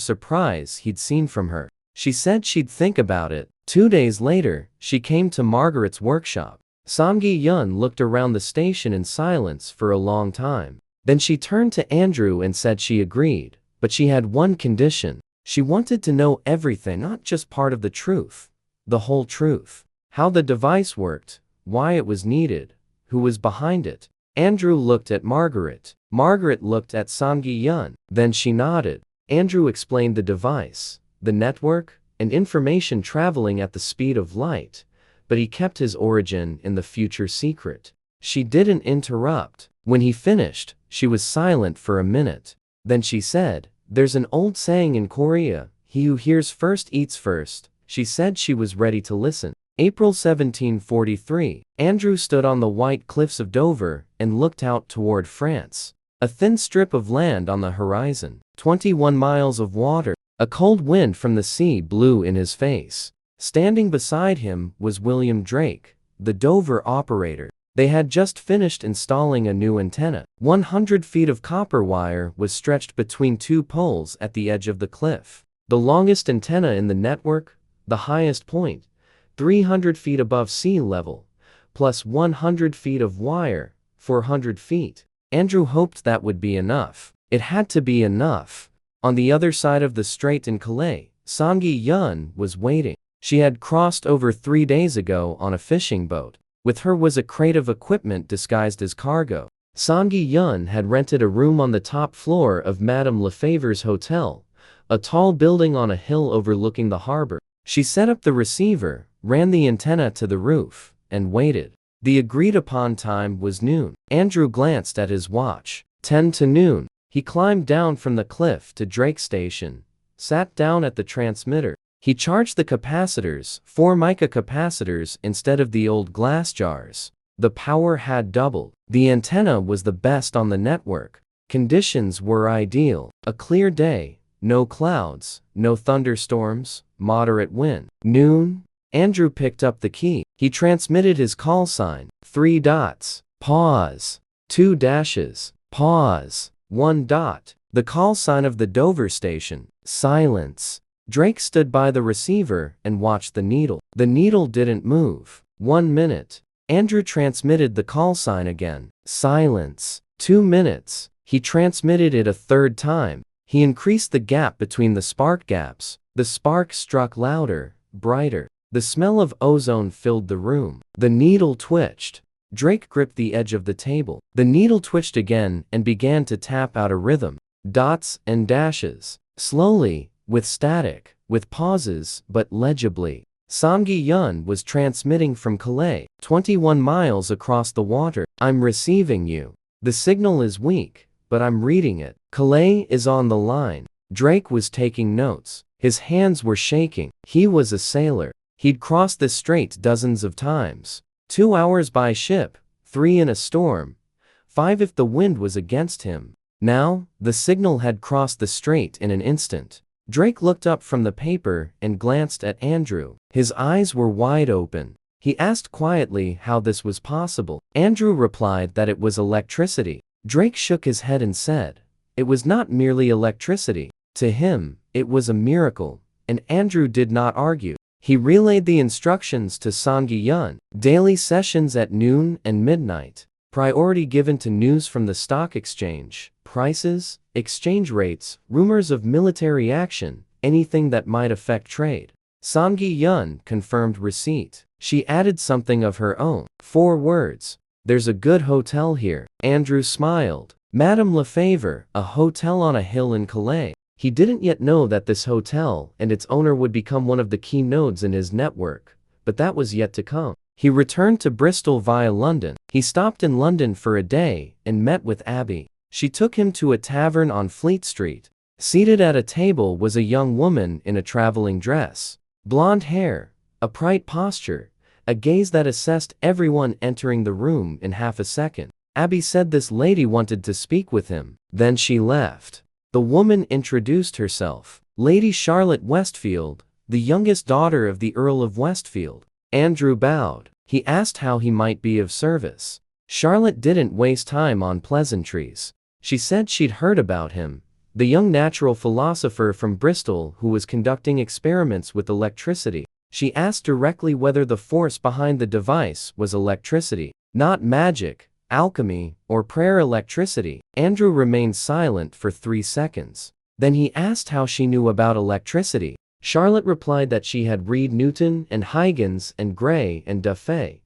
surprise he'd seen from her. She said she'd think about it. 2 days later, she came to Margaret's workshop. Sang-gi-yun looked around the station in silence for a long time. Then she turned to Andrew and said she agreed, but she had one condition. She wanted to know everything, not just part of the truth, the whole truth. How the device worked, why it was needed, who was behind it. Andrew looked at Margaret. Margaret looked at Sang-gi-yun. Then she nodded. Andrew explained the device, the network, and information traveling at the speed of light, but he kept his origin in the future secret. She didn't interrupt. When he finished, she was silent for a minute. Then she said, "There's an old saying in Korea, he who hears first eats first." She said she was ready to listen. April 1743. Andrew stood on the white cliffs of Dover and looked out toward France. A thin strip of land on the horizon. 21 miles of water. A cold wind from the sea blew in his face. Standing beside him was William Drake, the Dover operator. They had just finished installing a new antenna. 100 feet of copper wire was stretched between 2 poles at the edge of the cliff. The longest antenna in the network, the highest point, 300 feet above sea level, plus 100 feet of wire, 400 feet. Andrew hoped that would be enough. It had to be enough. On the other side of the strait in Calais, Sang-gi-yun was waiting. She had crossed over 3 days ago on a fishing boat. With her was a crate of equipment disguised as cargo. Sang-gi-yun had rented a room on the top floor of Madame Lefever's hotel, a tall building on a hill overlooking the harbor. She set up the receiver, ran the antenna to the roof, and waited. The agreed-upon time was noon. Andrew glanced at his watch. 10 to noon. He climbed down from the cliff to Drake Station, sat down at the transmitter. He charged the capacitors, 4 mica capacitors instead of the old glass jars. The power had doubled. The antenna was the best on the network. Conditions were ideal. A clear day, no clouds, no thunderstorms, moderate wind. Noon. Andrew picked up the key. He transmitted his call sign. 3 dots. Pause. 2 dashes. Pause. 1 dot. The call sign of the Dover station. Silence. Drake stood by the receiver and watched the needle. The needle didn't move. 1 minute. Andrew transmitted the call sign again. Silence. 2 minutes. He transmitted it a third time. He increased the gap between the spark gaps. The spark struck louder, brighter. The smell of ozone filled the room. The needle twitched. Drake gripped the edge of the table. The needle twitched again and began to tap out a rhythm. Dots and dashes. Slowly, with static, with pauses, but legibly. Samgi Yun was transmitting from Calais, 21 miles across the water. I'm receiving you. The signal is weak, but I'm reading it. Calais is on the line. Drake was taking notes. His hands were shaking. He was a sailor. He'd crossed this strait dozens of times. 2 hours by ship, 3 in a storm, 5 if the wind was against him. Now, the signal had crossed the strait in an instant. Drake looked up from the paper and glanced at Andrew. His eyes were wide open. He asked quietly how this was possible. Andrew replied that it was electricity. Drake shook his head and said, it was not merely electricity. To him, it was a miracle, and Andrew did not argue. He relayed the instructions to Samgi Yun. Daily sessions at noon and midnight. Priority given to news from the stock exchange, prices, exchange rates, rumors of military action, anything that might affect trade. Samgi Yun confirmed receipt. She added something of her own. 4 words. There's a good hotel here. Andrew smiled. Madame Lefevre, a hotel on a hill in Calais. He didn't yet know that this hotel and its owner would become one of the key nodes in his network, but that was yet to come. He returned to Bristol via London. He stopped in London for a day and met with Abby. She took him to a tavern on Fleet Street. Seated at a table was a young woman in a traveling dress. Blonde hair, upright posture, a gaze that assessed everyone entering the room in half a second. Abby said this lady wanted to speak with him. Then she left. The woman introduced herself. Lady Charlotte Westfield, the youngest daughter of the Earl of Westfield. Andrew bowed. He asked how he might be of service. Charlotte didn't waste time on pleasantries. She said she'd heard about him, the young natural philosopher from Bristol who was conducting experiments with electricity. She asked directly whether the force behind the device was electricity, not magic, alchemy, or prayer electricity. Andrew remained silent for 3 seconds. Then he asked how she knew about electricity. Charlotte replied that she had read Newton and Huygens and Gray and Dufay,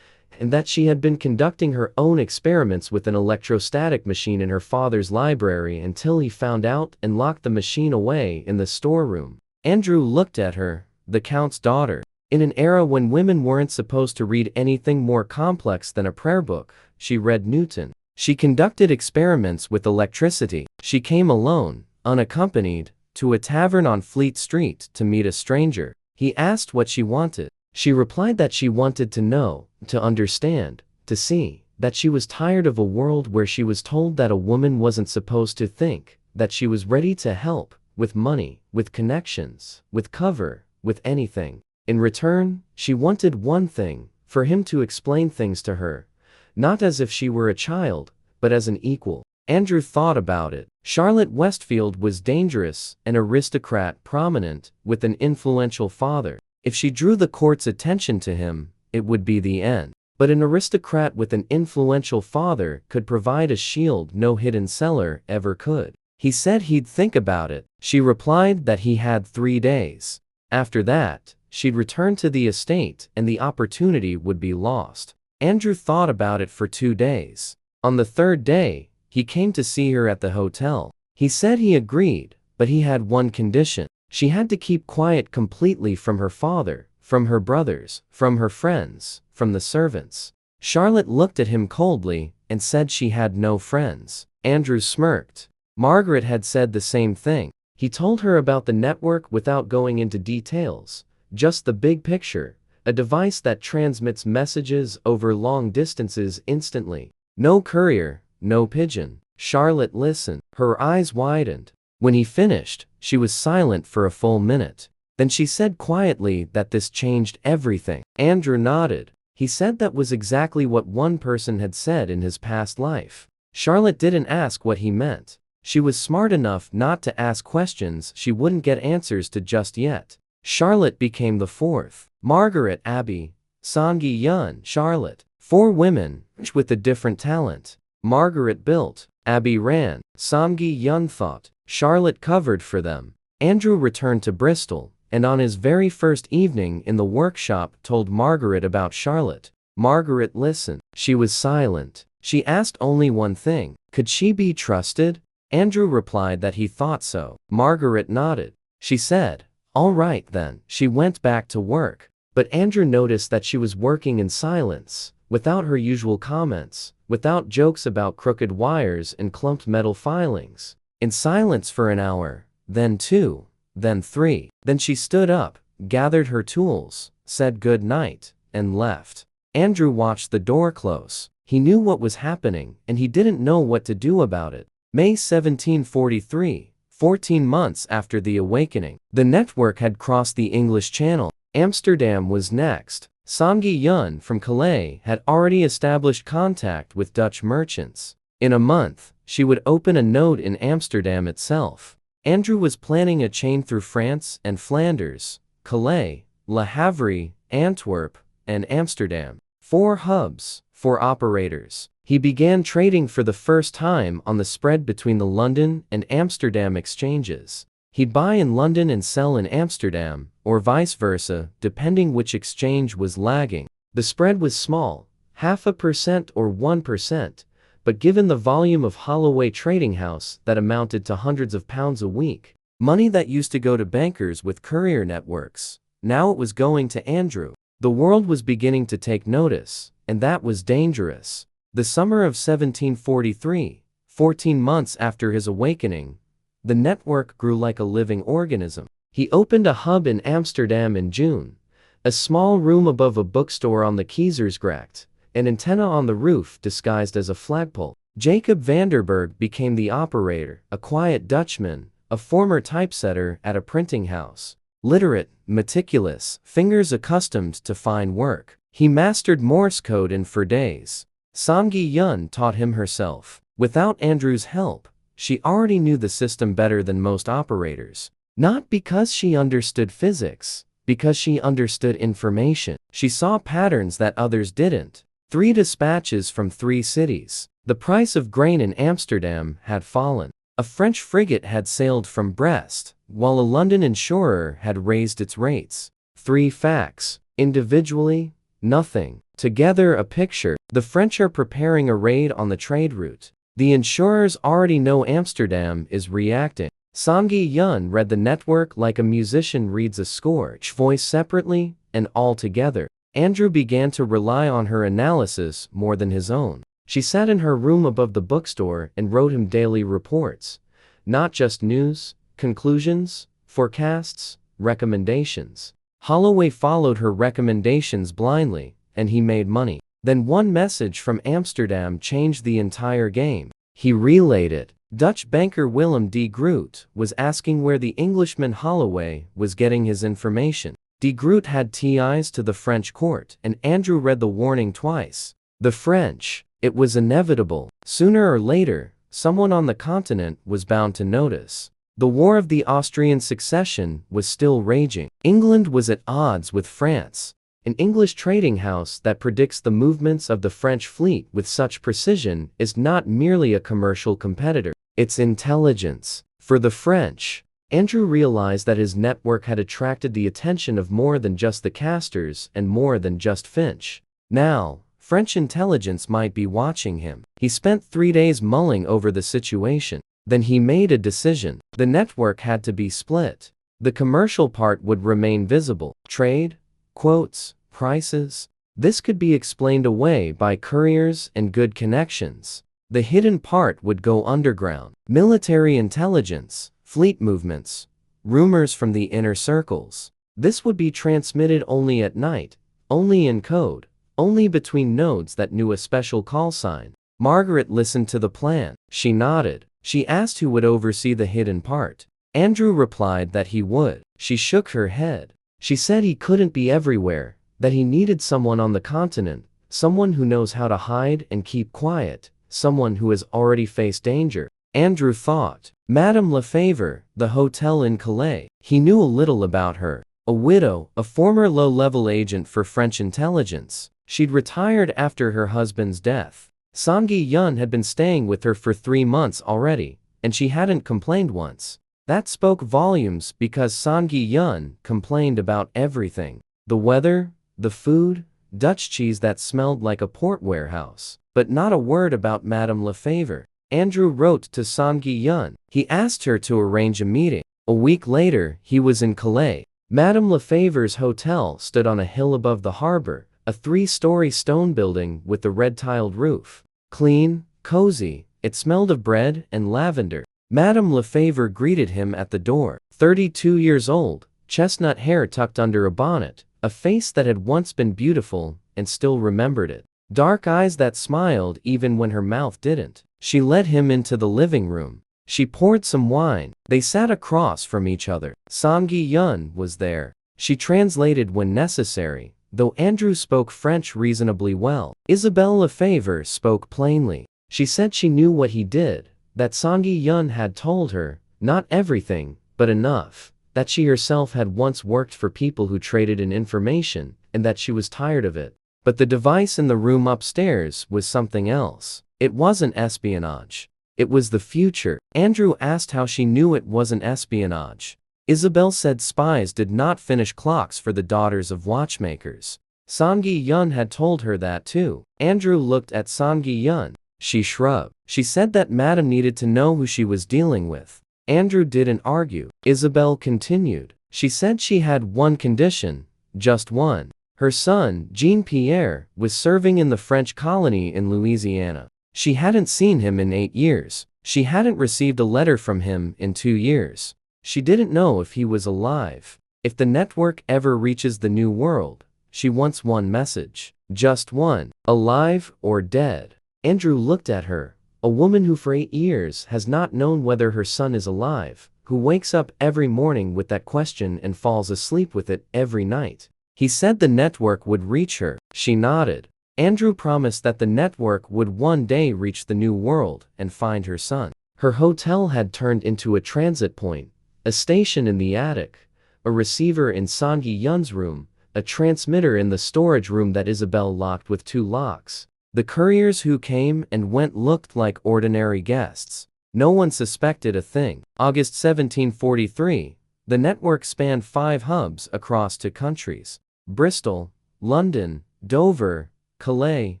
and that she had been conducting her own experiments with an electrostatic machine in her father's library until he found out and locked the machine away in the storeroom. Andrew looked at her, the Count's daughter. In an era when women weren't supposed to read anything more complex than a prayer book, she read Newton. She conducted experiments with electricity. She came alone, unaccompanied, to a tavern on Fleet Street to meet a stranger. He asked what she wanted. She replied that she wanted to know, to understand, to see, that she was tired of a world where she was told that a woman wasn't supposed to think, that she was ready to help, with money, with connections, with cover, with anything. In return, she wanted one thing, for him to explain things to her, not as if she were a child, but as an equal. Andrew thought about it. Charlotte Westfield was dangerous, an aristocrat prominent, with an influential father. If she drew the court's attention to him, it would be the end. But an aristocrat with an influential father could provide a shield no hidden seller ever could. He said he'd think about it. She replied that he had 3 days. After that, she'd return to the estate and the opportunity would be lost. Andrew thought about it for 2 days. On the 3rd day, he came to see her at the hotel. He said he agreed, but he had one condition. She had to keep quiet completely from her father, from her brothers, from her friends, from the servants. Charlotte looked at him coldly and said she had no friends. Andrew smirked. Margaret had said the same thing. He told her about the network without going into details, just the big picture, a device that transmits messages over long distances instantly. No courier, no pigeon. Charlotte listened. Her eyes widened. When he finished, she was silent for a full minute. Then she said quietly that this changed everything. Andrew nodded. He said that was exactly what one person had said in his past life. Charlotte didn't ask what he meant. She was smart enough not to ask questions she wouldn't get answers to just yet. Charlotte became the fourth. Margaret, Abby, Songi Yun, Charlotte. 4 women, each with a different talent. Margaret built, Abby ran, Songi Yun thought, Charlotte covered for them. Andrew returned to Bristol, and on his very first evening in the workshop told Margaret about Charlotte. Margaret listened. She was silent. She asked only one thing. Could she be trusted? Andrew replied that he thought so. Margaret nodded. She said, "All right then." She went back to work. But Andrew noticed that she was working in silence, without her usual comments, without jokes about crooked wires and clumped metal filings. In silence for an hour, then 2, then 3. Then she stood up, gathered her tools, said good night, and left. Andrew watched the door close. He knew what was happening, and he didn't know what to do about it. May 1743, 14 months after the awakening. The network had crossed the English Channel. Amsterdam was next. Songi Yun from Calais had already established contact with Dutch merchants. In a month, she would open a node in Amsterdam itself. Andrew was planning a chain through France and Flanders, Calais, Le Havre, Antwerp, and Amsterdam. 4 hubs, 4 operators. He began trading for the first time on the spread between the London and Amsterdam exchanges. He'd buy in London and sell in Amsterdam, or vice versa, depending which exchange was lagging. The spread was small, 0.5% or 1%, but given the volume of Holloway Trading House that amounted to hundreds of pounds a week, money that used to go to bankers with courier networks, now it was going to Andrew. The world was beginning to take notice, and that was dangerous. The summer of 1743, 14 months after his awakening, the network grew like a living organism. He opened a hub in Amsterdam in June, a small room above a bookstore on the Keizersgracht, an antenna on the roof disguised as a flagpole. Jacob Vanderberg became the operator, a quiet Dutchman, a former typesetter at a printing house. Literate, meticulous, fingers accustomed to fine work. He mastered Morse code in 4 days. Songi Yun taught him herself. Without Andrew's help, she already knew the system better than most operators. Not because she understood physics, because she understood information. She saw patterns that others didn't. 3 dispatches from 3 cities. The price of grain in Amsterdam had fallen. A French frigate had sailed from Brest, while a London insurer had raised its rates. 3 facts. Individually, nothing. Together, a picture. The French are preparing a raid on the trade route. The insurers already know Amsterdam is reacting. Songi Yun read the network like a musician reads a score, each voice separately and all together. Andrew began to rely on her analysis more than his own. She sat in her room above the bookstore and wrote him daily reports. Not just news, conclusions, forecasts, recommendations. Holloway followed her recommendations blindly, and he made money. Then one message from Amsterdam changed the entire game. He relayed it. Dutch banker Willem de Groot was asking where the Englishman Holloway was getting his information. De Groot had ties to the French court, and Andrew read the warning twice. The French. It was inevitable. Sooner or later, someone on the continent was bound to notice. The War of the Austrian Succession was still raging. England was at odds with France. An English trading house that predicts the movements of the French fleet with such precision is not merely a commercial competitor, it's intelligence. For the French, Andrew realized that his network had attracted the attention of more than just the casters and more than just Finch. Now, French intelligence might be watching him. He spent 3 days mulling over the situation. Then he made a decision. The network had to be split. The commercial part would remain visible. Trade, quotes, prices. This could be explained away by couriers and good connections. The hidden part would go underground. Military intelligence, fleet movements, rumors from the inner circles. This would be transmitted only at night, only in code, only between nodes that knew a special call sign. Margaret listened to the plan. She nodded. She asked who would oversee the hidden part. Andrew replied that he would. She shook her head. She said he couldn't be everywhere, that he needed someone on the continent, someone who knows how to hide and keep quiet, someone who has already faced danger. Andrew thought. Madame Lefebvre, the hotel in Calais. He knew a little about her. A widow, a former low-level agent for French intelligence. She'd retired after her husband's death. Sanghi Yun had been staying with her for 3 months already, and she hadn't complained once. That spoke volumes because Sanghi Yun complained about everything. The weather, the food, Dutch cheese that smelled like a port warehouse. But not a word about Madame Lefebvre. Andrew wrote to Sanghi Yun. He asked her to arrange a meeting. A week later, he was in Calais. Madame Lefebvre's hotel stood on a hill above the harbor, a 3-story stone building with a red-tiled roof. Clean, cozy, it smelled of bread and lavender. Madame Lefebvre greeted him at the door. 32 years old, chestnut hair tucked under a bonnet, a face that had once been beautiful and still remembered it. Dark eyes that smiled even when her mouth didn't. She led him into the living room. She poured some wine. They sat across from each other. Sanghi Yun was there. She translated when necessary, though Andrew spoke French reasonably well. Isabelle Lefebvre spoke plainly. She said she knew what he did, that Sanghi Yun had told her, not everything, but enough, that she herself had once worked for people who traded in information, and that she was tired of it. But the device in the room upstairs was something else. It wasn't espionage. It was the future. Andrew asked how she knew it wasn't espionage. Isabelle said spies did not finish clocks for the daughters of watchmakers. Sanghi Yun had told her that too. Andrew looked at Sanghi Yun. She shrugged. She said that Madame needed to know who she was dealing with. Andrew didn't argue. Isabelle continued. She said she had one condition, just one. Her son, Jean-Pierre, was serving in the French colony in Louisiana. She hadn't seen him in 8 years. She hadn't received a letter from him in 2 years. She didn't know if he was alive. If the network ever reaches the New World, she wants one message. Just one. Alive or dead. Andrew looked at her. A woman who for 8 years has not known whether her son is alive, who wakes up every morning with that question and falls asleep with it every night. He said the network would reach her. She nodded. Andrew promised that the network would one day reach the New World and find her son. Her hotel had turned into a transit point, a station in the attic, a receiver in Sanghi Yun's room, a transmitter in the storage room that Isabelle locked with 2 locks. The couriers who came and went looked like ordinary guests. No one suspected a thing. August 1743, the network spanned 5 hubs across 2 countries: Bristol, London, Dover, Calais,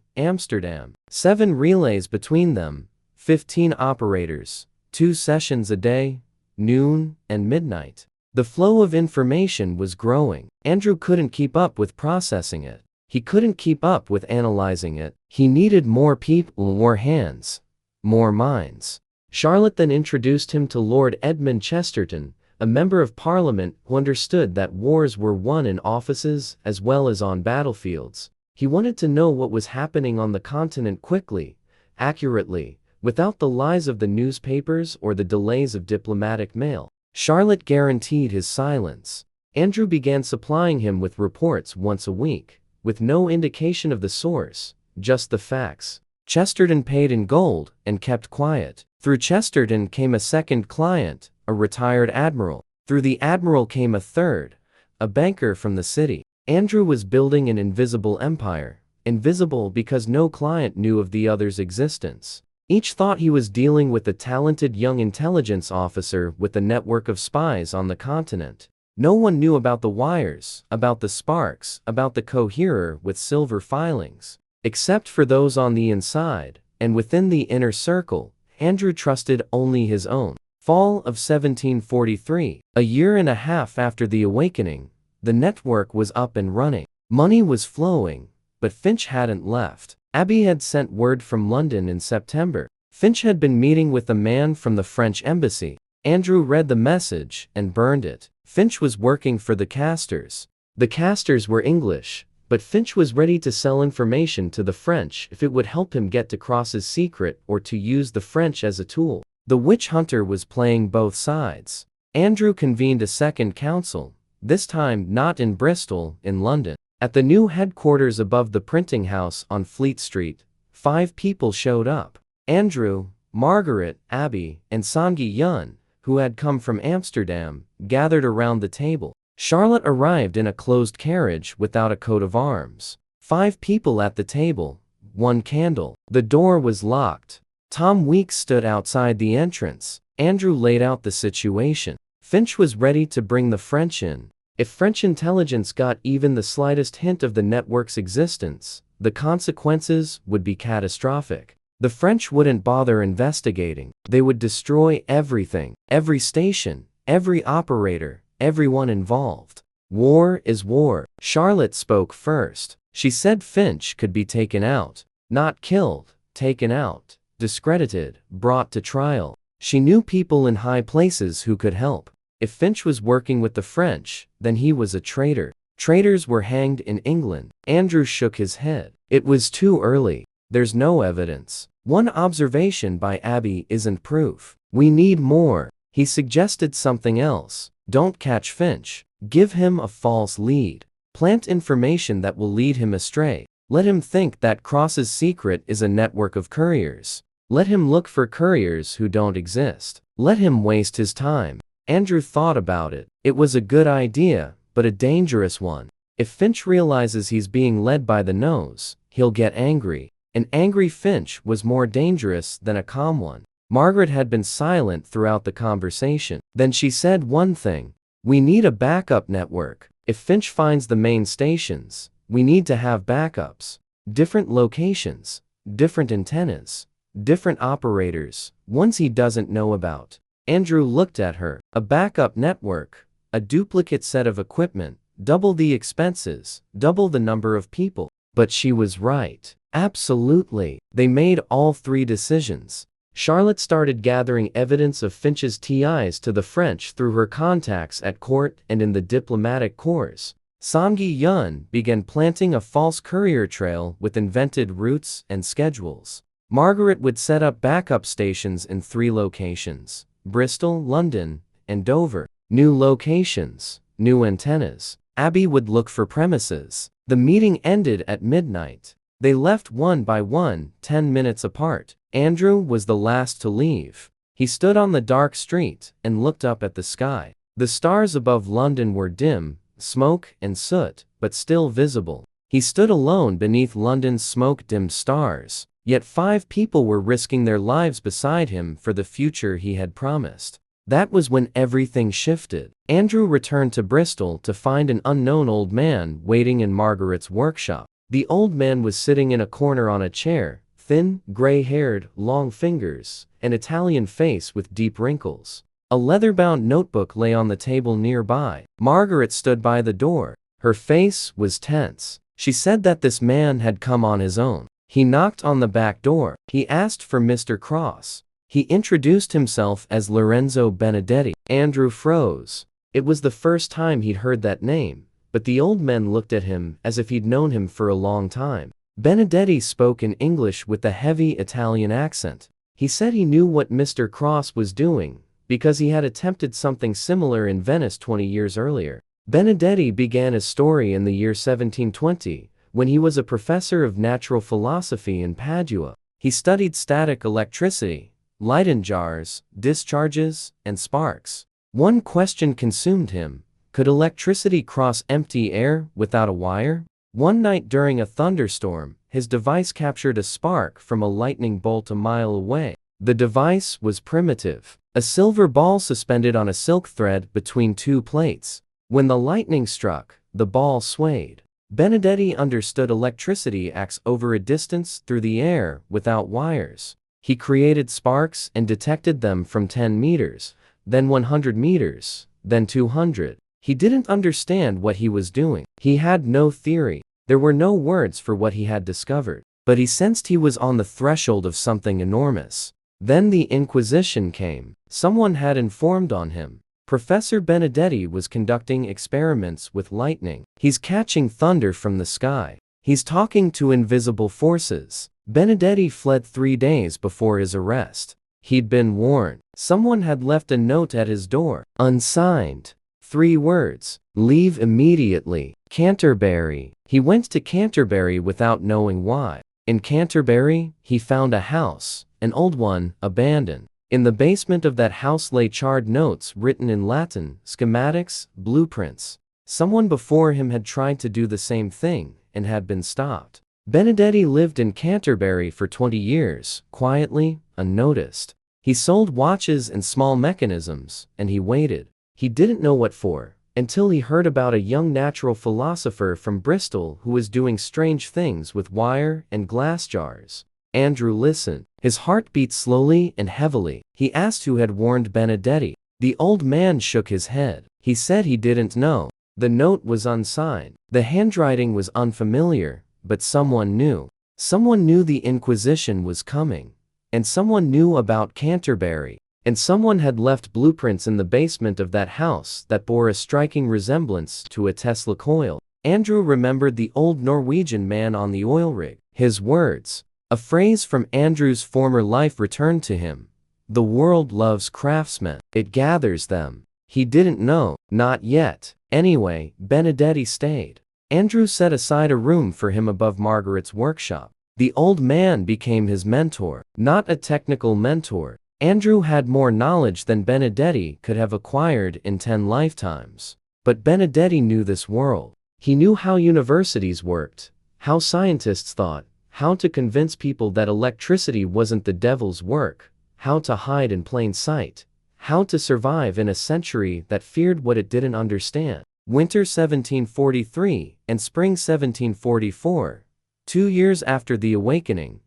Amsterdam. 7 relays between them, 15 operators, 2 sessions a day, noon and midnight. The flow of information was growing. Andrew couldn't keep up with processing it. He couldn't keep up with analyzing it. He needed more people, more hands, more minds. Charlotte then introduced him to Lord Edmund Chesterton, a member of Parliament who understood that wars were won in offices as well as on battlefields. He wanted to know what was happening on the continent quickly, accurately, without the lies of the newspapers or the delays of diplomatic mail. Charlotte guaranteed his silence. Andrew began supplying him with reports once a week, with no indication of the source, just the facts. Chesterton paid in gold and kept quiet. Through Chesterton came a second client, a retired admiral. Through the admiral came a third, a banker from the city. Andrew was building an invisible empire, invisible because no client knew of the other's existence. Each thought he was dealing with a talented young intelligence officer with a network of spies on the continent. No one knew about the wires, about the sparks, about the coherer with silver filings. Except for those on the inside, and within the inner circle, Andrew trusted only his own. Fall of 1743. A year and a half after the awakening, the network was up and running. Money was flowing, but Finch hadn't left. Abby had sent word from London in September. Finch had been meeting with a man from the French embassy. Andrew read the message and burned it. Finch was working for the Castors. The Castors were English, but Finch was ready to sell information to the French if it would help him get to Cross's secret or to use the French as a tool. The witch hunter was playing both sides. Andrew convened a second council, this time not in Bristol, in London. At the new headquarters above the printing house on Fleet Street, 5 people showed up. Andrew, Margaret, Abby, and Sangi Yun, who had come from Amsterdam, gathered around the table. Charlotte arrived in a closed carriage without a coat of arms. 5 people at the table, 1 candle. The door was locked. Tom Weeks stood outside the entrance. Andrew laid out the situation. Finch was ready to bring the French in. If French intelligence got even the slightest hint of the network's existence, the consequences would be catastrophic. The French wouldn't bother investigating. They would destroy everything, every station, every operator, everyone involved. War is war. Charlotte spoke first. She said Finch could be taken out. Not killed, taken out, discredited, brought to trial. She knew people in high places who could help. If Finch was working with the French, then he was a traitor. Traitors were hanged in England. Andrew shook his head. It was too early. There's no evidence. One observation by Abby isn't proof. We need more. He suggested something else. Don't catch Finch. Give him a false lead. Plant information that will lead him astray. Let him think that Cross's secret is a network of couriers. Let him look for couriers who don't exist. Let him waste his time. Andrew thought about it. It was a good idea, but a dangerous one. If Finch realizes he's being led by the nose, he'll get angry. An angry Finch was more dangerous than a calm one. Margaret had been silent throughout the conversation. Then she said one thing. We need a backup network. If Finch finds the main stations, we need to have backups. Different locations, different antennas, different operators, ones he doesn't know about. Andrew looked at her. A backup network, a duplicate set of equipment, double the expenses, double the number of people. But she was right. Absolutely. They made all 3 decisions. Charlotte started gathering evidence of Finch's ties to the French through her contacts at court and in the diplomatic corps. Sangi Yun began planting a false courier trail with invented routes and schedules. Margaret would set up backup stations in 3 locations: Bristol, London, and Dover. New locations, new antennas. Abby would look for premises. The meeting ended at midnight. They left one by one, 10 minutes apart. Andrew was the last to leave. He stood on the dark street and looked up at the sky. The stars above London were dim, smoke and soot, but still visible. He stood alone beneath London's smoke-dimmed stars. Yet 5 people were risking their lives beside him for the future he had promised. That was when everything shifted. Andrew returned to Bristol to find an unknown old man waiting in Margaret's workshop. The old man was sitting in a corner on a chair, thin, gray-haired, long fingers, an Italian face with deep wrinkles. A leather-bound notebook lay on the table nearby. Margaret stood by the door. Her face was tense. She said that this man had come on his own. He knocked on the back door. He asked for Mr. Cross. He introduced himself as Lorenzo Benedetti. Andrew froze. It was the first time he'd heard that name, but the old man looked at him as if he'd known him for a long time. Benedetti spoke in English with a heavy Italian accent. He said he knew what Mr. Cross was doing, because he had attempted something similar in Venice 20 years earlier. Benedetti began his story in the year 1720, when he was a professor of natural philosophy in Padua. He studied static electricity, Leyden jars, discharges, and sparks. One question consumed him. Could electricity cross empty air without a wire? One night during a thunderstorm, his device captured a spark from a lightning bolt a mile away. The device was primitive. A silver ball suspended on a silk thread between 2 plates. When the lightning struck, the ball swayed. Benedetti understood electricity acts over a distance through the air without wires. He created sparks and detected them from 10 meters, then 100 meters, then 200. He didn't understand what he was doing. He had no theory. There were no words for what he had discovered. But he sensed he was on the threshold of something enormous. Then the Inquisition came. Someone had informed on him. Professor Benedetti was conducting experiments with lightning. He's catching thunder from the sky. He's talking to invisible forces. Benedetti fled 3 days before his arrest. He'd been warned. Someone had left a note at his door. Unsigned. 3 words. Leave immediately. Canterbury. He went to Canterbury without knowing why. In Canterbury, he found a house, an old one, abandoned. In the basement of that house lay charred notes written in Latin, schematics, blueprints. Someone before him had tried to do the same thing and had been stopped. Benedetti lived in Canterbury for 20 years, quietly, unnoticed. He sold watches and small mechanisms, and he waited. He didn't know what for, until he heard about a young natural philosopher from Bristol who was doing strange things with wire and glass jars. Andrew listened. His heart beat slowly and heavily. He asked who had warned Benedetti. The old man shook his head. He said he didn't know. The note was unsigned. The handwriting was unfamiliar, but someone knew. Someone knew the Inquisition was coming. And someone knew about Canterbury. And someone had left blueprints in the basement of that house that bore a striking resemblance to a Tesla coil. Andrew remembered the old Norwegian man on the oil rig. His words. A phrase from Andrew's former life returned to him. The world loves craftsmen. It gathers them. He didn't know. Not yet. Anyway, Benedetti stayed. Andrew set aside a room for him above Margaret's workshop. The old man became his mentor. Not a technical mentor. Andrew had more knowledge than Benedetti could have acquired in 10 lifetimes. But Benedetti knew this world. He knew how universities worked, how scientists thought, how to convince people that electricity wasn't the devil's work, how to hide in plain sight, how to survive in a century that feared what it didn't understand. Winter 1743 and spring 1744, 2 years after the awakening,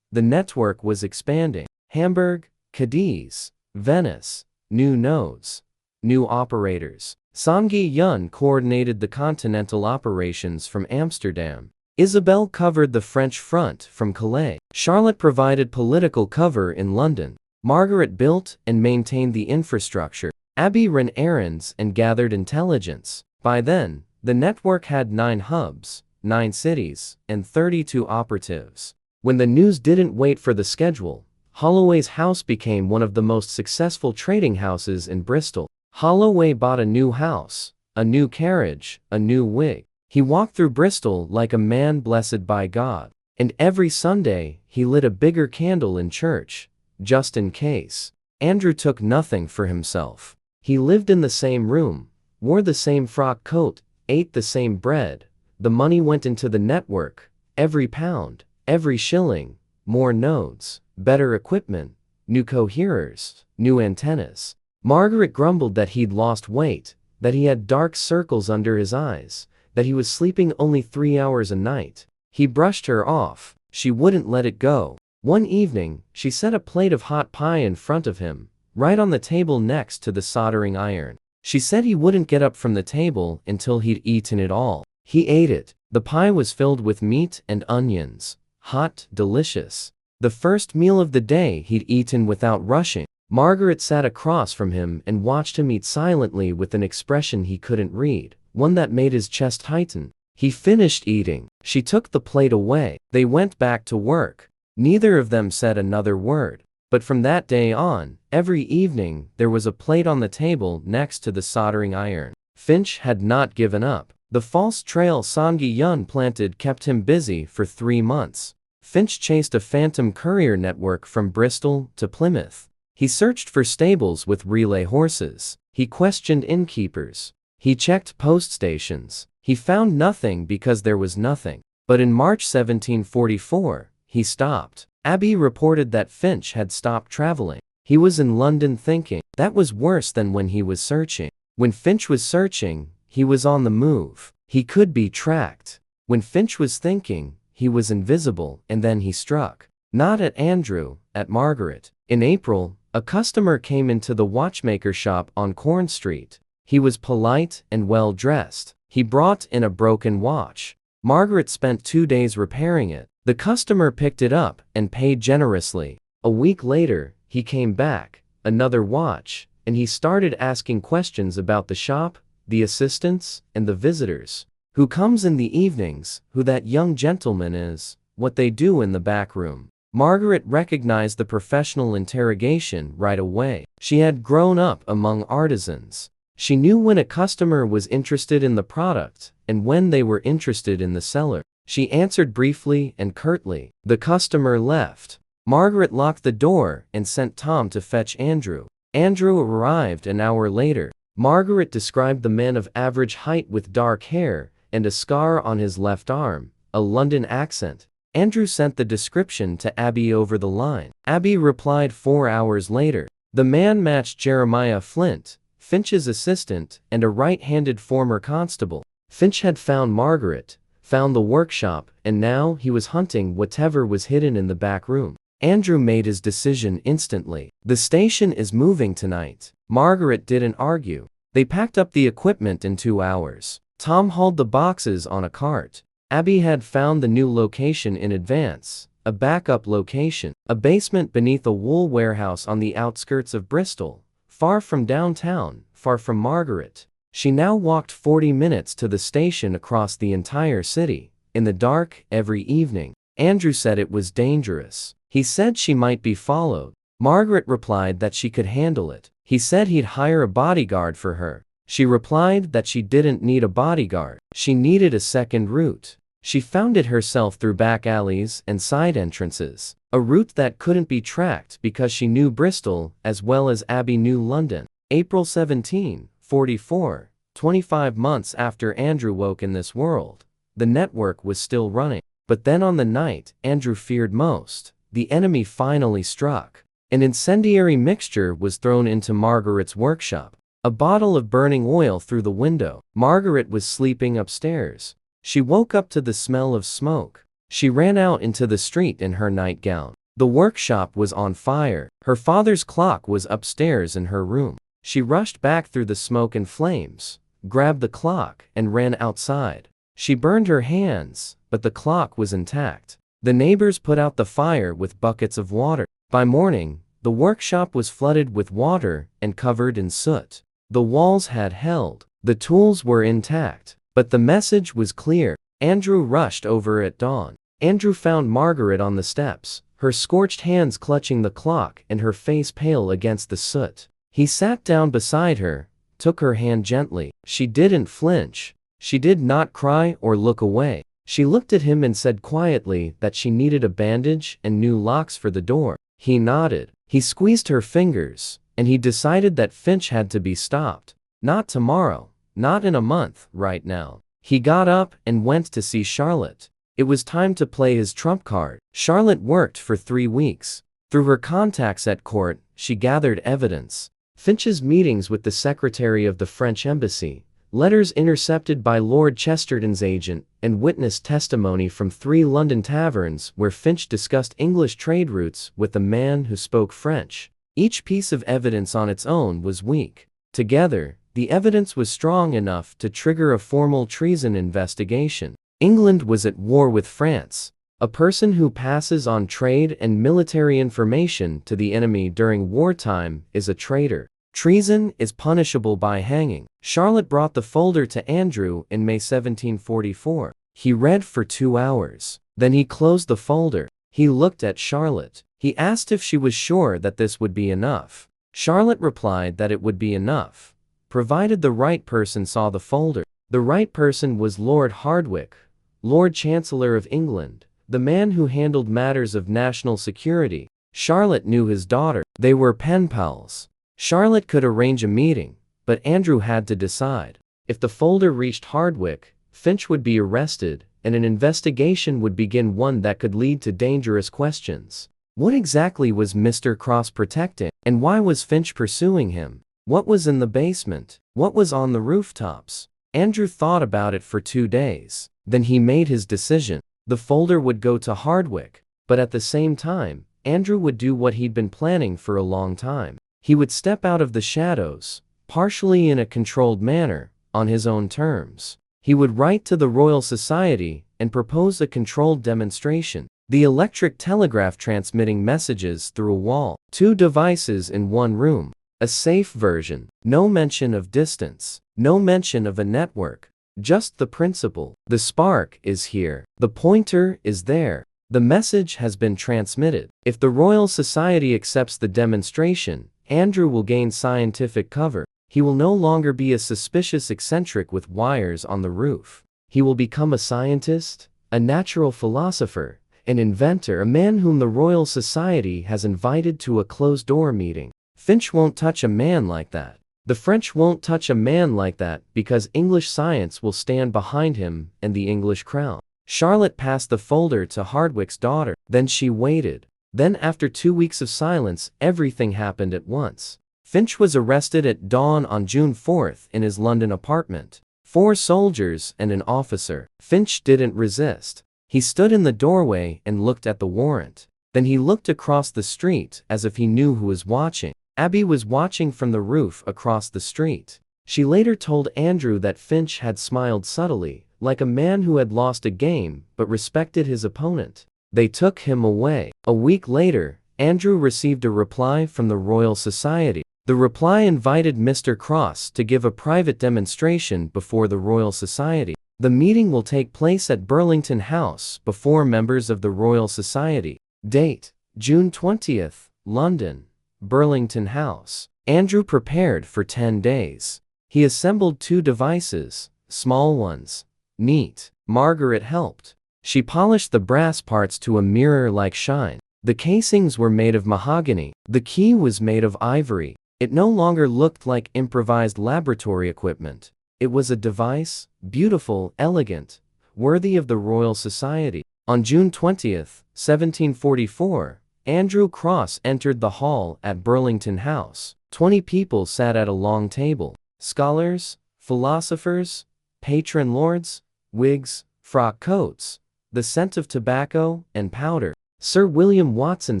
the network was expanding. Hamburg, Cadiz, Venice, new nodes, new operators. Sanghi Yun coordinated the continental operations from Amsterdam. Isabel covered the French front from Calais. Charlotte provided political cover in London. Margaret built and maintained the infrastructure. Abby ran errands and gathered intelligence. By then, the network had 9 hubs, 9 cities, and 32 operatives. When the news didn't wait for the schedule, Holloway's house became one of the most successful trading houses in Bristol. Holloway bought a new house, a new carriage, a new wig. He walked through Bristol like a man blessed by God. And every Sunday, he lit a bigger candle in church, just in case. Andrew took nothing for himself. He lived in the same room, wore the same frock coat, ate the same bread. The money went into the network, every pound, every shilling, more nodes, better equipment, new coherers, new antennas. Margaret grumbled that he'd lost weight, that he had dark circles under his eyes, that he was sleeping only 3 hours a night. He brushed her off. She wouldn't let it go. One evening, she set a plate of hot pie in front of him, right on the table next to the soldering iron. She said he wouldn't get up from the table until he'd eaten it all. He ate it. The pie was filled with meat and onions. Hot, delicious. The first meal of the day he'd eaten without rushing. Margaret sat across from him and watched him eat silently with an expression he couldn't read, one that made his chest tighten. He finished eating. She took the plate away. They went back to work. Neither of them said another word. But from that day on, every evening, there was a plate on the table next to the soldering iron. Finch had not given up. The false trail Sanghi Yun planted kept him busy for 3 months. Finch chased a phantom courier network from Bristol to Plymouth. He searched for stables with relay horses. He questioned innkeepers. He checked post stations. He found nothing because there was nothing. But in March 1744, he stopped. Abby reported that Finch had stopped traveling. He was in London thinking. That was worse than when he was searching. When Finch was searching, he was on the move. He could be tracked. When Finch was thinking, he was invisible, and then he struck. Not at Andrew, at Margaret. In April, a customer came into the watchmaker shop on Corn Street. He was polite and well-dressed. He brought in a broken watch. Margaret spent 2 days repairing it. The customer picked it up and paid generously. A week later, he came back, another watch, and he started asking questions about the shop, the assistants, and the visitors. Who comes in the evenings, who that young gentleman is, what they do in the back room. Margaret recognized the professional interrogation right away. She had grown up among artisans. She knew when a customer was interested in the product and when they were interested in the seller. She answered briefly and curtly. The customer left. Margaret locked the door and sent Tom to fetch Andrew. Andrew arrived an hour later. Margaret described the man of average height with dark hair and a scar on his left arm, a London accent. Andrew sent the description to Abby over the line. Abby replied 4 hours later. The man matched Jeremiah Flint, Finch's assistant, and a right-handed former constable. Finch had found Margaret, found the workshop, and now he was hunting whatever was hidden in the back room. Andrew made his decision instantly. The station is moving tonight. Margaret didn't argue. They packed up the equipment in 2 hours. Tom hauled the boxes on a cart. Abby had found the new location in advance, a backup location, a basement beneath a wool warehouse on the outskirts of Bristol, far from downtown, far from Margaret. She now walked 40 minutes to the station across the entire city, in the dark, every evening. Andrew said it was dangerous. He said she might be followed. Margaret replied that she could handle it. He said he'd hire a bodyguard for her. She replied that she didn't need a bodyguard. She needed a second route. She found it herself through back alleys and side entrances, a route that couldn't be tracked because she knew Bristol as well as Abby knew London. April 17, 44, 25 months after Andrew woke in this world, the network was still running. But then on the night Andrew feared most, the enemy finally struck. An incendiary mixture was thrown into Margaret's workshop. A bottle of burning oil through the window. Margaret was sleeping upstairs. She woke up to the smell of smoke. She ran out into the street in her nightgown. The workshop was on fire. Her father's clock was upstairs in her room. She rushed back through the smoke and flames, grabbed the clock, and ran outside. She burned her hands, but the clock was intact. The neighbors put out the fire with buckets of water. By morning, the workshop was flooded with water and covered in soot. The walls had held. The tools were intact. But the message was clear. Andrew rushed over at dawn. Andrew found Margaret on the steps, her scorched hands clutching the clock and her face pale against the soot. He sat down beside her, took her hand gently. She didn't flinch. She did not cry or look away. She looked at him and said quietly that she needed a bandage and new locks for the door. He nodded. He squeezed her fingers, and he decided that Finch had to be stopped. Not tomorrow. Not in a month, right now. He got up and went to see Charlotte. It was time to play his trump card. Charlotte worked for 3 weeks. Through her contacts at court, she gathered evidence. Finch's meetings with the secretary of the French embassy, letters intercepted by Lord Chesterton's agent, and witness testimony from 3 London taverns where Finch discussed English trade routes with a man who spoke French. Each piece of evidence on its own was weak. Together, the evidence was strong enough to trigger a formal treason investigation. England was at war with France. A person who passes on trade and military information to the enemy during wartime is a traitor. Treason is punishable by hanging. Charlotte brought the folder to Andrew in May 1744. He read for 2 hours. Then he closed the folder. He looked at Charlotte. He asked if she was sure that this would be enough. Charlotte replied that it would be enough, provided the right person saw the folder. The right person was Lord Hardwicke, Lord Chancellor of England, the man who handled matters of national security. Charlotte knew his daughter. They were pen pals. Charlotte could arrange a meeting, but Andrew had to decide. If the folder reached Hardwicke, Finch would be arrested, and an investigation would begin, one that could lead to dangerous questions. What exactly was Mr. Cross protecting, and why was Finch pursuing him? What was in the basement? What was on the rooftops? Andrew thought about it for 2 days. Then he made his decision. The folder would go to Hardwicke, but at the same time, Andrew would do what he'd been planning for a long time. He would step out of the shadows, partially in a controlled manner, on his own terms. He would write to the Royal Society and propose a controlled demonstration. The electric telegraph transmitting messages through a wall. 2 devices in one room. A safe version. No mention of distance. No mention of a network. Just the principle. The spark is here. The pointer is there. The message has been transmitted. If the Royal Society accepts the demonstration, Andrew will gain scientific cover. He will no longer be a suspicious eccentric with wires on the roof. He will become a scientist, a natural philosopher, an inventor, a man whom the Royal Society has invited to a closed-door meeting. Finch won't touch a man like that. The French won't touch a man like that because English science will stand behind him and the English crown. Charlotte passed the folder to Hardwick's daughter. Then she waited. Then after 2 weeks of silence, everything happened at once. Finch was arrested at dawn on June 4th in his London apartment. 4 soldiers and an officer. Finch didn't resist. He stood in the doorway and looked at the warrant. Then he looked across the street as if he knew who was watching. Abby was watching from the roof across the street. She later told Andrew that Finch had smiled subtly, like a man who had lost a game but respected his opponent. They took him away. A week later, Andrew received a reply from the Royal Society. The reply invited Mr. Cross to give a private demonstration before the Royal Society. The meeting will take place at Burlington House before members of the Royal Society. Date: June 20th, London. Burlington House. Andrew prepared for 10 days. He assembled 2 devices, small ones. Neat. Margaret helped. She polished the brass parts to a mirror-like shine. The casings were made of mahogany. The key was made of ivory. It no longer looked like improvised laboratory equipment. It was a device, beautiful, elegant, worthy of the Royal Society. On June 20th, 1744, Andrew Cross entered the hall at Burlington House. 20 people sat at a long table. Scholars, philosophers, patron lords, wigs, frock coats, the scent of tobacco and powder. Sir William Watson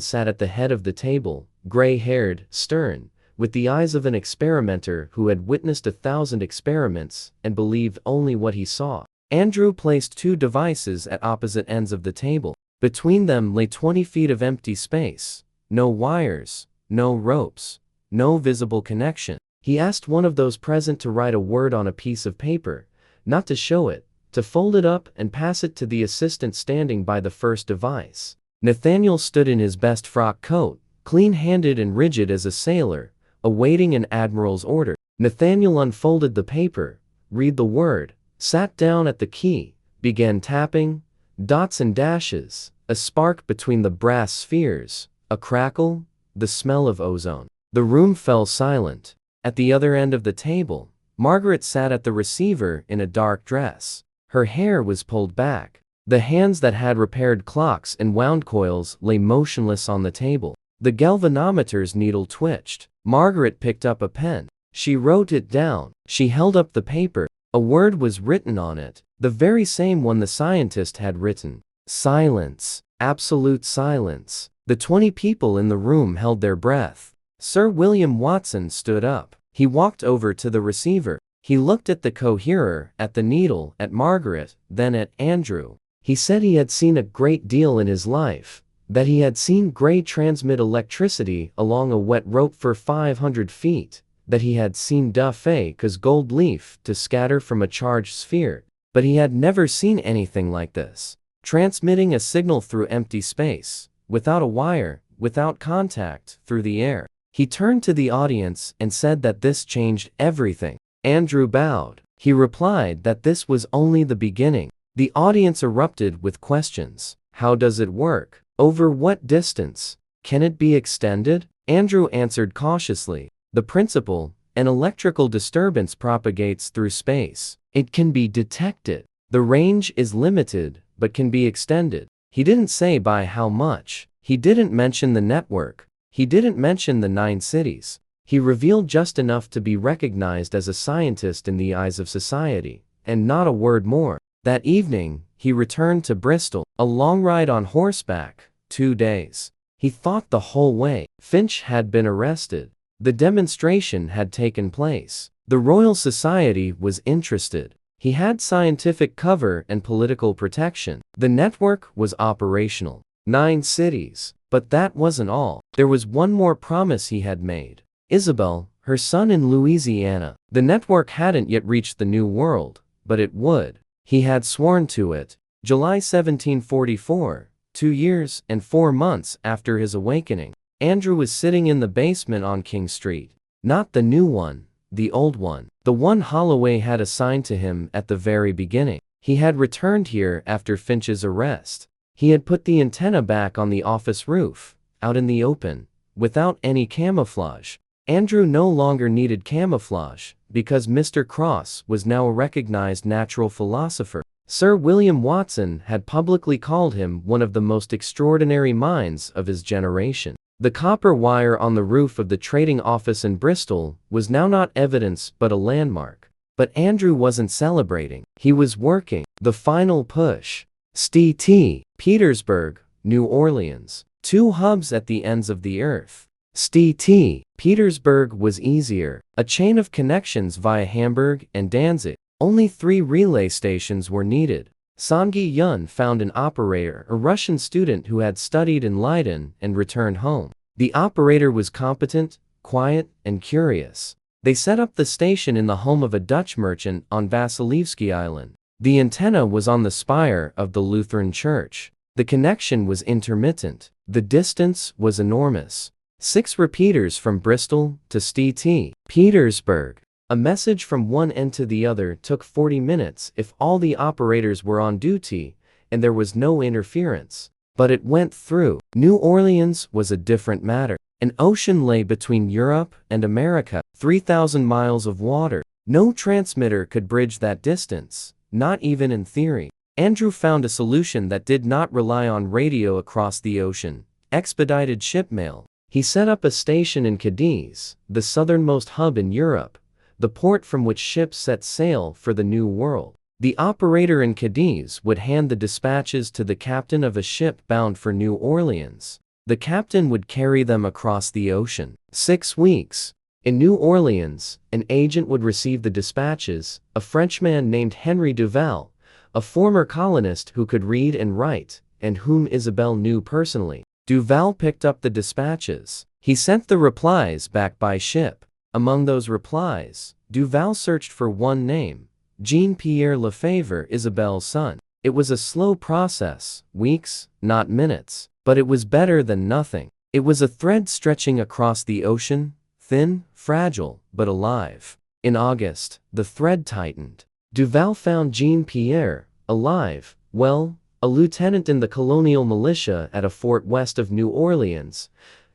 sat at the head of the table, gray-haired, stern, with the eyes of an experimenter who had witnessed 1,000 experiments and believed only what he saw. Andrew placed 2 devices at opposite ends of the table. Between them lay 20 feet of empty space. No wires, no ropes, no visible connection. He asked one of those present to write a word on a piece of paper, not to show it, to fold it up and pass it to the assistant standing by the first device. Nathaniel stood in his best frock coat, clean-handed and rigid as a sailor, awaiting an admiral's order. Nathaniel unfolded the paper, read the word, sat down at the key, began tapping, dots and dashes, a spark between the brass spheres, a crackle, the smell of ozone. The room fell silent. At the other end of the table, Margaret sat at the receiver in a dark dress. Her hair was pulled back. The hands that had repaired clocks and wound coils lay motionless on the table. The galvanometer's needle twitched. Margaret picked up a pen. She wrote it down. She held up the paper. A word was written on it, the very same one the scientist had written. Silence. Absolute silence. The 20 people in the room held their breath. Sir William Watson stood up. He walked over to the receiver. He looked at the coherer, at the needle, at Margaret, then at Andrew. He said he had seen a great deal in his life, that he had seen Gray transmit electricity along a wet rope for 500 feet, that he had seen Duffy cause gold leaf to scatter from a charged sphere, but he had never seen anything like this. Transmitting a signal through empty space, without a wire, without contact, through the air. He turned to the audience and said that this changed everything. Andrew bowed. He replied that this was only the beginning. The audience erupted with questions. How does it work? Over what distance? Can it be extended? Andrew answered cautiously. The principle, an electrical disturbance propagates through space. It can be detected. The range is limited, but can be extended. He didn't say by how much. He didn't mention the network. He didn't mention the 9 cities. He revealed just enough to be recognized as a scientist in the eyes of society, and not a word more. That evening, he returned to Bristol, a long ride on horseback, 2 days. He thought the whole way. Finch had been arrested. The demonstration had taken place. The Royal Society was interested. He had scientific cover and political protection. The network was operational. 9 cities. But that wasn't all. There was one more promise he had made. Isabel, her son in Louisiana. The network hadn't yet reached the New World, but it would. He had sworn to it. July 1744, 2 years and 4 months after his awakening. Andrew was sitting in the basement on King Street. Not the new one, the old one. The one Holloway had assigned to him at the very beginning. He had returned here after Finch's arrest. He had put the antenna back on the office roof, out in the open, without any camouflage. Andrew no longer needed camouflage, because Mr. Cross was now a recognized natural philosopher. Sir William Watson had publicly called him one of the most extraordinary minds of his generation. The copper wire on the roof of the trading office in Bristol was now not evidence but a landmark. But Andrew wasn't celebrating. He was working. The final push. St. Petersburg, New Orleans. 2 hubs at the ends of the earth. St. Petersburg was easier. A chain of connections via Hamburg and Danzig. Only 3 relay stations were needed. Songi Yun found an operator, a Russian student who had studied in Leiden and returned home. The operator was competent, quiet, and curious. They set up the station in the home of a Dutch merchant on Vasilevsky Island. The antenna was on the spire of the Lutheran church. The connection was intermittent. The distance was enormous. 6 repeaters from Bristol to St. Petersburg. A message from one end to the other took 40 minutes if all the operators were on duty and there was no interference. But it went through. New Orleans was a different matter. An ocean lay between Europe and America, 3,000 miles of water. No transmitter could bridge that distance, not even in theory. Andrew found a solution that did not rely on radio across the ocean, expedited ship mail. He set up a station in Cadiz, the southernmost hub in Europe, the port from which ships set sail for the New World. The operator in Cadiz would hand the dispatches to the captain of a ship bound for New Orleans. The captain would carry them across the ocean. 6 weeks. In New Orleans, an agent would receive the dispatches, a Frenchman named Henry Duval, a former colonist who could read and write, and whom Isabel knew personally. Duval picked up the dispatches. He sent the replies back by ship. Among those replies, Duval searched for one name, Jean-Pierre Lefebvre, Isabel's son. It was a slow process, weeks, not minutes, but it was better than nothing. It was a thread stretching across the ocean, thin, fragile, but alive. In August, the thread tightened. Duval found Jean-Pierre, alive, well, a lieutenant in the colonial militia at a fort west of New Orleans,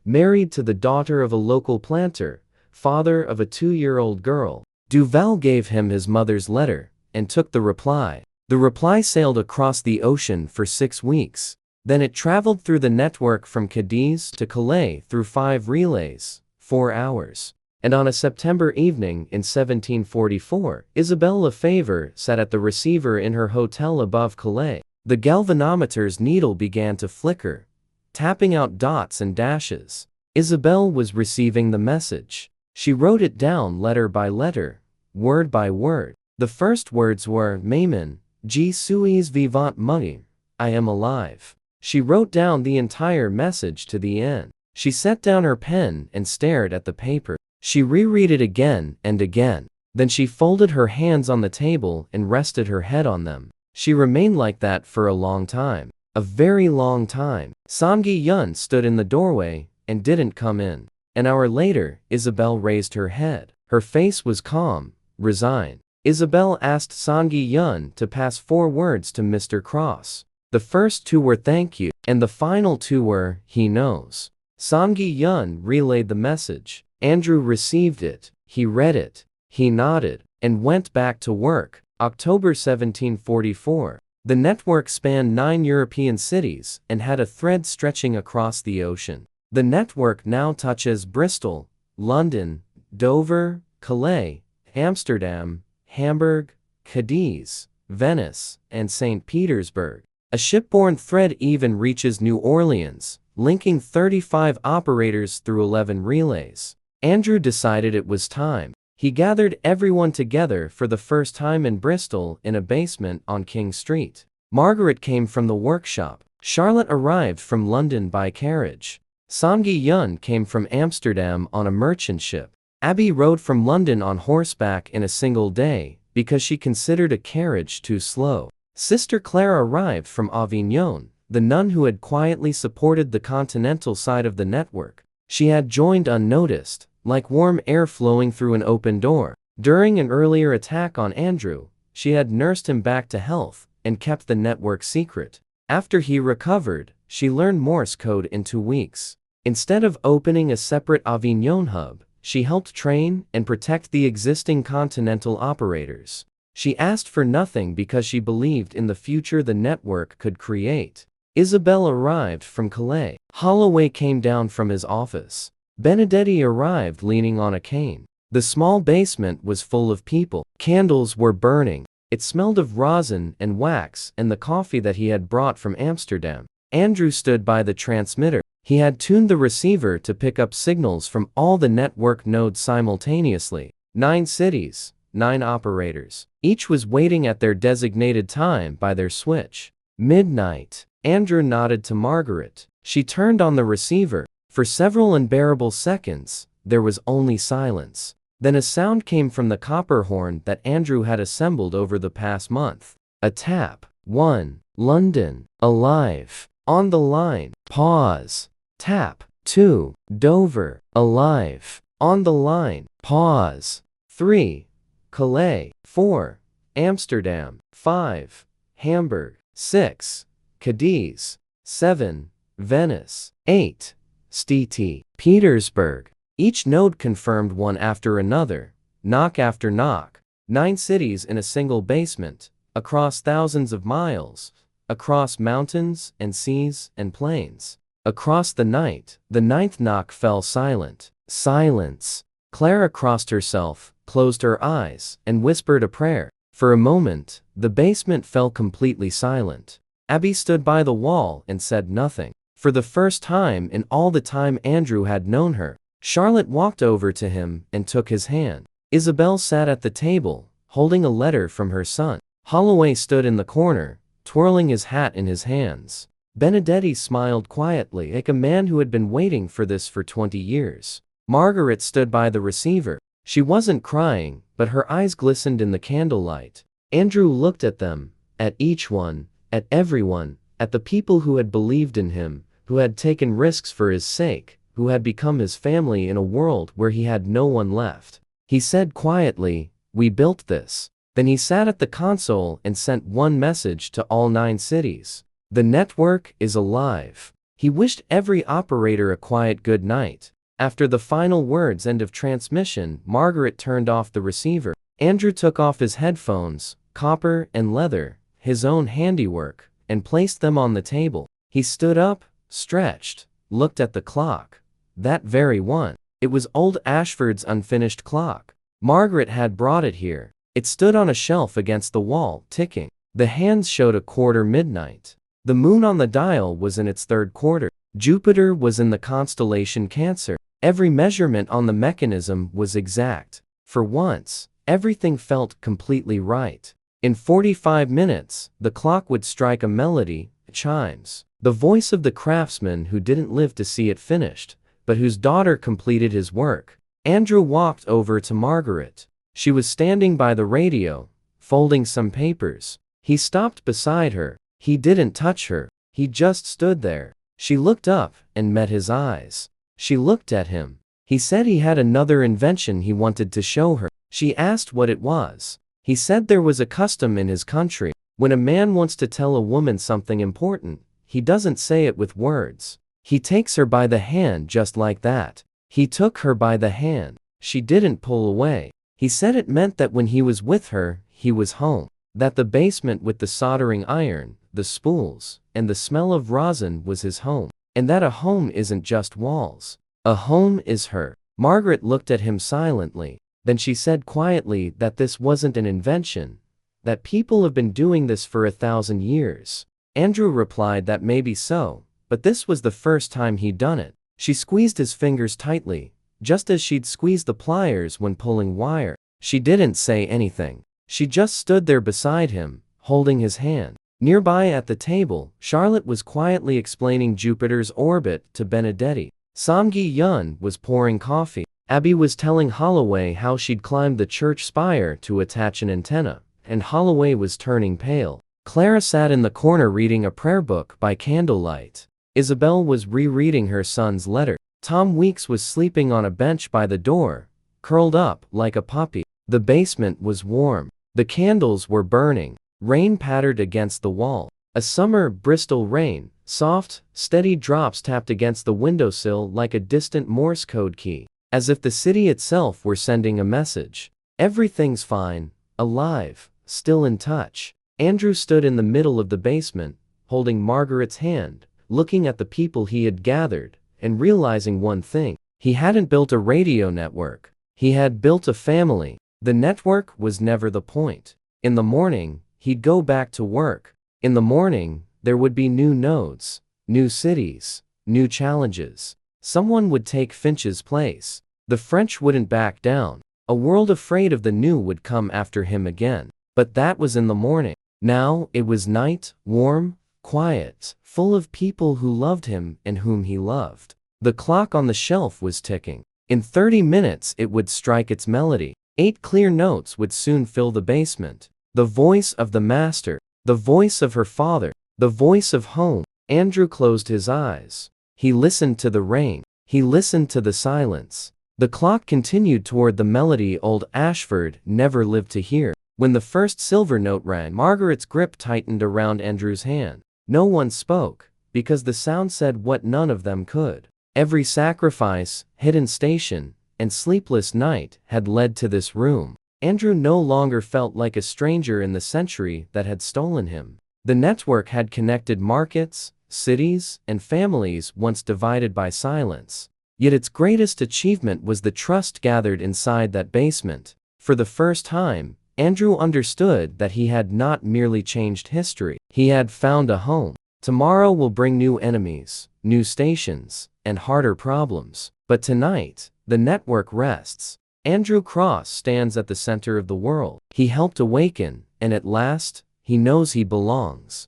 married to the daughter of a local planter, father of a 2-year-old girl. Duval gave him his mother's letter, and took the reply. The reply sailed across the ocean for 6 weeks. Then it traveled through the network from Cadiz to Calais through 5 relays, 4 hours. And on a September evening in 1744, Isabelle Lefebvre sat at the receiver in her hotel above Calais. The galvanometer's needle began to flicker, tapping out dots and dashes. Isabelle was receiving the message. She wrote it down letter by letter, word by word. The first words were, Maman, je suis vivant mother, I am alive. She wrote down the entire message to the end. She set down her pen and stared at the paper. She reread it again and again. Then she folded her hands on the table and rested her head on them. She remained like that for a long time. A very long time. Songi Yun stood in the doorway and didn't come in. An hour later, Isabelle raised her head. Her face was calm, resigned. Isabelle asked Songi Yun to pass 4 words to Mr. Cross. The first 2 were thank you, and the final 2 were, he knows. Songi Yun relayed the message. Andrew received it, he read it, he nodded, and went back to work. October 1744. The network spanned 9 European cities and had a thread stretching across the ocean. The network now touches Bristol, London, Dover, Calais, Amsterdam, Hamburg, Cadiz, Venice, and St. Petersburg. A shipborne thread even reaches New Orleans, linking 35 operators through 11 relays. Andrew decided it was time. He gathered everyone together for the first time in Bristol in a basement on King Street. Margaret came from the workshop. Charlotte arrived from London by carriage. Songi Yun came from Amsterdam on a merchant ship. Abby rode from London on horseback in a single day because she considered a carriage too slow. Sister Clara arrived from Avignon, the nun who had quietly supported the continental side of the network. She had joined unnoticed, like warm air flowing through an open door. During an earlier attack on Andrew, she had nursed him back to health and kept the network secret. After he recovered, she learned Morse code in 2 weeks. Instead of opening a separate Avignon hub, she helped train and protect the existing continental operators. She asked for nothing because she believed in the future the network could create. Isabel arrived from Calais. Holloway came down from his office. Benedetti arrived leaning on a cane. The small basement was full of people. Candles were burning. It smelled of rosin and wax and the coffee that he had brought from Amsterdam. Andrew stood by the transmitter. He had tuned the receiver to pick up signals from all the network nodes simultaneously. 9 cities, 9 operators. Each was waiting at their designated time by their switch. Midnight. Andrew nodded to Margaret. She turned on the receiver. For several unbearable seconds, there was only silence. Then a sound came from the copper horn that Andrew had assembled over the past month. A tap. 1. London. Alive. On the line. Pause. Tap. 2. Dover. Alive. On the line. Pause. 3. Calais. 4. Amsterdam. 5. Hamburg. 6. Cadiz. 7. Venice. 8. St. Petersburg. Each node confirmed one after another, knock after knock. 9 cities in a single basement, across thousands of miles, across mountains and seas and plains. Across the night, the 9th knock fell silent. Silence. Clara crossed herself, closed her eyes, and whispered a prayer. For a moment, the basement fell completely silent. Abby stood by the wall and said nothing. For the first time in all the time Andrew had known her, Charlotte walked over to him and took his hand. Isabel sat at the table, holding a letter from her son. Holloway stood in the corner, twirling his hat in his hands. Benedetti smiled quietly like a man who had been waiting for this for 20 years. Margaret stood by the receiver. She wasn't crying, but her eyes glistened in the candlelight. Andrew looked at them, at each one, at everyone, at the people who had believed in him, who had taken risks for his sake, who had become his family in a world where he had no one left. He said quietly, "We built this." Then he sat at the console and sent one message to all 9 cities. The network is alive. He wished every operator a quiet good night. After the final words end of transmission, Margaret turned off the receiver. Andrew took off his headphones, copper and leather, his own handiwork, and placed them on the table. He stood up, stretched, looked at the clock. That very one. It was old Ashford's unfinished clock. Margaret had brought it here. It stood on a shelf against the wall, ticking. The hands showed a quarter midnight. The moon on the dial was in its 3rd quarter. Jupiter was in the constellation Cancer. Every measurement on the mechanism was exact. For once, everything felt completely right. In 45 minutes, the clock would strike a melody, chimes. The voice of the craftsman who didn't live to see it finished, but whose daughter completed his work. Andrew walked over to Margaret. She was standing by the radio, folding some papers. He stopped beside her. He didn't touch her. He just stood there. She looked up and met his eyes. She looked at him. He said he had another invention he wanted to show her. She asked what it was. He said there was a custom in his country. When a man wants to tell a woman something important, he doesn't say it with words. He takes her by the hand just like that. He took her by the hand. She didn't pull away. He said it meant that when he was with her, he was home. That the basement with the soldering iron, the spools, and the smell of rosin was his home. And that a home isn't just walls. A home is her. Margaret looked at him silently. Then she said quietly that this wasn't an invention, that people have been doing this for 1,000 years. Andrew replied that maybe so, but but this was the first time he'd done it. She squeezed his fingers tightly, just as she'd squeezed the pliers when pulling wire. She didn't say anything. She just stood there beside him, holding his hand. Nearby at the table, Charlotte was quietly explaining Jupiter's orbit to Benedetti. Samgi Yun was pouring coffee. Abby was telling Holloway how she'd climbed the church spire to attach an antenna, and Holloway was turning pale. Clara sat in the corner reading a prayer book by candlelight. Isabel was rereading her son's letter. Tom Weeks was sleeping on a bench by the door, curled up like a puppy. The basement was warm. The candles were burning. Rain pattered against the wall. A summer Bristol rain, soft, steady drops tapped against the windowsill like a distant Morse code key, as if the city itself were sending a message. Everything's fine, alive, still in touch. Andrew stood in the middle of the basement, holding Margaret's hand, looking at the people he had gathered, and realizing one thing. He hadn't built a radio network. He had built a family. The network was never the point. In the morning, he'd go back to work. In the morning, there would be new nodes, new cities, new challenges. Someone would take Finch's place. The French wouldn't back down. A world afraid of the new would come after him again. But that was in the morning. Now it was night, warm, quiet, full of people who loved him and whom he loved. The clock on the shelf was ticking. In 30 minutes it would strike its melody. 8 clear notes would soon fill the basement. The voice of the master, the voice of her father, the voice of home. Andrew closed his eyes. He listened to the rain. He listened to the silence. The clock continued toward the melody old Ashford never lived to hear. When the first silver note rang, Margaret's grip tightened around Andrew's hand. No one spoke, because the sound said what none of them could. Every sacrifice, hidden station, and sleepless night had led to this room. Andrew no longer felt like a stranger in the century that had stolen him. The network had connected markets, cities, and families once divided by silence. Yet its greatest achievement was the trust gathered inside that basement. For the first time, Andrew understood that he had not merely changed history. He had found a home. Tomorrow will bring new enemies, new stations, and harder problems. But tonight, the network rests. Andrew Cross stands at the center of the world. He helped awaken, and at last, he knows he belongs.